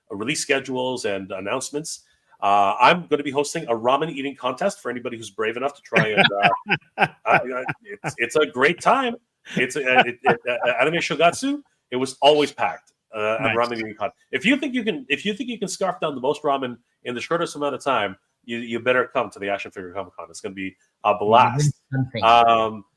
release schedules and announcements. I'm going to be hosting a ramen eating contest for anybody who's brave enough to try. And it's a great time. It's Anime Shogatsu. It was always packed. Nice. Ramen eating contest. If you think you can scarf down the most ramen in the shortest amount of time, you better come to the Action Figure Comic Con. It's going to be a blast.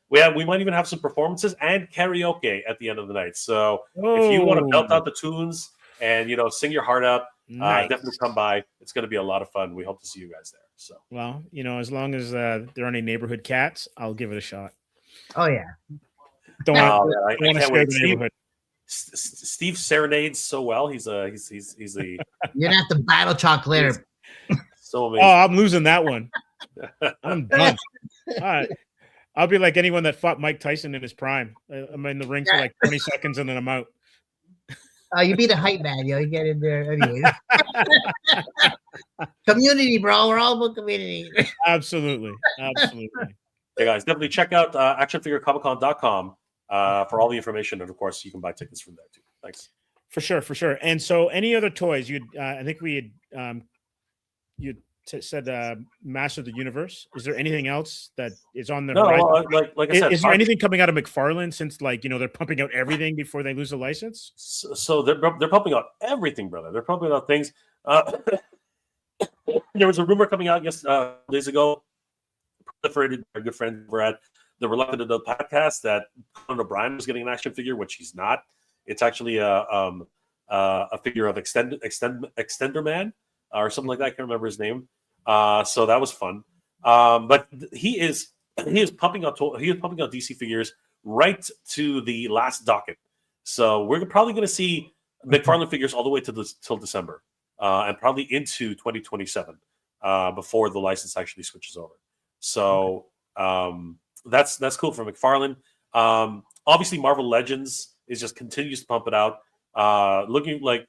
We might even have some performances and karaoke at the end of the night. So if you want to belt out the tunes and sing your heart out, definitely come by. It's going to be a lot of fun. We hope to see you guys there. So as long as there aren't any neighborhood cats, I'll give it a shot. Oh yeah. I can't wait. Steve serenades so well. He's a you're gonna have to battle Chalk later. So amazing. Oh, I'm losing that one. I'm done. All right. I'll be like anyone that fought Mike Tyson in his prime. I'm in the ring for like 20 seconds and then I'm out. You be the hype man, you get in there anyway. Community, bro. We're all about community. Absolutely. Hey guys, definitely check out actionfigurecomiccon.com for all the information, and of course you can buy tickets from there too. Thanks. For sure. And so any other toys I think we had said Master of the Universe. Is there anything else that is on the horizon? Like I said, is there anything coming out of McFarlane since they're pumping out everything before they lose the license? So they're pumping out everything, brother. They're pumping out things. There was a rumor coming out days ago, proliferated by our good friend over at the Reluctant Adult podcast, that Conan O'Brien was getting an action figure, which he's not. It's actually a figure of Extender Man or something like that. I can't remember his name. So that was fun. But he is pumping out DC figures right to the last docket. So we're probably going to see McFarlane figures all the way till December, and probably into 2027 before the license actually switches over. So that's cool for McFarlane. Obviously, Marvel Legends continues to pump it out. Looking like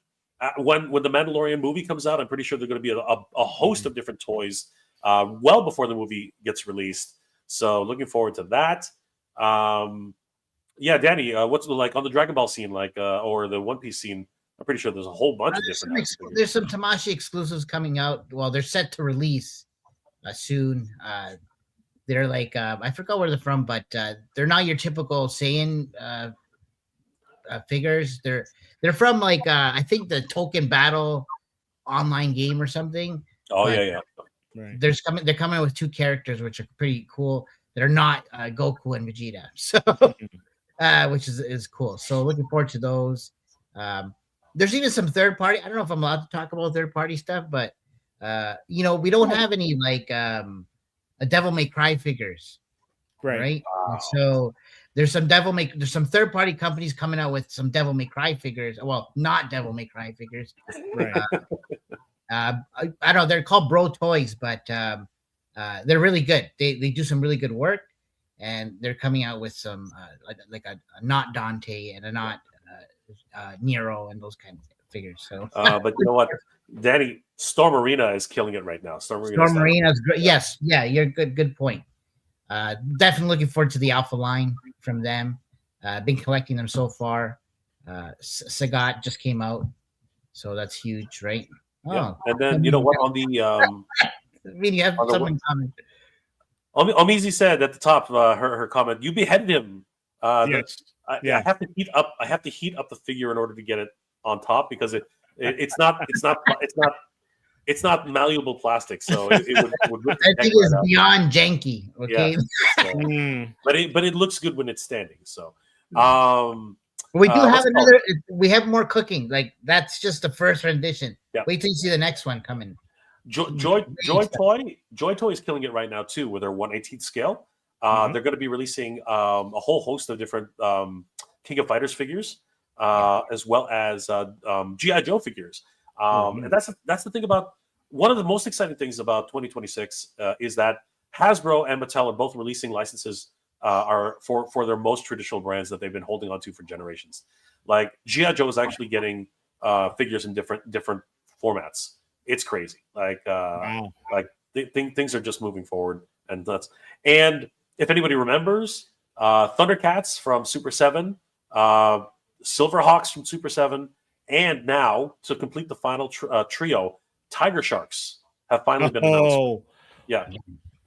when the Mandalorian movie comes out, I'm pretty sure there's going to be a host of different toys well before the movie gets released. So looking forward to that. Danny, what's like on the Dragon Ball scene, or the One Piece scene? I'm pretty sure there's a whole bunch of different. There's some Tamashii exclusives coming out. Well, they're set to release soon. They're like I forgot where they're from, but they're not your typical Saiyan figures. They're from I think the Token Battle online game or something. Oh yeah. Right. They're coming with two characters which are pretty cool. That are not Goku and Vegeta. So which is cool. So looking forward to those. There's even some third party. I don't know if I'm allowed to talk about third party stuff, but we don't have any a Devil May Cry figures, right? Wow. And so there's some third party companies coming out with some Devil May Cry figures. Well, not Devil May Cry figures. Right. I don't know. They're called Bro Toys, but they're really good. They do some really good work, and they're coming out with some like a not Dante and a not Nero and those kind of figures. So, but you know what, Danny, Storm Arena is killing it right now. Storm Arena is great. Yes, yeah, you're good point. Definitely looking forward to the Alpha line from them. Been collecting them so far. Saga just came out, so that's huge, right? Yeah. And then you know what, on the I mean, you have something coming. Omizi said at the top, her comment, you beheaded him. Yes. I have to heat up. I have to heat up the figure in order to get it on top because it's not malleable plastic, so it would rip I think it's beyond janky. Okay, yeah. But it looks good when it's standing. So we do have another. We have more cooking. Like that's just the first rendition. Yeah. Wait till you see the next one coming. Joy Toy is killing it right now too with their 1/18 scale. They're going to be releasing a whole host of different King of Fighters figures, as well as GI Joe figures. And that's the thing about one of the most exciting things about 2026 is that Hasbro and Mattel are both releasing licenses are for their most traditional brands that they've been holding on to for generations. Like GI Joe is actually getting figures in different formats. It's crazy. Like things are just moving forward, and that's and. If anybody remembers, Thundercats from Super 7, Silverhawks from Super 7, and now, to complete the final trio, Tiger Sharks have finally been announced. Yeah.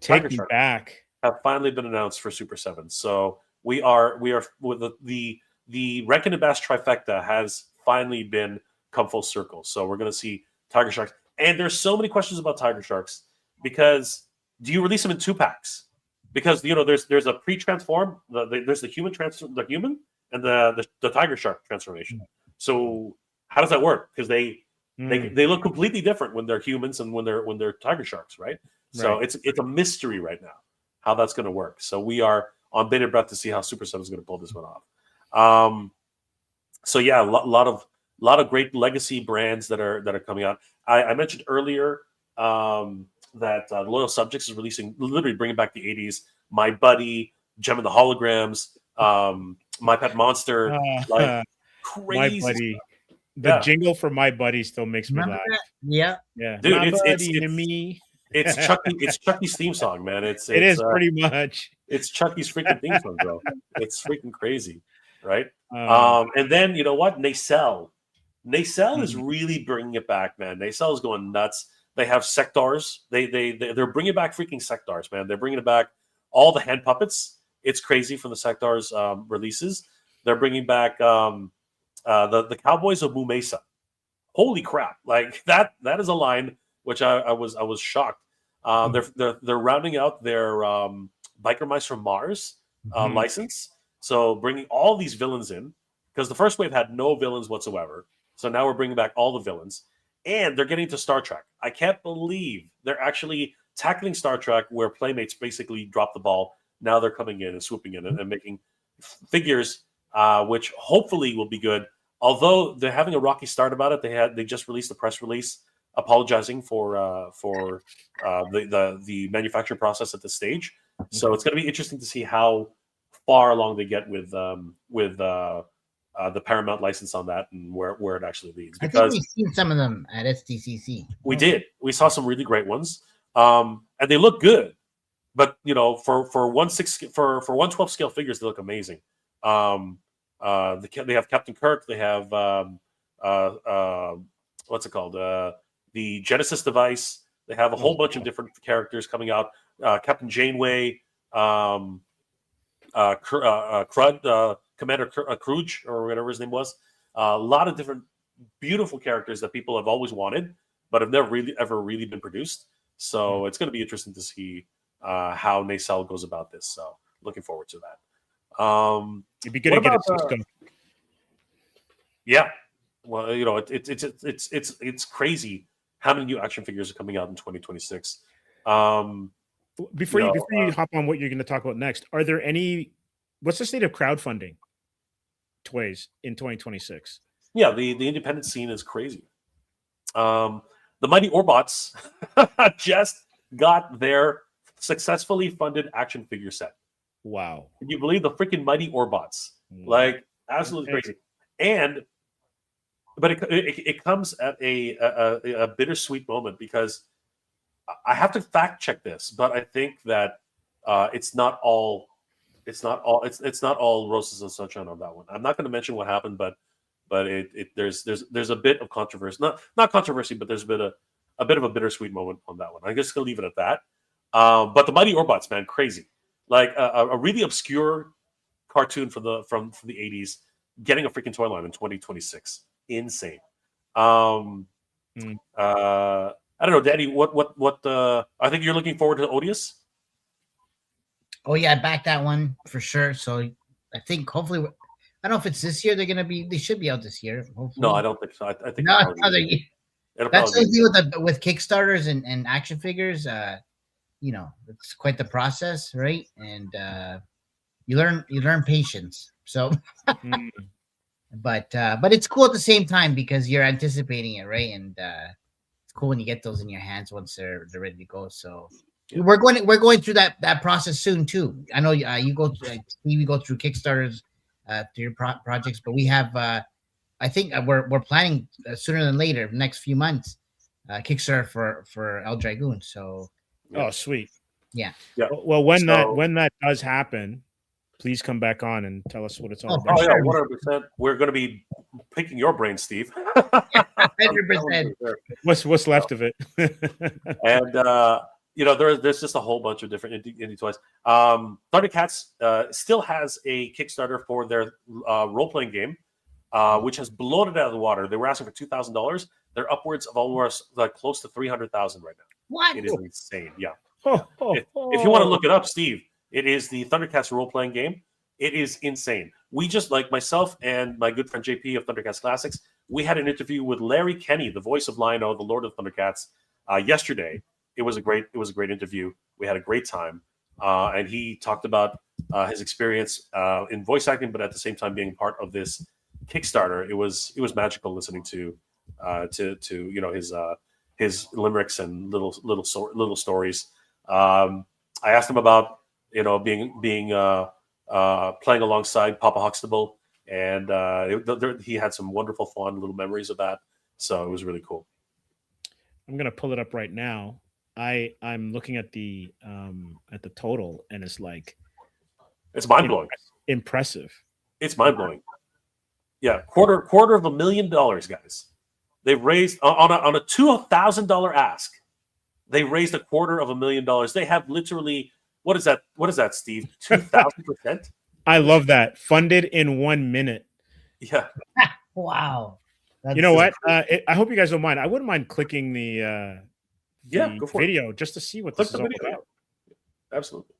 Take me back. Have finally been announced for Super 7. So we are with the Rankin and Bass trifecta has finally come full circle. So we're going to see Tiger Sharks. And there's so many questions about Tiger Sharks because do you release them in 2-packs? Because there's a pre-transform, there's the human and the tiger shark transformation. So how does that work? Because they look completely different when they're humans and when they're tiger sharks, right? So it's a mystery right now how that's going to work. So we are on bated breath to see how Super 7 is going to pull this one off. So yeah, a lot of great legacy brands that are coming out. I mentioned earlier. That Loyal Subjects is releasing, literally bringing back the 80s. My Buddy, Gem of the Holograms, My Pet Monster, like crazy. My Buddy. The jingle for My Buddy still makes me laugh. Yeah, dude, My it's Chucky. It's Chucky's theme song, man. It is pretty much. It's Chucky's freaking theme song, bro. It's freaking crazy, right? And then you know what? Nacelle is really bringing it back, man. Nacelle is going nuts. They have sectors. They're bringing back freaking sectors, man. They're bringing back all the hand puppets. It's crazy from the sectors releases. They're bringing back the Cowboys of Mumesa. Holy crap! Like that is a line which I was shocked. They're rounding out their Biker Mice from Mars license. So bringing all these villains in because the first wave had no villains whatsoever. So now we're bringing back all the villains. And they're getting to Star Trek. I can't believe they're actually tackling Star Trek where Playmates basically dropped the ball. Now they're coming in and swooping in and making figures, which hopefully will be good. Although they're having a rocky start about it. They just released a press release apologizing for the manufacturing process at this stage. So it's going to be interesting to see how far along they get with the Paramount license on that and where it actually leads. Because I think we've seen some of them at SDCC. We did. We saw some really great ones, and they look good. But for 1/12 scale figures, they look amazing. They have Captain Kirk. They have what's it called? The Genesis device. They have a whole bunch of different characters coming out. Captain Janeway, Crud. Commander Kruge, or whatever his name was. A lot of different beautiful characters that people have always wanted, but have never ever really been produced. So it's going to be interesting to see how Nacelle goes about this. So looking forward to that. It'd be good to get a system. Yeah. Well, it's crazy how many new action figures are coming out in 2026. Before you hop on what you're going to talk about next, are there any what's the state of crowdfunding toys in 2026? Yeah, the independent scene is crazy. The Mighty Orbots just got their successfully funded action figure set. Wow. Can you believe the freaking Mighty Orbots? Like, absolutely crazy. But it comes at a bittersweet moment, because I have to fact check this, but I think that it's not all roses and sunshine on that one. I'm not going to mention what happened, but there's a bit of controversy, not controversy, but there's a bit of a bittersweet moment on that one. I'm just going to leave it at that. But the Mighty Orbots, man, crazy. Like a really obscure cartoon from the 80s getting a freaking toy line in 2026. Insane. I don't know, Daddy, what I think you're looking forward to Odious? Oh yeah, I backed that one for sure. So I think hopefully, I don't know if it's this year. They should be out this year. Hopefully. No, I don't think so. I think no, another year. That's the deal with Kickstarters and action figures. It's quite the process, right? And you learn patience. So, but it's cool at the same time because you're anticipating it, right? And it's cool when you get those in your hands once they're ready to go. So we're going through that process soon too. I know you go through Kickstarters through your projects, but we have I think we're planning sooner than later, next few months, Kickstarter for El Dragoon. So. Oh, sweet. Yeah. Well, when that does happen, please come back on and tell us what it's all about. Oh yeah, 100%. We're going to be picking your brain, Steve. 100%. What's left of it? And there's just a whole bunch of different indie toys. Thundercats still has a Kickstarter for their role-playing game, which has blown it out of the water. They were asking for $2,000. They're upwards of almost close to $300,000 right now. What? It is insane. Yeah. If you want to look it up, Steve, it is the Thundercats role-playing game. It is insane. We just, like myself and my good friend JP of Thundercats Classics, we had an interview with Larry Kenny, the voice of Lion-O, the Lord of Thundercats, yesterday. It was a great interview. We had a great time, and he talked about his experience in voice acting, but at the same time being part of this Kickstarter. It was magical listening to his limericks and little stories. I asked him about being playing alongside Papa Huxtable, and he had some wonderful, fun little memories of that. So it was really cool. I'm gonna pull it up right now. I'm looking at the total, and it's mind blowing. Impressive. It's mind blowing. Yeah, quarter of $1,000,000, guys. They've raised on a $2,000 ask. They raised $250,000. They have literally what is that, Steve? 2,000%. I love that. Funded in 1 minute. Yeah. Wow. You know what? I hope you guys don't mind. I wouldn't mind clicking the go for video it. just to see what Click this is the all video. about. Absolutely.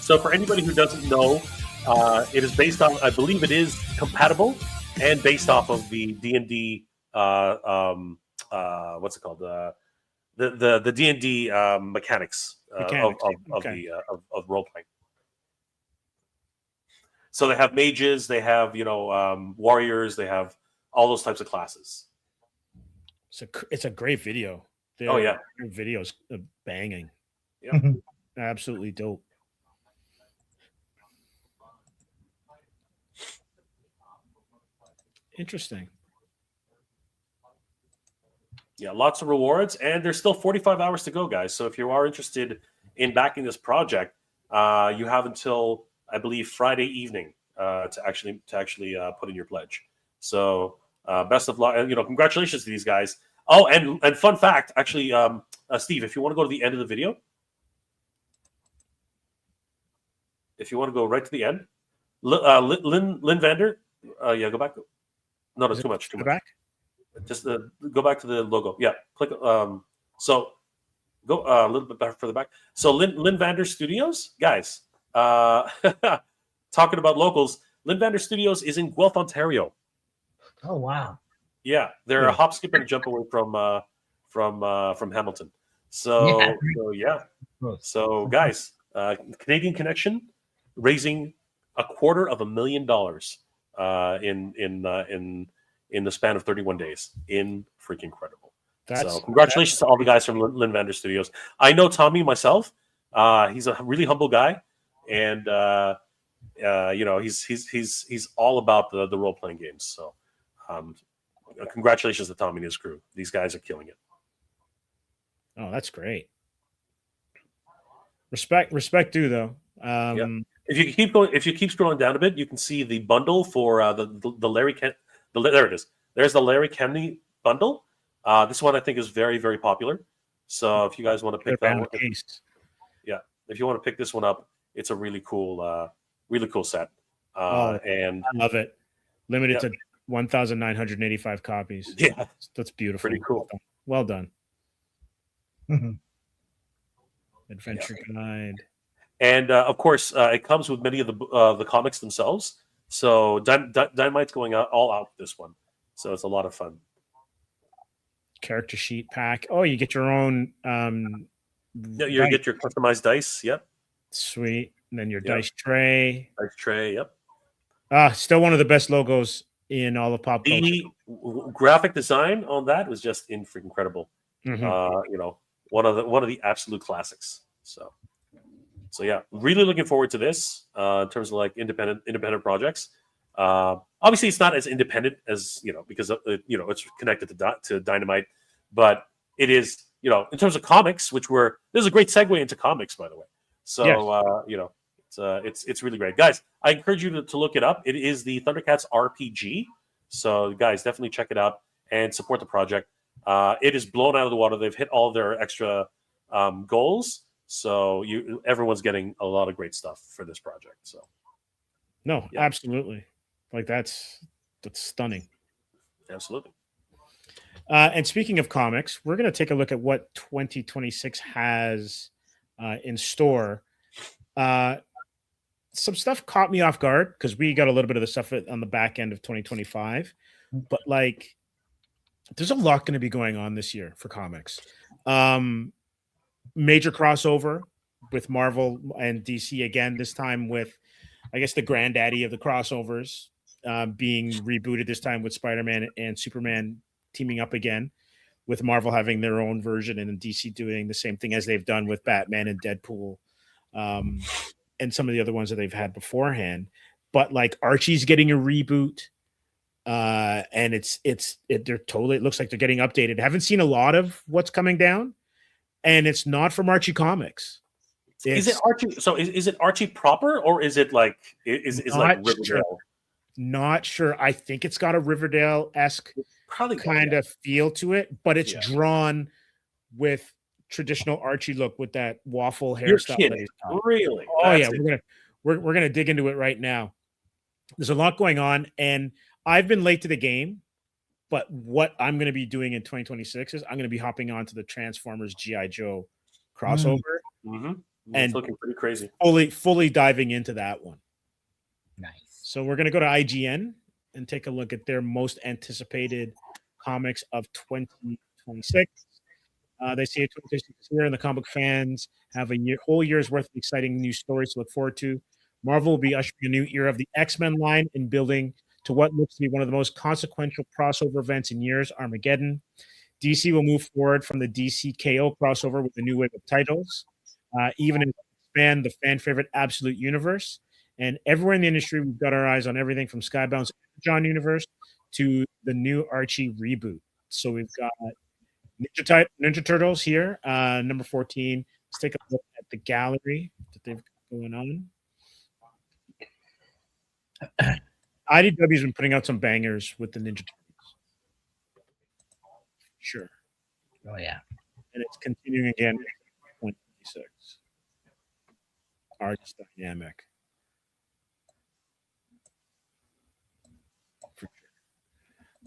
So for anybody who doesn't know, it is based on, I believe it is compatible and based off of the D&D, what's it called? The D&D mechanics of role playing. So they have mages, they have warriors, they have all those types of classes. It's a great video. Their videos banging. Yeah, absolutely dope. Interesting. Yeah, lots of rewards, and there's still 45 hours to go, guys. So if you are interested in backing this project, you have until, I believe, Friday evening to actually put in your pledge. So best of luck, and congratulations to these guys. Oh, and fun fact, actually, Steve, if you want to go to the end of the video, if you want to go right to the end, Lynn Vander, go back. No, too much. Back? Just go back to the logo. Yeah, click. So go a little bit further back. So Lynn Vander Studios, guys. talking about locals, Linvander Studios is in Guelph, Ontario. Oh wow. Yeah, they're a hop, skip, and a jump away from Hamilton. So yeah. So guys, Canadian Connection raising $250,000 in the span of 31 days. Freaking incredible. So congratulations to all the guys from Linvander Studios. I know Tommy myself. He's a really humble guy, and he's all about the role playing games. So congratulations to Tommy and his crew. These guys are killing it. Oh, that's great. Respect due though. If you keep scrolling down a bit, you can see the bundle for the Larry Ken. There it is. There's the Larry Kennedy bundle. This one I think is very, very popular. So if you guys want to pick that one, if you want to pick this one up, it's a really cool set. And I love it. Limited to 1,985 copies. Yeah, that's beautiful. Pretty cool. Well done. Adventure guide. And of course, it comes with many of the comics themselves. So Dynamite's going all out with this one. So it's a lot of fun. Character sheet pack. Oh, you get your own. You get your customized dice. Yep. Sweet. And then your dice tray. Dice tray. Yep. Still one of the best logos in all of pop culture. The graphic design on that was just freaking incredible. One of the absolute classics. So yeah, really looking forward to this in terms of like independent projects. Obviously, it's not as independent as because it's connected to Dynamite, but it is in terms of comics, this is a great segue into comics, by the way. So it's really great, guys. I encourage you to look it up. It is the Thundercats RPG. So guys, definitely check it out and support the project. It is blown out of the water. They've hit all their extra goals. So everyone's getting a lot of great stuff for this project. So absolutely. Like that's stunning. Absolutely. And speaking of comics, we're going to take a look at what 2026 has in store. Some stuff caught me off guard because we got a little bit of the stuff on the back end of 2025, but like there's a lot going to be going on this year for comics. Major crossover with Marvel and DC again, this time with, I guess, the granddaddy of the crossovers being rebooted, this time with Spider-Man and Superman teaming up again, with Marvel having their own version and DC doing the same thing as they've done with Batman and Deadpool and some of the other ones that they've had beforehand. But like Archie's getting a reboot. And it looks like they're getting updated. I haven't seen a lot of what's coming down, and it's not from Archie Comics. Is it Archie? So is it Archie proper, or is it like like Riverdale? Sure. Not sure. I think it's got a Riverdale-esque kind of feel to it, but it's drawn with traditional Archie look with that waffle hairstyle. Really? Oh yeah, we're gonna dig into it right now. There's a lot going on, and I've been late to the game, but what I'm going to be doing in 2026 is I'm going to be hopping on to the Transformers G.I. Joe crossover and it's looking pretty crazy. Fully diving into that one. Nice. So we're going to go to IGN and take a look at their most anticipated comics of 2026. They say 2026 is here, and the comic fans have whole year's worth of exciting new stories to look forward to. Marvel will be ushering a new era of the X-Men line and building to what looks to be one of the most consequential crossover events in years, Armageddon. DC will move forward from the DC KO crossover with a new wave of titles, even expand the fan favorite Absolute Universe. And everywhere in the industry, we've got our eyes on everything from Skybound's Energon Universe to the new Archie reboot. So we've got Ninja Turtles here, number 14. Let's take a look at the gallery that they've got going on. IDW's been putting out some bangers with the Ninja Turtles. Sure. Oh, yeah. And it's continuing again in 2026. Art's dynamic. For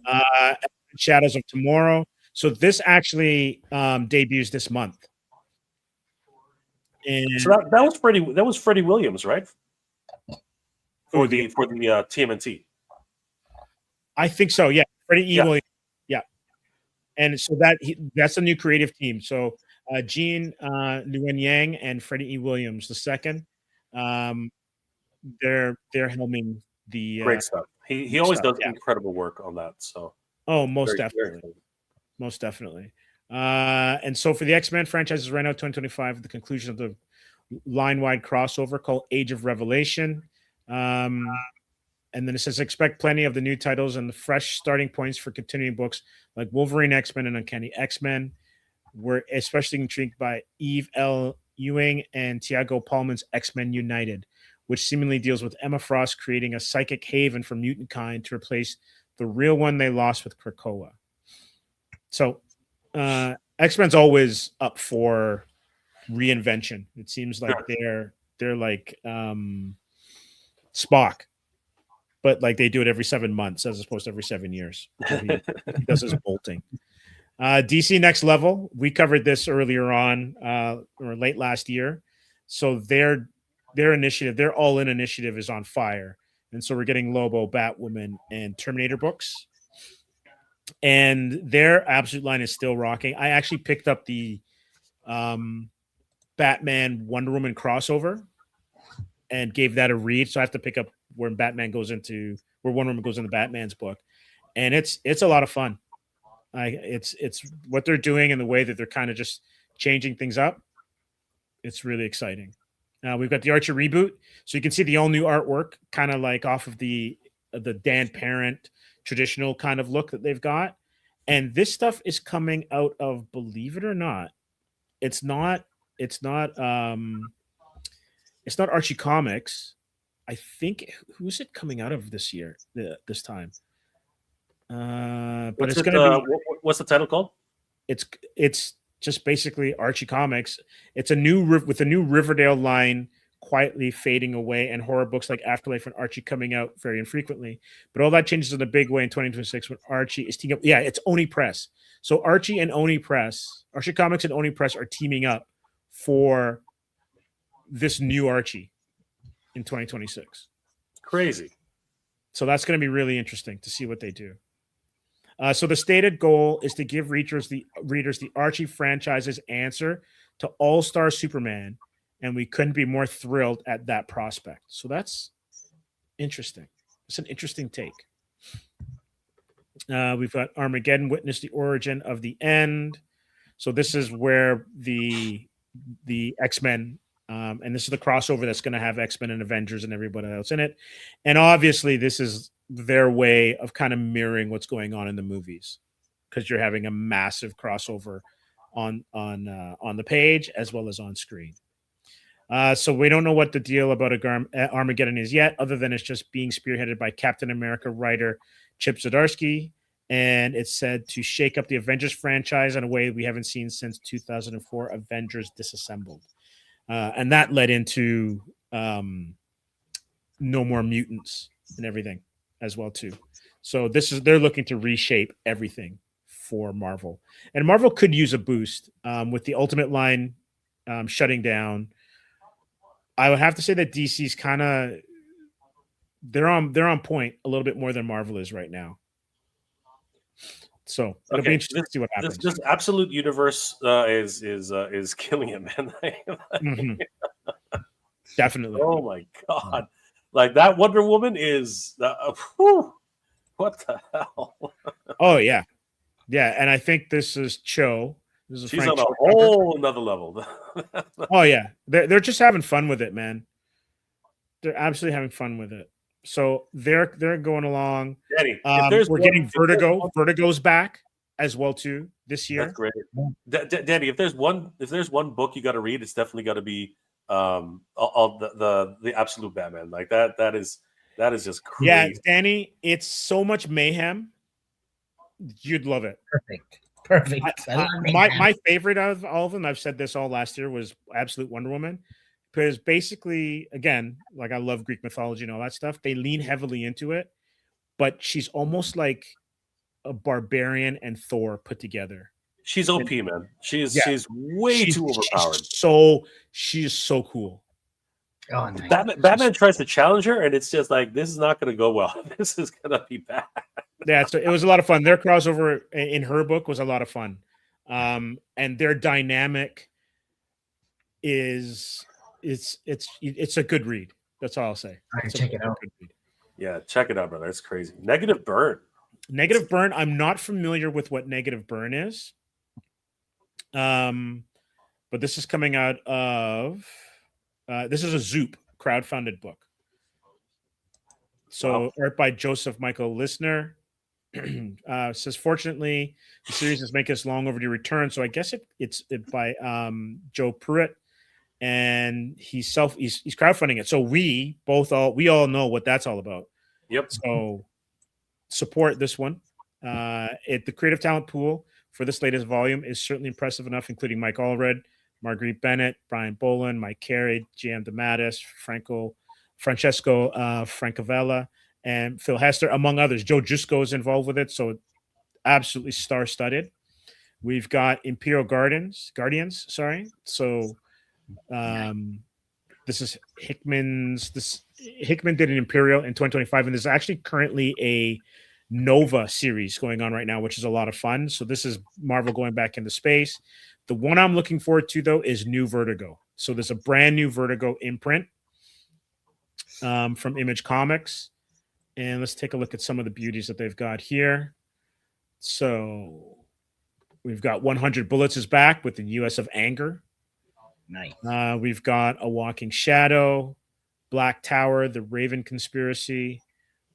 sure. Shadows of Tomorrow. So this actually debuts this month. And so that was Freddie Williams, right? for the TMNT. I think so. Yeah, Freddie E. Yeah. Williams. Yeah, and so that's a new creative team. So Gene Nguyen Yang and Freddie E. Williams, the second. They're helming the Great stuff. He always stuff, does incredible work on that. So most definitely. Most definitely. And so for the X-Men franchises right now, 2025, the conclusion of the line-wide crossover called Age of Revelation. And then it says, expect plenty of the new titles and the fresh starting points for continuing books like Wolverine X-Men and Uncanny X-Men. We're especially intrigued by Eve L. Ewing and Tiago Paulman's X-Men United, which seemingly deals with Emma Frost creating a psychic haven for mutant kind to replace the real one they lost with Krakoa. So X-Men's always up for reinvention. It seems like they're like Spock, but like they do it every 7 months as opposed to every 7 years. He does his bolting. DC Next Level, we covered this earlier on or late last year. So their initiative, their all-in initiative is on fire. And so we're getting Lobo, Batwoman, and Terminator books. And their absolute line is still rocking. I actually picked up the Batman Wonder Woman crossover and gave that a read. So I have to pick up where Wonder Woman goes into Batman's book. And it's a lot of fun. It's what they're doing and the way that they're kind of just changing things up. It's really exciting. We've got the Archie reboot, so you can see the all new artwork, kind of like off of the Dan Parent traditional kind of look that they've got. And this stuff is coming out of, believe it or not, it's not Archie Comics. I think, who's it coming out of this year? This time. But it's going to be. What's the title called? It's just basically Archie Comics. It's a new with a new Riverdale line quietly fading away, and horror books like Afterlife and Archie coming out very infrequently. But all that changes in a big way in 2026 when Archie is teaming up. Yeah, it's Oni Press. So Archie Comics and Oni Press are teaming up for this new Archie in 2026. Crazy. So that's going to be really interesting to see what they do. So the stated goal is to give readers the Archie franchise's answer to All-Star Superman, and we couldn't be more thrilled at that prospect. So that's interesting. It's an interesting take. We've got Armageddon, Witness the Origin of the End. So this is where the X-Men, and this is the crossover that's going to have X-Men and Avengers and everybody else in it. And obviously this is their way of kind of mirroring what's going on in the movies, because you're having a massive crossover on the page as well as on screen. So we don't know what the deal about Armageddon is yet, other than it's just being spearheaded by Captain America writer Chip Zdarsky, and it's said to shake up the Avengers franchise in a way we haven't seen since 2004 Avengers Disassembled. And that led into No More Mutants and everything as well too. So they're looking to reshape everything for Marvel, and Marvel could use a boost with the Ultimate line shutting down. I would have to say that DC's kind of they're on point a little bit more than Marvel is right now. So it'll be interesting to see what happens. This Absolute Universe is killing it, man. Mm-hmm. Definitely. Oh my god! Like that Wonder Woman is what the hell? Oh yeah, yeah. And I think this is Cho. This is She's Frank on a Cho whole another level. Oh yeah, they're just having fun with it, man. They're absolutely having fun with it. So they're going along. Danny, we're getting Vertigo. Vertigo's back as well too this year. That's great. Danny, if there's one book you got to read, it's definitely got to be all the Absolute Batman. Like that is just crazy. Yeah, Danny, it's so much mayhem. You'd love it. Perfect. My favorite out of all of them, I've said this all last year, was Absolute Wonder Woman. Because basically, again, like I love Greek mythology and all that stuff, they lean heavily into it, but she's almost like a barbarian and Thor put together. She's OP, man. She's way too overpowered. She is so cool. Oh, nice. Batman tries to challenge her, and it's just like, this is not going to go well. This is going to be bad. Yeah, so it was a lot of fun. Their crossover in her book was a lot of fun, and their dynamic is it's a good read. That's all I'll say. I check it out. Yeah, check it out, brother. It's crazy. Negative Burn. Negative Burn. I'm not familiar with what Negative Burn is. But this is coming out of this is a Zoop crowdfunded book. So art by Joseph Michael Listner. Says, fortunately, the series is making its long overdue return. So I guess it's by Joe Pruitt, and he's crowdfunding it. So we all know what that's all about. Yep. So support this one. The creative talent pool for this latest volume is certainly impressive enough, including Mike Allred, Marguerite Bennett, Brian Boland, Mike Carey, J.M. DeMatteis, Francesco Francavella, and Phil Hester, among others. Joe Jusko is involved with it, so absolutely star-studded. We've got Imperial Guardians. So this is Hickman's. Hickman did an Imperial in 2025, and there's actually currently a Nova series going on right now, which is a lot of fun. So this is Marvel going back into space. The one I'm looking forward to, though, is New Vertigo. So there's a brand new Vertigo imprint from Image Comics. And let's take a look at some of the beauties that they've got here. So we've got 100 Bullets is back with the US of Anger. Nice. We've got A Walking Shadow, Black Tower, The Raven Conspiracy,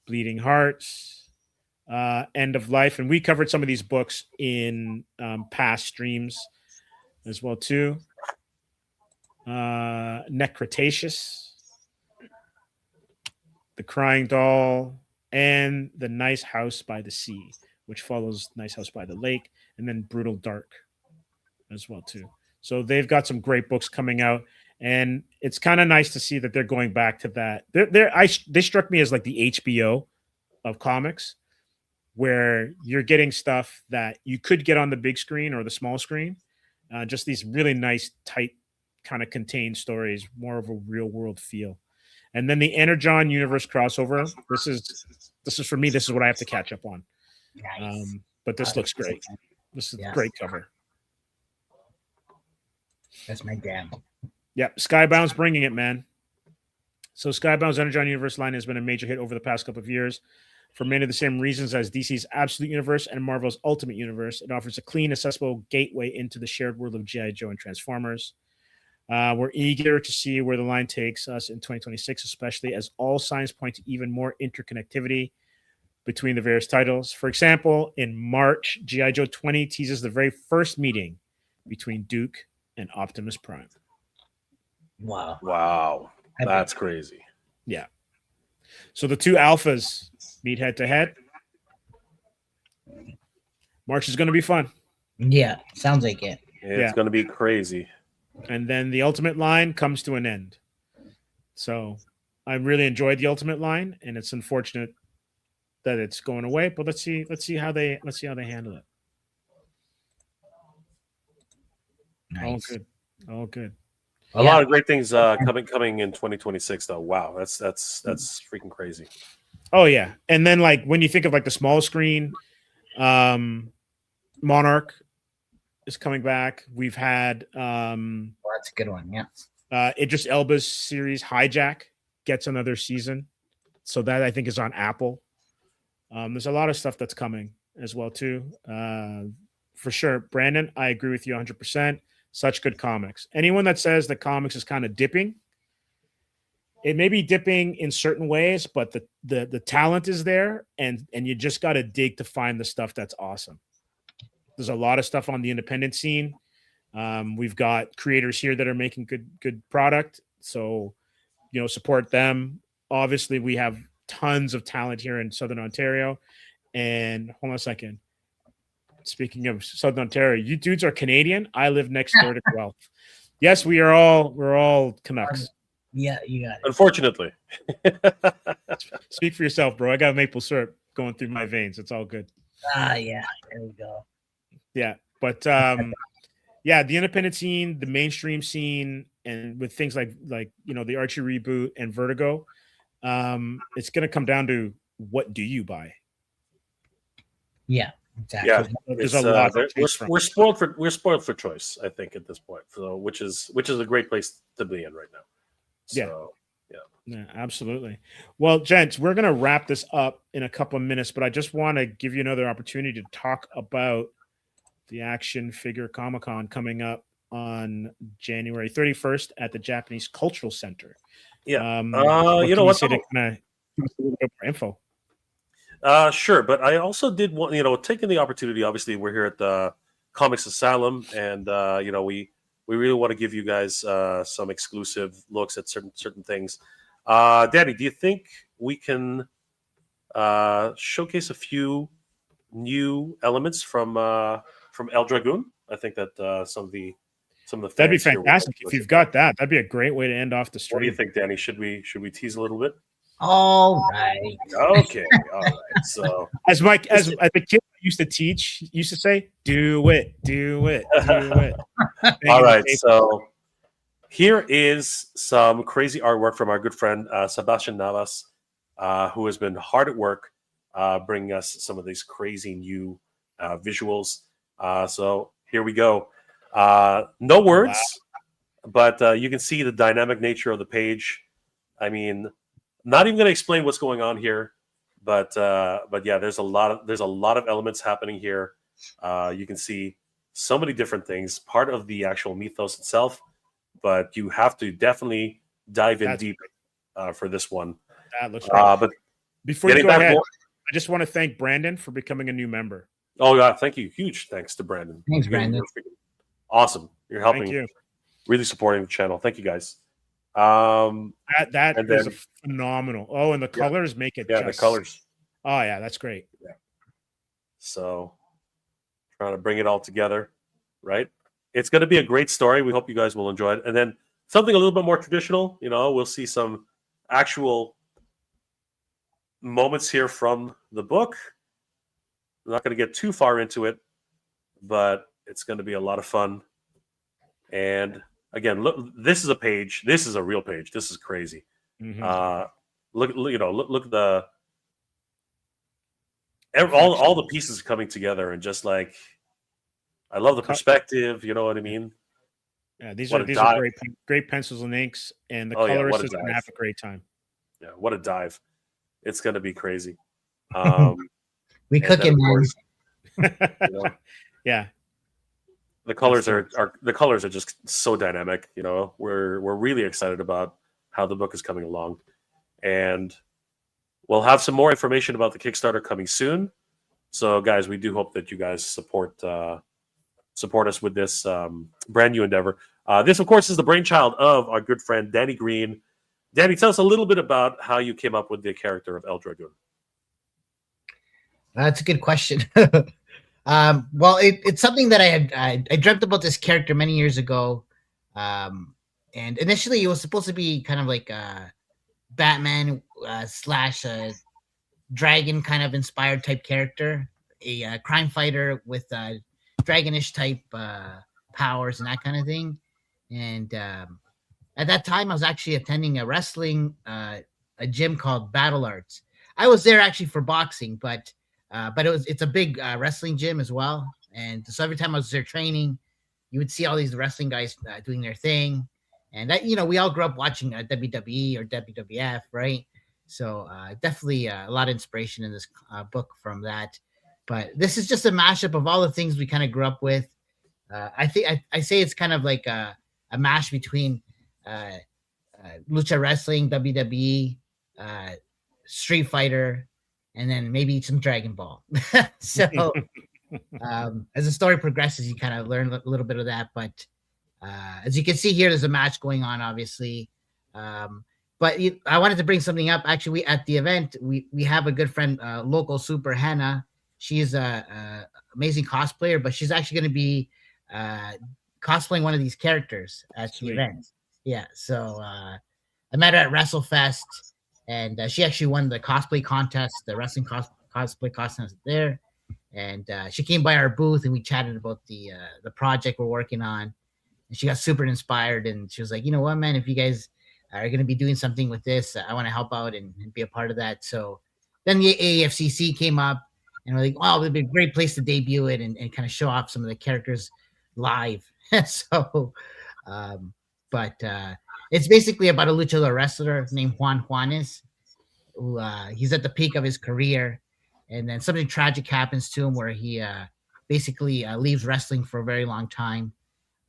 Bleeding Hearts, End of Life. And we covered some of these books in past streams as well, too. Necretaceous, The Crying Doll, and The Nice House by the Sea, which follows Nice House by the Lake, and then Brutal Dark as well, too. So they've got some great books coming out, and it's kind of nice to see that they're going back to that. They struck me as like the HBO of comics, where you're getting stuff that you could get on the big screen or the small screen. Just these really nice, tight, kind of contained stories, more of a real world feel. And then the Energon Universe crossover. This is for me. This is what I have to catch up on. Nice. But this looks great. This is a great cover. That's my jam. Yep, Skybound's bringing it, man. So Skybound's Energon Universe line has been a major hit over the past couple of years for many of the same reasons as DC's Absolute Universe and Marvel's Ultimate Universe. It offers a clean, accessible gateway into the shared world of G.I. Joe and Transformers. We're eager to see where the line takes us in 2026, especially as all signs point to even more interconnectivity between the various titles. For example, in March, G.I. Joe 20 teases the very first meeting between Duke and Optimus Prime. Wow. That's crazy. Yeah. So the two alphas meet head to head. March is going to be fun. Yeah, sounds like it. It's going to be crazy. And then the Ultimate line comes to an end. So I really enjoyed the Ultimate line, and it's unfortunate that it's going away. But let's see how they handle it. Nice. All good. A lot of great things coming in 2026, though. Wow, that's freaking crazy. Oh yeah, and then like when you think of like the small screen, Monarch is coming back. We've had that's a good one. Yeah. Idris Elba's series Hijack gets another season, so that I think is on Apple. There's a lot of stuff that's coming as well too. For sure, Brandon, I agree with you 100%. Such good comics. Anyone that says that comics is kind of dipping, it may be dipping in certain ways, but the talent is there, and you just got to dig to find the stuff that's awesome. There's a lot of stuff on the independent scene. We've got creators here that are making good product, so support them. Obviously, we have tons of talent here in Southern Ontario. And hold on a second. Speaking of Southern Ontario, you dudes are Canadian. I live next door to Guelph. Yes, we're all Canucks. Yeah, you got it. Unfortunately. Speak for yourself, bro. I got maple syrup going through my veins. It's all good. Yeah. There we go. Yeah. But the independent scene, the mainstream scene, and with things like the Archie reboot and Vertigo, it's going to come down to what do you buy? Yeah, exactly. Yeah, there's a lot. We're spoiled for choice, I think, at this point. So which is a great place to be in right now. So, yeah, absolutely. Well, gents, we're going to wrap this up in a couple of minutes, but I just want to give you another opportunity to talk about the Action Figure Comic-Con coming up on January 31st at the Japanese Cultural Center. Yeah. You know what? Give us a little bit more info. Sure, but I also did want, taking the opportunity. Obviously, we're here at the Comics Asylum, and we really want to give you guys some exclusive looks at certain things. Danny, do you think we can showcase a few new elements from El Dragoon? I think that some of the that'd be fantastic if you've got that. That'd be a great way to end off the stream. What do you think, Danny? Should we tease a little bit? All right. Okay. All right. So as the kid used to say, do it. All right. So here is some crazy artwork from our good friend Sebastian Navas, who has been hard at work bringing us some of these crazy new visuals. So here we go. No words, but you can see the dynamic nature of the page. I mean, not even going to explain what's going on here, but yeah, there's a lot of elements happening here. You can see so many different things, part of the actual mythos itself, but you have to definitely dive in deep for this one. That looks great. But before you go ahead, I just want to thank Brandon for becoming a new member. Oh yeah, thank you. Huge thanks to Brandon. Thanks, Brandon. Awesome. You're helping. Thank you. Really supporting the channel. Thank you, guys. That is phenomenal. Oh, and the colors make it. Yeah, the colors. Oh yeah, that's great. Yeah. So, trying to bring it all together, right? It's going to be a great story. We hope you guys will enjoy it. And then something a little bit more traditional. We'll see some actual moments here from the book. I'm not going to get too far into it, but it's going to be a lot of fun. And again, look, this is a page. This is a real page. This is crazy. Mm-hmm. Look at all the pieces coming together, and just like, I love the perspective. You know what I mean? Yeah, these are great pencils and inks, and the colorist is going to have a great time. Yeah, what a dive! It's going to be crazy. We cook it, man. Yeah. The colors are just so dynamic. We're really excited about how the book is coming along, and we'll have some more information about the Kickstarter coming soon. So, guys, we do hope that you guys support us with this brand new endeavor. This, of course, is the brainchild of our good friend Danny Green. Danny, tell us a little bit about how you came up with the character of El Dragoon. That's a good question. Well, it's something that I dreamt about this character many years ago, and initially it was supposed to be kind of like a Batman / dragon kind of inspired type character, a crime fighter with dragonish type powers and that kind of thing. And at that time, I was actually attending a wrestling a gym called Battle Arts. I was there actually for boxing, but it's a big wrestling gym as well. And so every time I was there training, you would see all these wrestling guys doing their thing. And that, we all grew up watching WWE or WWF, right? So definitely a lot of inspiration in this book from that. But this is just a mashup of all the things we kind of grew up with. I think I say it's kind of like a mash between lucha wrestling, WWE, Street Fighter, and then maybe some Dragon Ball. So as the story progresses, you kind of learn a little bit of that. But as you can see here, there's a match going on, obviously. But I wanted to bring something up. Actually, at the event, we have a good friend, local super Hannah. She's a amazing cosplayer, but she's actually going to be cosplaying one of these characters at the event. Yeah, so I met her at WrestleFest, and she actually won the cosplay contest, the wrestling cosplay contest there. And she came by our booth, and we chatted about the project we're working on. And she got super inspired, and she was like, you know what, man, if you guys are going to be doing something with this, I want to help out and be a part of that. So then the AFCC came up, and we're like, wow, it'd be a great place to debut it and kind of show off some of the characters live. So, but it's basically about a luchador wrestler named Juan Juanes, who he's at the peak of his career, and then something tragic happens to him where he basically leaves wrestling for a very long time,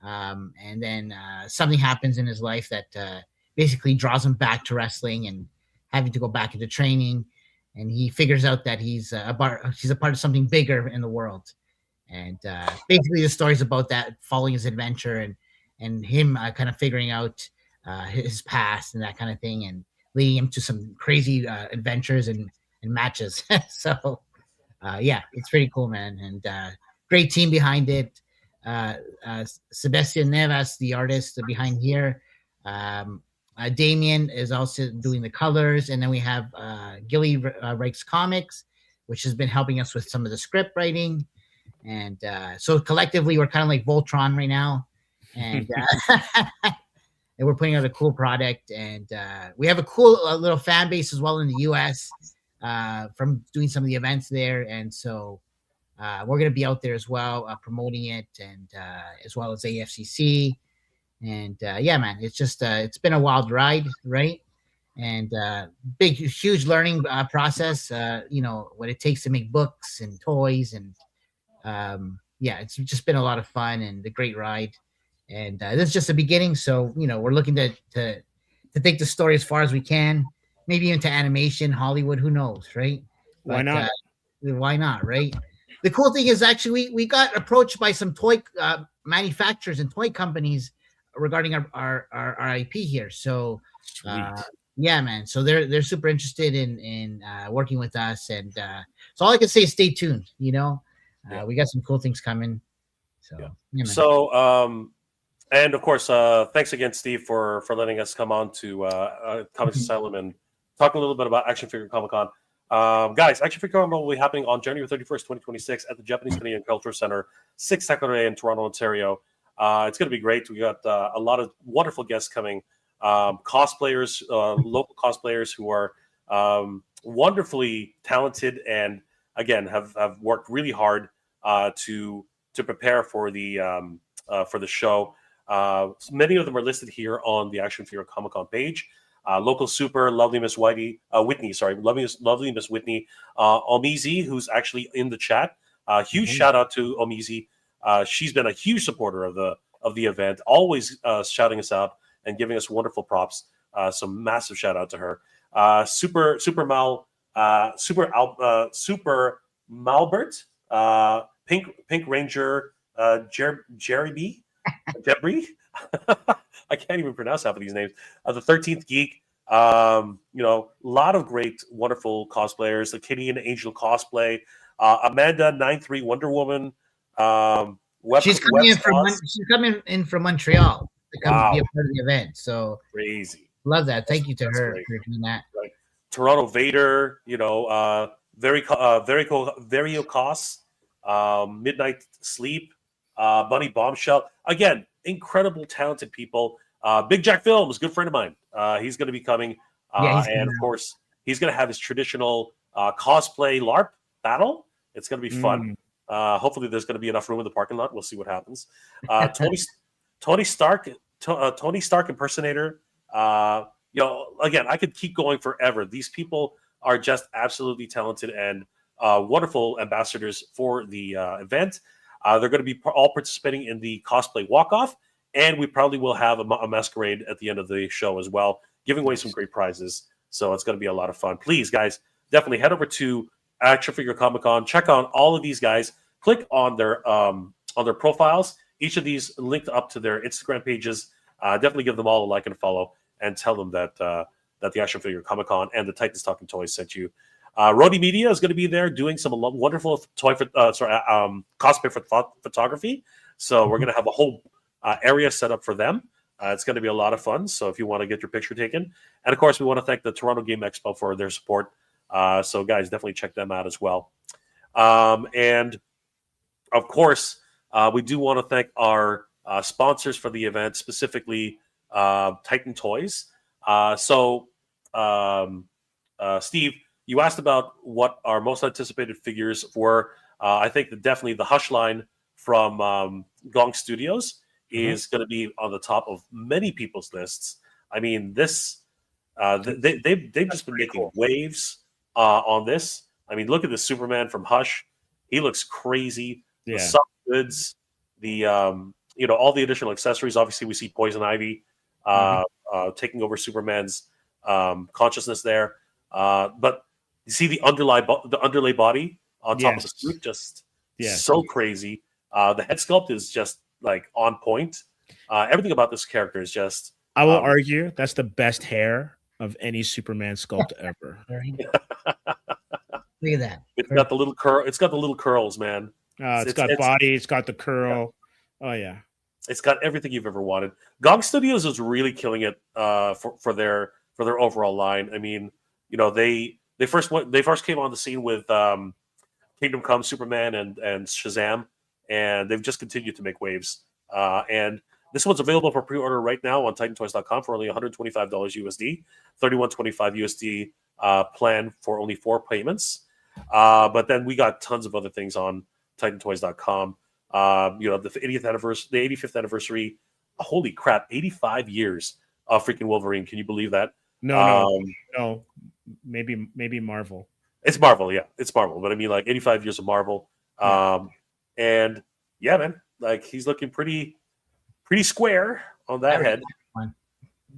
and then something happens in his life that basically draws him back to wrestling and having to go back into training, and he figures out that he's a part of something bigger in the world, and basically the story's about that, following his adventure and him kind of figuring out his past and that kind of thing, and leading him to some crazy adventures and matches. So yeah, it's pretty cool, man, and great team behind it. Sebastian Nevas, the artist behind here. Damien is also doing the colors, and then we have Gilly Reich's Comics, which has been helping us with some of the script writing. And so collectively, we're kind of like Voltron right now, and and we're putting out a cool product. And we have a cool little fan base as well in the U.S. From doing some of the events there, and so we're going to be out there as well promoting it, and as well as AFCC. And yeah, man, it's just it's been a wild ride, right? And big, huge learning process. You know what it takes to make books and toys, and yeah, it's just been a lot of fun and a great ride. And this is just the beginning. So you know, we're looking to take the story as far as we can, maybe into animation, Hollywood. Who knows, right? Why not? Why not, right? The cool thing is actually we got approached by some toy manufacturers and toy companies regarding our IP here. So yeah, man. So they're super interested in working with us, and so all I can say is stay tuned. You know, we got some cool things coming. So yeah, so and of course, thanks again, Steve, for letting us come on to Comics Asylum and talk a little bit about Action Figure Comic Con. Guys, Action Figure Comic Con will be happening on January 31st, 2026 at the Japanese Canadian Culture Center, 6 Saturday in Toronto, Ontario. It's going to be great. We got a lot of wonderful guests coming, cosplayers, local cosplayers who are wonderfully talented and, again, have worked really hard to prepare for the show. Many of them are listed here on the Action Figure Comic Con page. Local super, lovely Miss Whitney, lovely Miss Whitney, Omizi, who's actually in the chat. Huge shout out to Omizi. She's been a huge supporter of the event, always shouting us out and giving us wonderful props. So massive shout out to her. Super Malbert, Pink Ranger, Jerry Debris. I can't even pronounce half of these names. The 13th Geek. You know, a lot of great, wonderful cosplayers. The Kitty and Angel cosplay. Amanda 93 Wonder Woman. She's coming in from Montreal to come be a part of the event. So crazy. Love that. Thank you to her great. for doing that. Right. Toronto Vader, you know, very costs, Midnight Sleep, Bunny Bombshell. Again, incredible, talented people. Big Jack Films, good friend of mine. He's going to be coming, and of course, he's going to have his traditional cosplay LARP battle. It's going to be fun. Hopefully, there's going to be enough room in the parking lot. We'll see what happens. Tony Stark impersonator. You know, again, I could keep going forever. These people are just absolutely talented and wonderful ambassadors for the event. They're going to be all participating in the cosplay walk-off, and we probably will have a masquerade at the end of the show as well, giving away some great prizes. So it's going to be a lot of fun. Please, guys, definitely head over to Action Figure Comic Con. Check out all of these guys. Click on their profiles. Each of these linked up to their Instagram pages. Definitely give them all a like and a follow, and tell them that the Action Figure Comic Con and the Titans Talking Toys sent you. Rody Media is going to be there doing some wonderful cosplay photography. So we're going to have a whole area set up for them. It's going to be a lot of fun. So if you want to get your picture taken, and of course we want to thank the Toronto Game Expo for their support. So guys, definitely check them out as well. And of course, we do want to thank our sponsors for the event, specifically Titan Toys. So, Steve, you asked about what our most anticipated figures were. I think that definitely the Hush line from Gong Studios is going to be on the top of many people's lists. I mean, this they've just been making waves on this. I mean, look at the Superman from Hush. He looks crazy. Yeah. The soft goods, the all the additional accessories. Obviously, we see Poison Ivy taking over Superman's consciousness there. But you see the underlay body on top of the suit, just so crazy. The head sculpt is just like on point. Everything about this character is just. I will argue that's the best hair of any Superman sculpt ever. Look at that. It's got the little curl. It's got the little curls, man. It's got body. It's got the curl. Oh yeah. It's got everything you've ever wanted. Gong Studios is really killing it for their overall line. I mean, they first came on the scene with Kingdom Come, Superman, and Shazam, and they've just continued to make waves. And this one's available for pre-order right now on TitanToys.com for only $125 USD, $31.25 USD plan for only 4 payments. But then we got tons of other things on TitanToys.com. The 85th anniversary. Holy crap! 85 years of freaking Wolverine. Can you believe that? No. Maybe Marvel. It's Marvel, yeah. It's Marvel. But I mean, like 85 years of Marvel. And yeah, man, like he's looking pretty square on that head.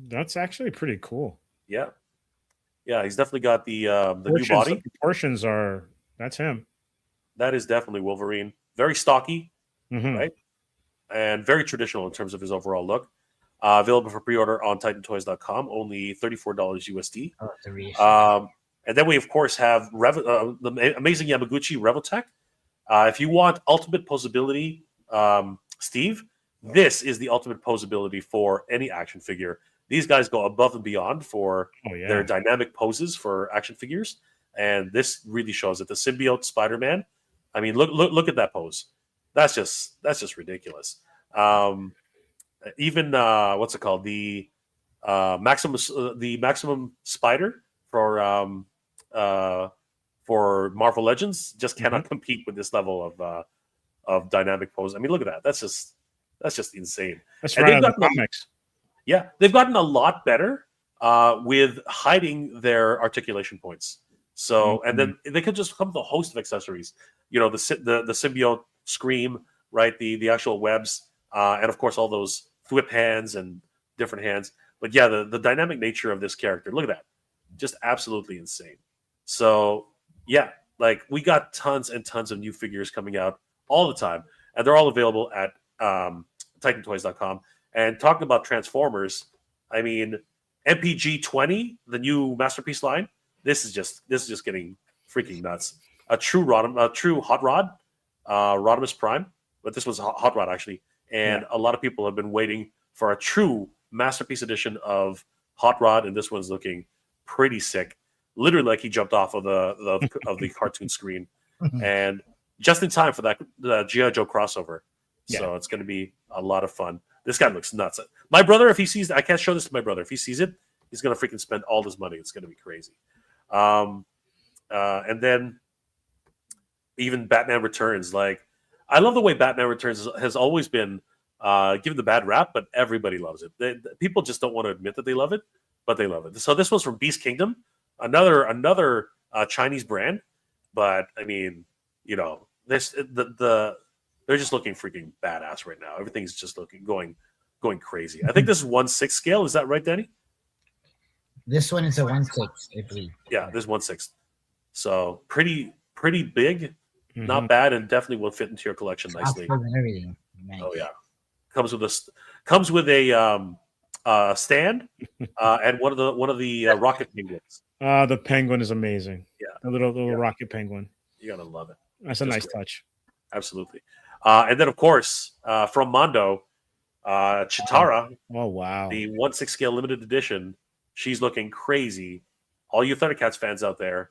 That's actually pretty cool. Yeah. Yeah, he's definitely got the new body. The proportions that's him. That is definitely Wolverine. Very stocky, right? And very traditional in terms of his overall look. Available for pre-order on TitanToys.com, only $34 USD. And then we, of course, have the amazing Yamaguchi Revotech. If you want ultimate posability, Steve, this is the ultimate posability for any action figure. These guys go above and beyond for their dynamic poses for action figures, and this really shows it. The symbiote Spider-Man. I mean, look at that pose. That's just ridiculous. Even what's it called? The Maximum Spider for Marvel Legends just cannot compete with this level of dynamic pose. I mean, look at that. That's just insane. That's right out of the comics. Yeah, they've gotten a lot better with hiding their articulation points. So, and then they could just come with a host of accessories. The symbiote scream, right? The actual webs, and of course all those whip hands and different hands. But yeah, the dynamic nature of this character. Look at that, just absolutely insane. So yeah, like we got tons and tons of new figures coming out all the time, and they're all available at TitanToys.com. And talking about Transformers, I mean, MPG 20, the new Masterpiece line. This is just getting freaking nuts. A true Hot Rod, Rodimus Prime, but this was Hot Rod actually. And a lot of people have been waiting for a true Masterpiece edition of Hot Rod, and this one's looking pretty sick. Literally, like he jumped off of the cartoon screen, and just in time for the G.I. Joe crossover. So it's going to be a lot of fun. This guy looks nuts. My brother, if he sees, I can't show this to my brother. If he sees it, he's going to freaking spend all his money. It's going to be crazy. And then even Batman Returns. Like, I love the way Batman Returns has always been given the bad rap, but everybody loves it. People just don't want to admit that they love it, but they love it. So this was from Beast Kingdom, another Chinese brand. But I mean, they're just looking freaking badass right now. Everything's just going crazy. I think this is 1/6 scale. Is that right, Danny? This one is a 1/6, I believe. Yeah, this is 1/6. So pretty big, not bad, and definitely will fit into your collection nicely. And everything. Nice. Oh yeah, comes with a stand and one of the rocket penguins. The penguin is amazing. Yeah, the little rocket penguin. You gotta love it. That's a nice touch. Absolutely. And then of course from Mondo, Chitara. Oh wow, the 1/6 scale limited edition. She's looking crazy. All you Thundercats fans out there,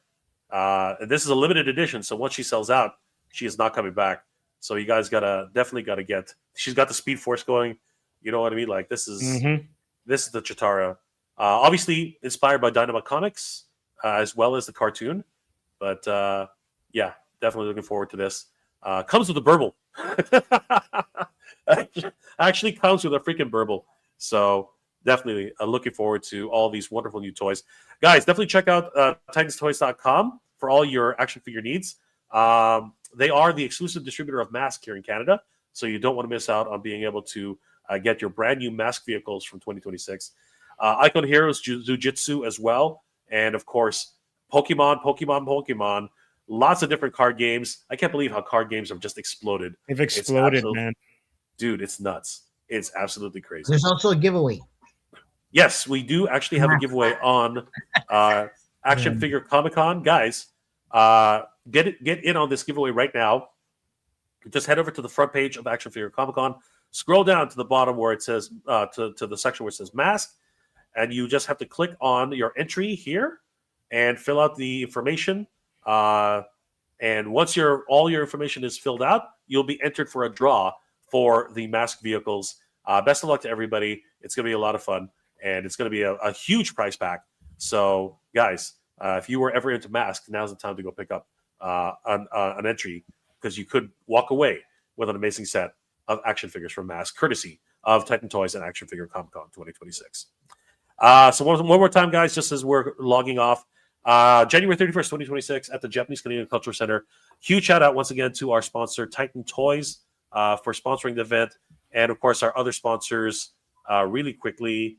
and this is a limited edition, so once she sells out, she is not coming back. So you guys definitely gotta get she's got the Speed Force going. You know what I mean? Like this is the Chitara. Obviously inspired by Dynamite Comics as well as the cartoon. But yeah, definitely looking forward to this. Comes with a burble. Actually comes with a freaking burble. So definitely looking forward to all these wonderful new toys. Guys, definitely check out titanstoys.com for all your action figure needs. They are the exclusive distributor of Mask here in Canada, so you don't want to miss out on being able to get your brand new Mask vehicles from 2026. Icon Heroes Jujitsu as well, and of course Pokemon. Lots of different card games. I can't believe how card games have just exploded. They've exploded, man. Dude, it's nuts. It's absolutely crazy. There's also a giveaway. Yes, we do actually have a giveaway on Action Figure Comic-Con. Guys, get in on this giveaway right now. Just head over to the front page of Action Figure Comic-Con. Scroll down to the bottom where it says, to the section where it says Mask. And you just have to click on your entry here and fill out the information. And once all your information is filled out, you'll be entered for a draw for the Mask vehicles. Best of luck to everybody. It's going to be a lot of fun. And it's going to be a huge prize pack. So, guys, if you were ever into Mask, now's the time to go pick up an entry, because you could walk away with an amazing set of action figures from Mask, courtesy of Titan Toys and Action Figure Comic-Con 2026. So one more time, guys, just as we're logging off, January 31st, 2026 at the Japanese Canadian Cultural Center. Huge shout out once again to our sponsor, Titan Toys, for sponsoring the event. And, of course, our other sponsors, really quickly.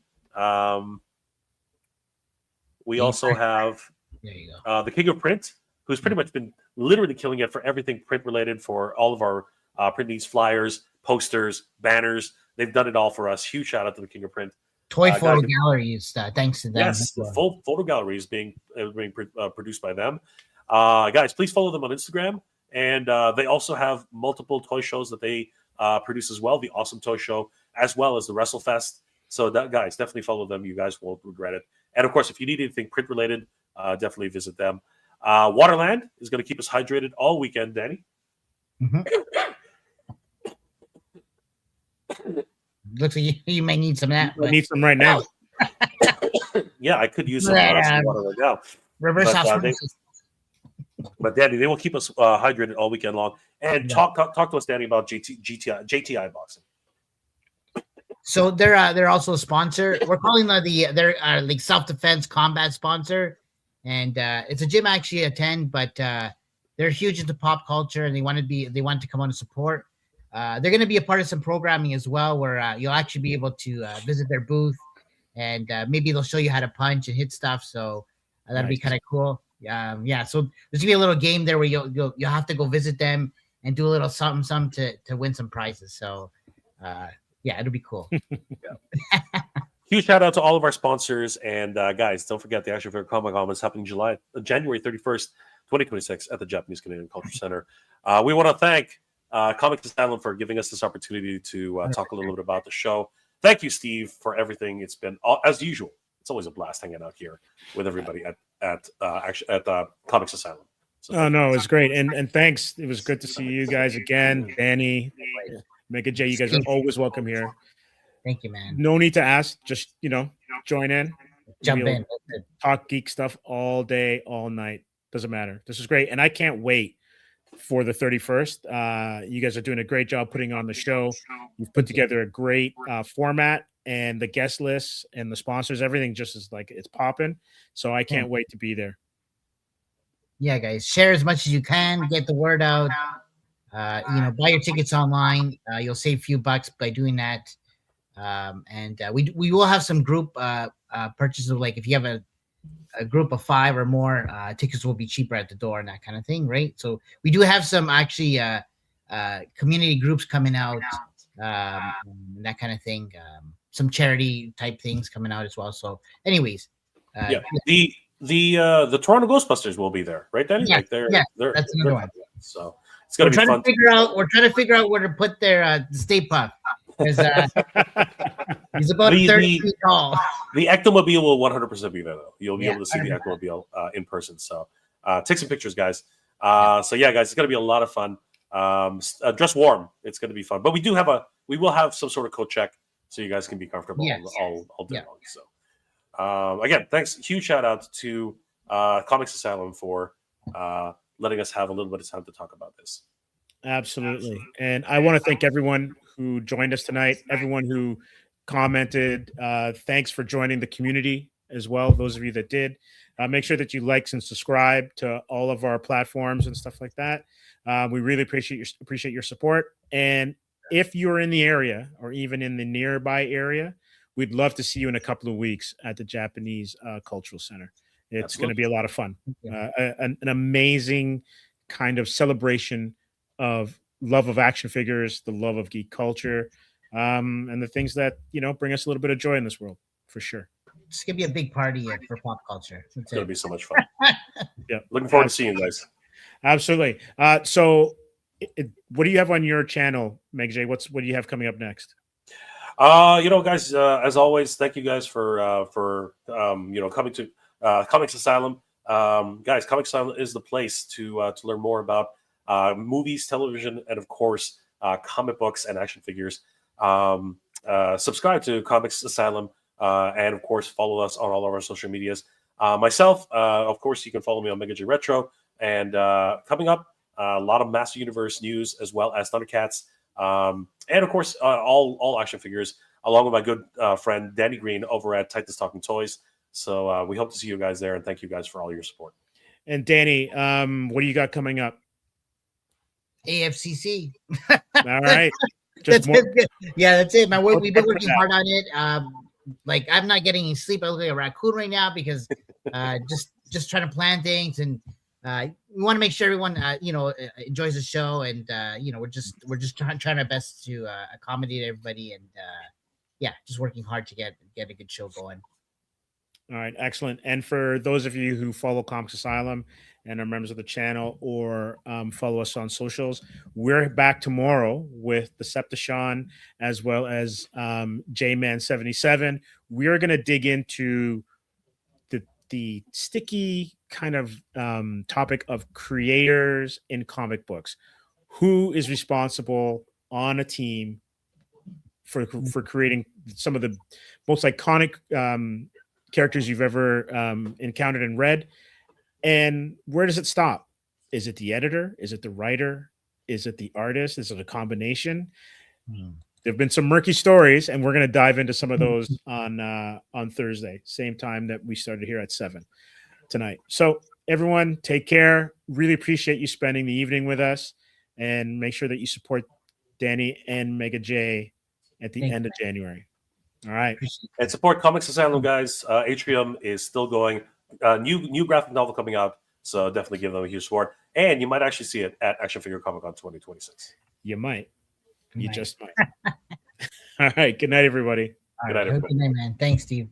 We also have the King of Print, who's pretty much been literally killing it for everything print related, for all of our print needs, flyers, posters, banners. They've done it all for us. Huge shout out to the King of Print. Toy photo galleries, thanks to them. Yes, the full photo gallery is being produced by them. Guys, please follow them on Instagram. And they also have multiple toy shows that they produce as well. The Awesome Toy Show, as well as the WrestleFest. So, guys, definitely follow them. You guys won't regret it. And, of course, if you need anything print-related, definitely visit them. Waterland is going to keep us hydrated all weekend, Danny. Looks like you may need some of that. I need some right now. Yeah, I could use some water right now. Reverse osmosis. But Danny, they will keep us hydrated all weekend long. And talk to us, Danny, about JTI boxing. So they're also a sponsor. We're calling they're like self-defense combat sponsor, and it's a gym I actually attend, but they're huge into pop culture, and they want to come on and support. They're going to be a part of some programming as well, where you'll actually be able to visit their booth, and maybe they'll show you how to punch and hit stuff. So that'd be kind of cool. Yeah. So there's gonna be a little game there where you'll have to go visit them and do a little something to win some prizes. So yeah, it'll be cool. Huge shout out to all of our sponsors, and guys, don't forget the Action Figure Comic-Con is happening January 31st, 2026 at the Japanese Canadian Culture Center. We want to thank Comix Asylum for giving us this opportunity to talk a little bit about the show. Thank you, Steve, for everything. It's been, as usual, it's always a blast hanging out here with everybody at Comix Asylum. So, no, it was great, and thanks. It was good to see you guys again, Danny, Mega J. You guys are always welcome here. Thank you, man. No need to ask. Just join in, jump in, talk geek stuff all day, all night. Doesn't matter. This is great, and I can't wait for the 31st. You guys are doing a great job putting on the show. You've put together a great format, and the guest lists and the sponsors, everything just is like it's popping. So I can't wait to be there. Yeah, guys, share as much as you can, get the word out. Buy your tickets online. You'll save a few bucks by doing that. And we will have some group purchases. Like if you have a group of 5 or more, tickets will be cheaper at the door and that kind of thing, right? So we do have some actually community groups coming out, that kind of thing. Some charity type things coming out as well. So, anyways, the Toronto Ghostbusters will be there, right, Danny? Yeah, that's another one. So it's going to be fun. We're trying to figure out where to put their Stay Puft. He's about 30 feet tall. The Ectomobile will 100% be there, though. You'll be able to see the Ectomobile in person. So take some pictures, guys. So, yeah, guys, it's going to be a lot of fun. dress warm. It's going to be fun. But we will have some sort of coat check so you guys can be comfortable all day long. So again, thanks. Huge shout out to Comics Asylum for letting us have a little bit of time to talk about this. Absolutely. And I want to thank everyone who joined us tonight, everyone who commented. Thanks for joining the community as well. Those of you that did, make sure that you like and subscribe to all of our platforms and stuff like that. We really appreciate your support. And if you're in the area or even in the nearby area, we'd love to see you in a couple of weeks at the Japanese Cultural Center. It's going to be a lot of fun. An amazing kind of celebration of love of action figures, the love of geek culture, and the things that, bring us a little bit of joy in this world, for sure. It's going to be a big party for pop culture. It's going to be so much fun. Yeah. Looking forward to seeing you guys. Absolutely. So what do you have on your channel, Meg J? What do you have coming up next? Guys, as always, thank you guys for coming to Comics Asylum. Guys, Comics Asylum is the place to learn more about movies, television, and of course, comic books and action figures. Subscribe to Comics Asylum, and of course, follow us on all of our social medias. Myself, of course, you can follow me on Mega J Retro, and coming up, a lot of Master Universe news as well as Thundercats, and of course, all action figures, along with my good friend Danny Green over at Titans Talking Toys. So we hope to see you guys there, and thank you guys for all your support. And Danny, what do you got coming up? AFCC. All right. That's it, man. We've been working hard on it. I'm not getting any sleep. I look like a raccoon right now because just trying to plan things, and we want to make sure everyone enjoys the show, and we're just trying our best to accommodate everybody, and just working hard to get a good show going. All right, excellent. And for those of you who follow Comics Asylum and are members of the channel, or follow us on socials, we're back tomorrow with Decepticon as well as J-Man77. We're going to dig into the sticky kind of topic of creators in comic books. Who is responsible on a team for creating some of the most iconic characters you've ever encountered and read? And where does it stop? Is it the editor? Is it the writer? Is it the artist? Is it a combination? There have been some murky stories, and we're going to dive into some of those on Thursday, same time that we started here at 7 tonight. So everyone, take care. Really appreciate you spending the evening with us, and make sure that you support Danny and Mega J at the end of January. All right. And support Comics Asylum, guys. Atrium is still going. New graphic novel coming out, so definitely give them a huge support. And you might actually see it at Action Figure Comic Con 2026. You might. You just might. All right. Good night, everybody. Good night, man. Thanks, Steve.